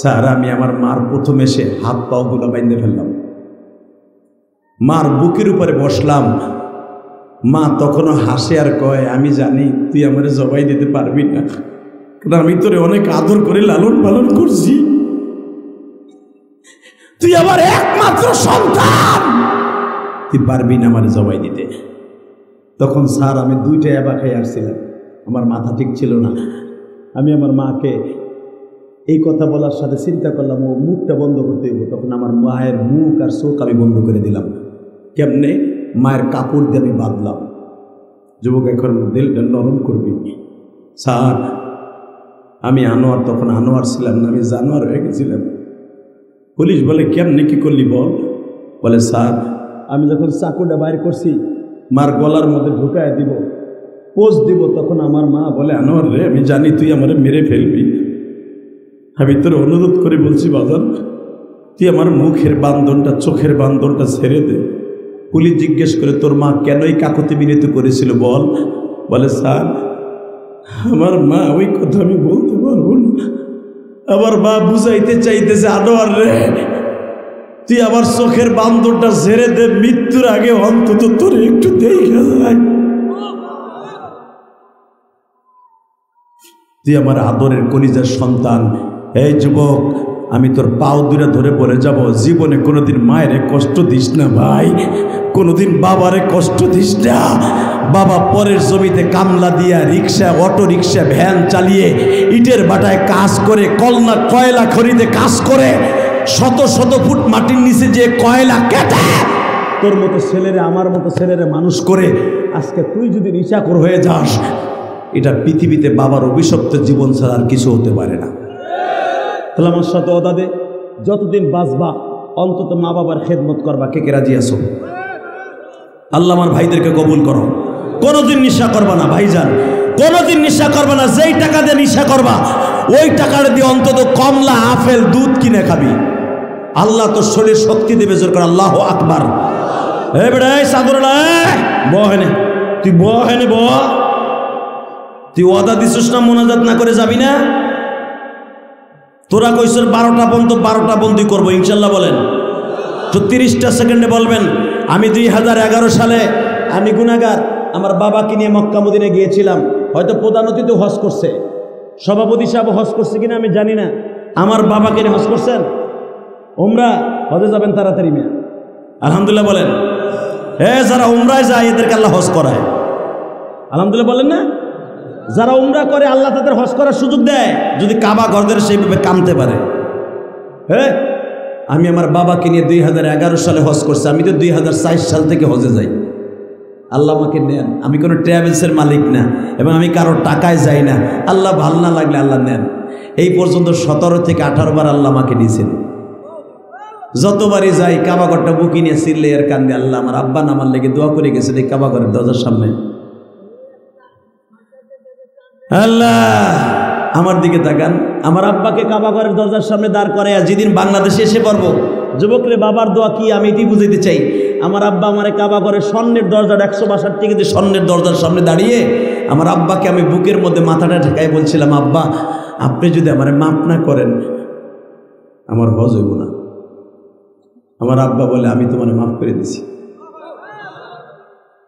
স্যার আমি আমার মার প্রথম এসে হাত পাও গুলো বাইন্ধে ফেললাম, মার বুকের উপরে বসলাম। মা তখনও হাসে আর কয় আমি জানি তুই আমার জবাই দিতে পারবি না, কারণ আমি তোরে অনেক আদর করে লালন পালন করছি, তুই আমার একমাত্র সন্তান, তুই পারবি না আমার জবাই দিতে। তখন স্যার আমি 2টা এবা খাই আসছিলাম, আমার মাথা ঠিক ছিল না। আমি আমার মাকে এই কথা বলার সাথে চিন্তা করলাম ও মুখটা বন্ধ করতে হইব। তখন আমার মায়ের মুখ আর চোখ আমি বন্ধ করে দিলাম। কেমনে? মায়ের কাপড় দিয়ে আমি বাঁধলাম। যুবক এখন দিলটা নরম করবি। স্যার আমি আনোয়ার, তখন আনোয়ার ছিলাম না, আমি জানোয়ার হয়ে গেছিলাম। পুলিশ বলে কেমনে কি করলি বল? বলে স্যার আমি যখন চাকুটা বাইর করছি মার গলার মধ্যে ঢুকায় দিব, পোজ দিব, তখন আমার মা বলে আনোয়ার রে আমি জানি তুই আমারে মেরে ফেলবি, আমি তোর অনুরোধ করে বলছি বাজান তুই আমার মুখের বান্ধনটা চোখের বান্ধনটা ছেড়ে দে। পুলিশ জিজ্ঞেস করে তোর মা কেনই কাকুতি মিনতি করেছিল বল? বলে স্যার আমার মা ওই কথা আমি বলতে পারবো না। আমার মা বুঝাইতে চাইতেছে আনোয়ার রে তুই আমার চোখের বান্ধনটা ছেড়ে দে, মৃত্যুর আগে অন্তত তোর একটু দেখে যায়, তুই আমার আদরের কলিজার সন্তান। এই যুবক আমি তোর পাও দুটা ধরে বলে যাব, জীবনে কোনোদিন মায়েরে কষ্ট দিস না ভাই, কোনোদিন বাবারে কষ্ট দিস না। বাবা পরের জমিতে কামলা দিয়া রিক্সা, অটো রিক্সা, ভ্যান চালিয়ে ইটের বাটায় কাজ করে, কয়লা খনিতে কাজ করে, শত শত ফুট মাটির নিচে যে কয়লা কেটে তোর মতো ছেলেরে, আমার মতো ছেলেরে মানুষ করে আজকে তুই যদি নিশাখোর হয়ে যাস, এটা পৃথিবীতে বাবার অভিশপ্ত জীবন ছাড়া আর কিছু হতে পারে না। তাহলে আমার সাথে ওদা দে, যতদিন বাঁচবা অন্তত মা বাবার খেদমত করবা। কে কে রাজি আছো? আল্লাহ আমার ভাইদেরকে কবুল করো। কোনোদিন নেশা করবা না ভাইজান, কোনোদিন নেশা করবা না। যেই টাকা দিয়ে নেশা করবা ওই টাকাটা দিয়ে অন্তত কমলা, আপেল, দুধ কিনে খাবি। আল্লাহ তোর শরীর শক্তি দেবে, জোর করে আল্লাহু আকবার। এই বেটা এই সাদরলা বহেনে, তুই বহেনে ব, তুই ওয়াদা দিছিস না মোনাজাত না করে যাবি না? তোরা কইছর 12টা পর্যন্ত, 12টা বন্দি করবো ইনশাল্লাহ বলেন তো। 30টা সেকেন্ডে বলবেন আমি 2011 সালে আমি গুনাহগার, আমার বাবাকে নিয়ে মক্কা মদিনে গিয়েছিলাম। হয়তো প্রধান অতিথি হজ করছে, সভাপতি সাহেব হজ করছে কিনা আমি জানি না। আমার বাবাকে নিয়ে হজ করছেন, উমরা হজে যাবেন তাড়াতাড়ি মেয়ে আলহামদুলিল্লাহ বলেন। যারা উমরায় যায় এদেরকে আল্লাহ হজ করায়, আলহামদুলিল্লাহ বলেন না? যারা উমরা করে আল্লাহ তাদের হজ করার সুযোগ দেয়, যদি কাবা ঘরদের সেইভাবে কামতে পারে। আমি আমার বাবাকে নিয়ে 2011 সালে হজ করছি, আমি তো 2004 সাল থেকে হজে যাই। আল্লাহ আমাকে নেন, আমি কোনো ট্রাভেলসের মালিক না এবং আমি কারোর টাকায় যাই না। আল্লাহ ভাল না লাগলে আল্লাহ নেন। এই পর্যন্ত 17 থেকে 18 বার আল্লাহ আমাকে নিয়েছেন। যতবারই যাই কাবাঘরটা বুকি নিয়ে চিল্লে আর কান্দে, আল্লাহ আমার আব্বা নামার লেগে দোয়া করে গেছেন এই কাবাঘরের দরজার সামনে। আল্লাহ আমার দিকে তাকান, আমার আব্বাকে কাবাঘরের দরজার সামনে দাঁড় করে যেদিন বাংলাদেশে এসে পড়বো, যুবকরে বাবার দোয়া কি আমি এটি বুঝাইতে চাই। আমার আব্বা আমার কাবাঘরের স্বর্ণের দরজার 162 টিকিতে স্বর্ণের দরজার সামনে দাঁড়িয়ে আমার আব্বাকে আমি বুকের মধ্যে মাথাটা ঠেকাই বলছিলাম, আব্বা আপনি যদি আমার মাফ না করেন আমার হজ হইব না। আমার আব্বা বলে আমি তোমার মাফ করে দিছি।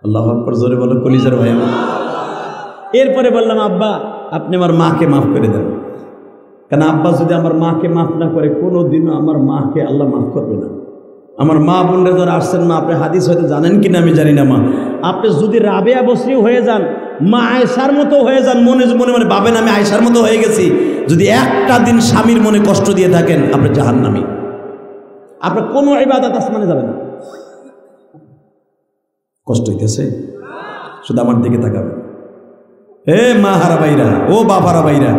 আল্লাহু আকবার, জোরে বলো কলিজার ভাই আমার। এরপরে বললাম আব্বা আপনি আমার মাকে মাফ করে দেন, কারণ আব্বা যদি আমার মাকে মাফ না করে কোনোদিনও আমার মাকে আল্লাহ মাফ করবে না। আমার মা বোনরা যারা আসছেন, মা আপনি হাদিস হয়তো জানেন কিনা আমি জানি না, মা আপনি যদি রাবেয়া বসরি হয়ে যান, মা আয়েশার মতো হয়ে যান, মনে মনে ভাবেন আমি আয়েশার মতো হয়ে গেছি, যদি একটা দিন স্বামীর মনে কষ্ট দিয়ে থাকেন আপনি জাহান্নামী। আপনার কোনো ইবাদত আসমানে যাবে না। কষ্ট হইতেছে শুধু আমার দিকে তাকাবেন। মা হারা ভাইরা, ও বাবারা ভাইরা,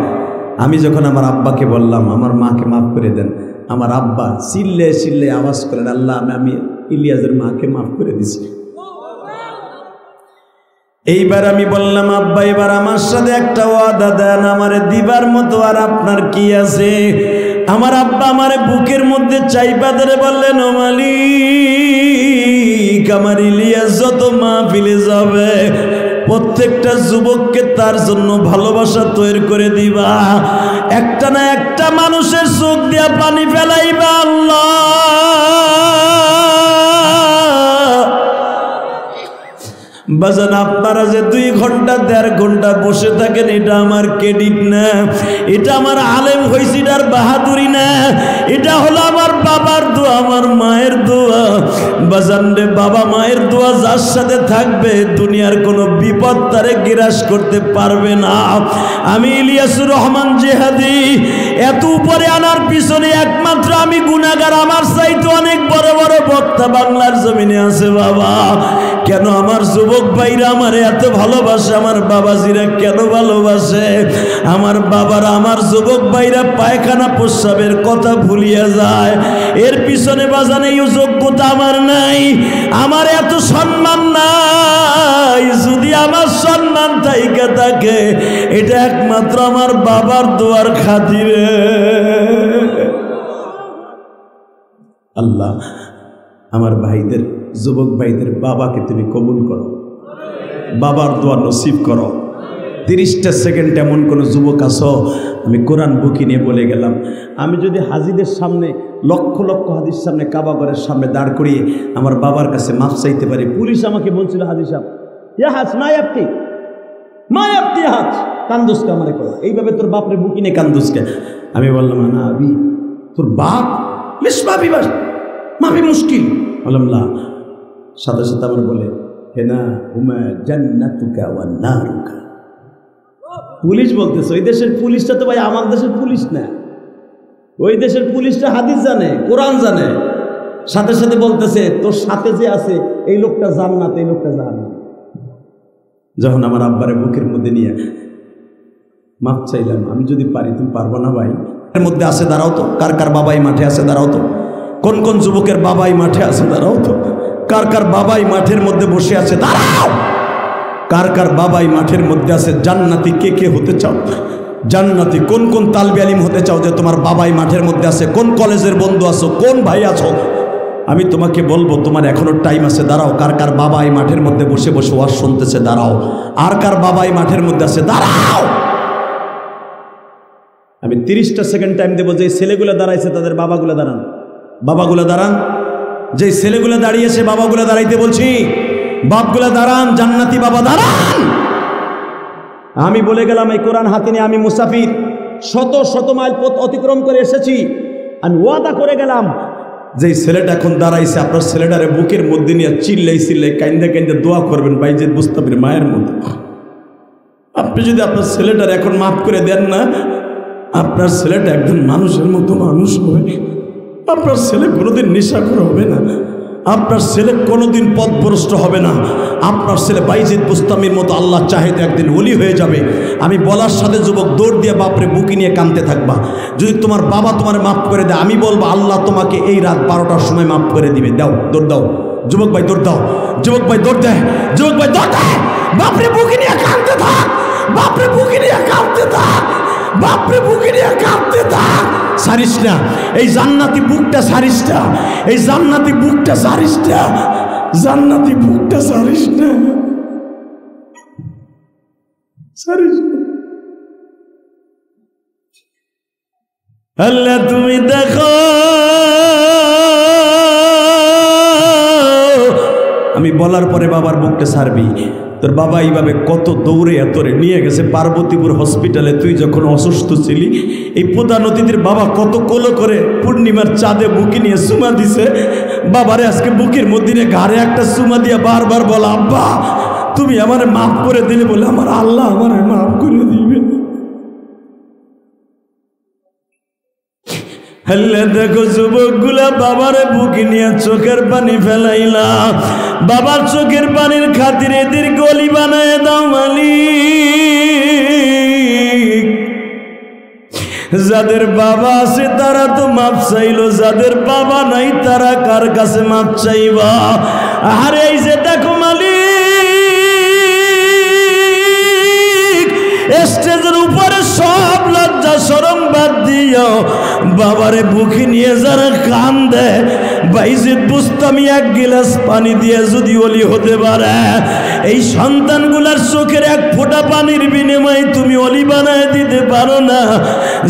আমি যখন আমার আব্বাকে বললাম আমার মাকে মাফ করে দেন, আমার আব্বা চিল্লে চিল্লে আওয়াজ করেন আল্লাহ আমি ইলিয়াসের মাকে মাফ করে দিছি। এইবার আমি বললাম আব্বা এবার আমার সাথে একটা ওয়াদা দেন, আমারে দিবার মতো আর আপনার কি আছে? আমার আব্বা আমারে বুকের মধ্যে চাইপা ধরে বললেন, ও মালিক আমার ইলিয়াস যত মাহফিলে যাবে প্রত্যেকটা যুবককে তার জন্য ভালোবাসা তৈরি করে দিবা, একটা না একটা মানুষের চোখ দিয়া পানি ফেলাইবা আল্লাহ। বাজান আপনারা যে 2 ঘন্টা 1.5 ঘন্টা বসে থাকেন এটা আমার ক্রেডিট না, এটা আমার আলেম হইছি এটার বাহাদুরি না, এটা হলো আমার বাবার দোয়া, আমার মায়ের দোয়া। বাজান রে বাবা মায়ের দোয়া যার সাথে থাকবে দুনিয়ার কোনো বিপদ তারে গ্রাস করতে পারবে না। আমি ইলিয়াসুর রহমান জিহাদি এত উপরে আনার পিছনে একমাত্র আমি গুনাহগার, আমার চাইতে অনেক বড় বড় বক্তা বাংলার জমিনে আছে বাবা, কেন আমার যুবক ভাইরা আমারে এত ভালোবাসে, আমার বাবাজিরা কেন ভালোবাসে? আমার বাবারা আমার যুবক ভাইরা পায়খানা প্রস্রাবের কথা ভুলিয়া যায়। এর পিছনে বাজানে এই যোগ্যতা আমার নাই, আমার এত সম্মান নাই। যদি আমার সম্মান থাইকা থাকে এটা একমাত্র আমার বাবার দোয়ার খাতিরে। আল্লাহ আমার ভাইদের, যুবক ভাইদের বাবাকে তুমি কবুল করো, বাবার দোয়া নসিব করো। 30টা সেকেন্ড এমন কোনো যুবক আসো, আমি কোরআন বুকি নিয়ে বলে গেলাম, আমি যদি হাজিদের সামনে লক্ষ লক্ষ হাজির সামনে কাবাগরের সামনে দাঁড় করিয়ে আমার বাবার কাছে মাফ চাইতে পারি। পুলিশ আমাকে বলছিল, হাজির সাহেব ইয়া হাজ মায়াপ্তি মায়াপ্তি হাজ কান্দুসকে আমারে করো, এইভাবে তোর বাপরে বুকি নিয়ে কান্দুসকে। আমি বললাম না আবি তোর বাপ লিসমাবি বাস মাফি মুশকিল। বললাম না, সাথে সাথে আমার বলে হে না হুমা জান্নাতুকা ওয়া নারুকা। পুলিশ বলতেছে, ওই দেশের পুলিশটা তো ভাই আমার দেশের পুলিশ না, ওই দেশের পুলিশটা হাদিস জানে, কোরআন জানে। সাথে সাথে বলতেছে তোর সাথে যে আছে এই লোকটা জান্নাত, এই লোকটা জাহান্নাম। যখন আমার আব্বারে বুকের মধ্যে নিয়ে মাপ চাইলাম, আমি যদি পারি, তুমি পারবো না ভাই? এর মধ্যে আছে দাঁড়াও তো, কার কার বাবাই মাঠে আছে দাঁড়াও তো, কোন কোন যুবকের বাবাই মাঠে আছে দাঁড়াও তো, কার কার বাবাই মাঠের মধ্যে বসে আছে দাঁড়াও, কার কার বাবাই মাঠের মধ্যে আছে। জান্নাতি কে কে হতে চাও? জান্নাতি কোন কোন তালবে আলিম হতে চাও যে তোমার বাবাই মাঠের মধ্যে আছে? কোন কলেজের বন্ধু আছো, কোন ভাই আছো? আমি তোমাকে বলবো তোমার এখনো টাইম আছে, দাঁড়াও। কার কার বাবাই মাঠের মধ্যে বসে বসে ওয়াজ শুনতেছে দাঁড়াও, আর কার বাবাই মাঠের মধ্যে আছে দাঁড়াও। আমি 30টা সেকেন্ড টাইম দেবো। যে ছেলেগুলো দাঁড়াইছে তাদের বাবাগুলো দাঁড়ান, বাবাগুলো দাঁড়ান। যে ছেলেগুলো দাঁড়িয়েছে বাবাগুলো দাঁড়াইতে বলছি, বাপগুলো দাঁড়ান, জান্নাতি বাবা দাঁড়ান। আমি বলে গেলাম এই কোরআন হাতে নিয়ে আমি মুসাফির, শত শত মাইল পথ অতিক্রম করে এসেছি। আমি ওয়াদা করে গেলাম যে ছেলেটা এখন দাঁড়াইছে, আপনার ছেলেটারে বুকের মধ্যে নিয়ে চিল্লাই চিল্লাই কাইন্দে কাইন্দে দোয়া করবেন বাইজিদ বুস্তামির মায়ের মতো। আপনি যদি আপনার ছেলেটার এখন মাফ করে দেন না, আপনার ছেলেটা একজন মানুষের মতো মানুষ হবে। আপনার ছেলে কোনোদিন নেশাখোর হবে না, আপনার ছেলে কোনোদিন পথভ্রষ্ট হবে না, আপনার ছেলে বাইজিদ বুস্তামির মতো আল্লাহ চাহিদা একদিন ওলি হয়ে যাবে। আমি বলার সাথে যুবক দৌড় দিয়ে বাপরে বুকি নিয়ে কাঁদতে থাকবা। যদি তোমার বাবা তোমার মাফ করে দেয়, আমি বলবো আল্লাহ তোমাকে এই রাত 12টার সময় মাফ করে দিবে। দাও, দৌড় দাও যুবক ভাই, দৌড় দাও যুবক ভাই, দৌড় দেয় যুবক ভাই, দৌড় দেয়। বাপরে বুকি নিয়ে কাঁদতে থাক, বাপরে বুকি নিয়ে কাঁদতে থাক, বাপরে বুকে নিয়ে কাঁদতে থাক। সারিস না, এই জান্নাতি বুকটা সারিস না, এই জান্নাতি বুকটা সারিস না, জান্নাতি বুকটা সারিস না, সারিস না। আল্লাহ তুমি দেখো, আমি বলার পরে বাবার বুকটা ছাড়বি। তোর বাবা এইভাবে কত দৌড়ে এতরে নিয়ে গেছে পার্বতীপুর হসপিটালে। তুই যখন অসুস্থ ছিলি, এই পোদা নদীদের বাবা কত কোলো করে পূর্ণিমার চাঁদে বুকে নিয়ে চুমা দিছে। বাবারে আজকে বুকের মধ্যে নিয়ে ঘাড়ে একটা চুমা দিয়ে বারবার বলা, আব্বা তুমি আমার মাফ করে দিলে বলে আমার আল্লাহ আমার মাফ করে দিবে। হ্যালে দেখো যুবক গুলা বাবারে বুকে নিয়ে চোখের পানি ফেলাইলা। বাবার চোখের পানির খাতিরে এদের গলি বানায় দাও মালিক। যাদের বাবা আছে তারা তো মাপ চাইলো, যাদের বাবা নাই তারা কার কাছে মাপ চাইবা? আরে এই যে দেখো মালিক, স্টেজের উপরে সব লজ্জা শরম বাদ দিও, বাবারে বুকে নিয়ে যারা কান্দে, বাইজিদ বুস্তামি এক গিলাস পানি দিয়ে যদি ওলি হতে পারে, এই সন্তানগুলার চোখের এক ফোঁটা পানির বিনিময়ে তুমি ওলি বানায় দিতে পারো না?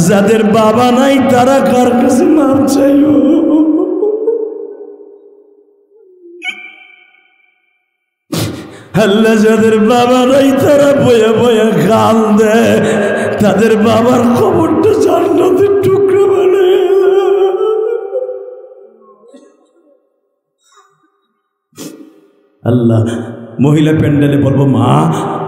যাদের বাবা নাই তারা কার কাছে মাপ চাইও? আল্লাহ যাদের বাবা নাই তারা বয়ে বয়ে কান্দে, তাদের বাবার খবরটা জান্নাতের টুকরো বানায়। আল্লাহ মহিলা প্যান্ডেলে বলবো, মা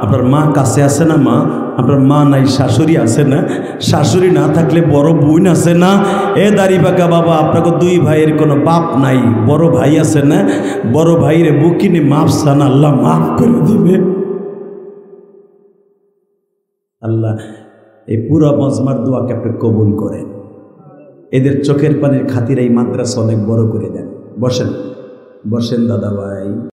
আপনার মা কাছে আছে না? মা আপনার মা নাই, শাশুড়ি আছে না? শাশুড়ি না থাকলে বড় বোন আছে না? এ দাড়ি পাকা বাবা, আপনাকে দুই ভাইয়ের কোনো বাপ নাই, বড় ভাই আছে না? বড় ভাইরে বুকিনে মাফ চান, আল্লাহ মাফ করে দিবে। আল্লাহ এই পুরো মজমার দোয়াকে আপনি কবুল করেন। এদের চোখের পানির খাতির এই মাদ্রাসা অনেক বড় করে দেন। বসেন বসেন দাদা ভাই।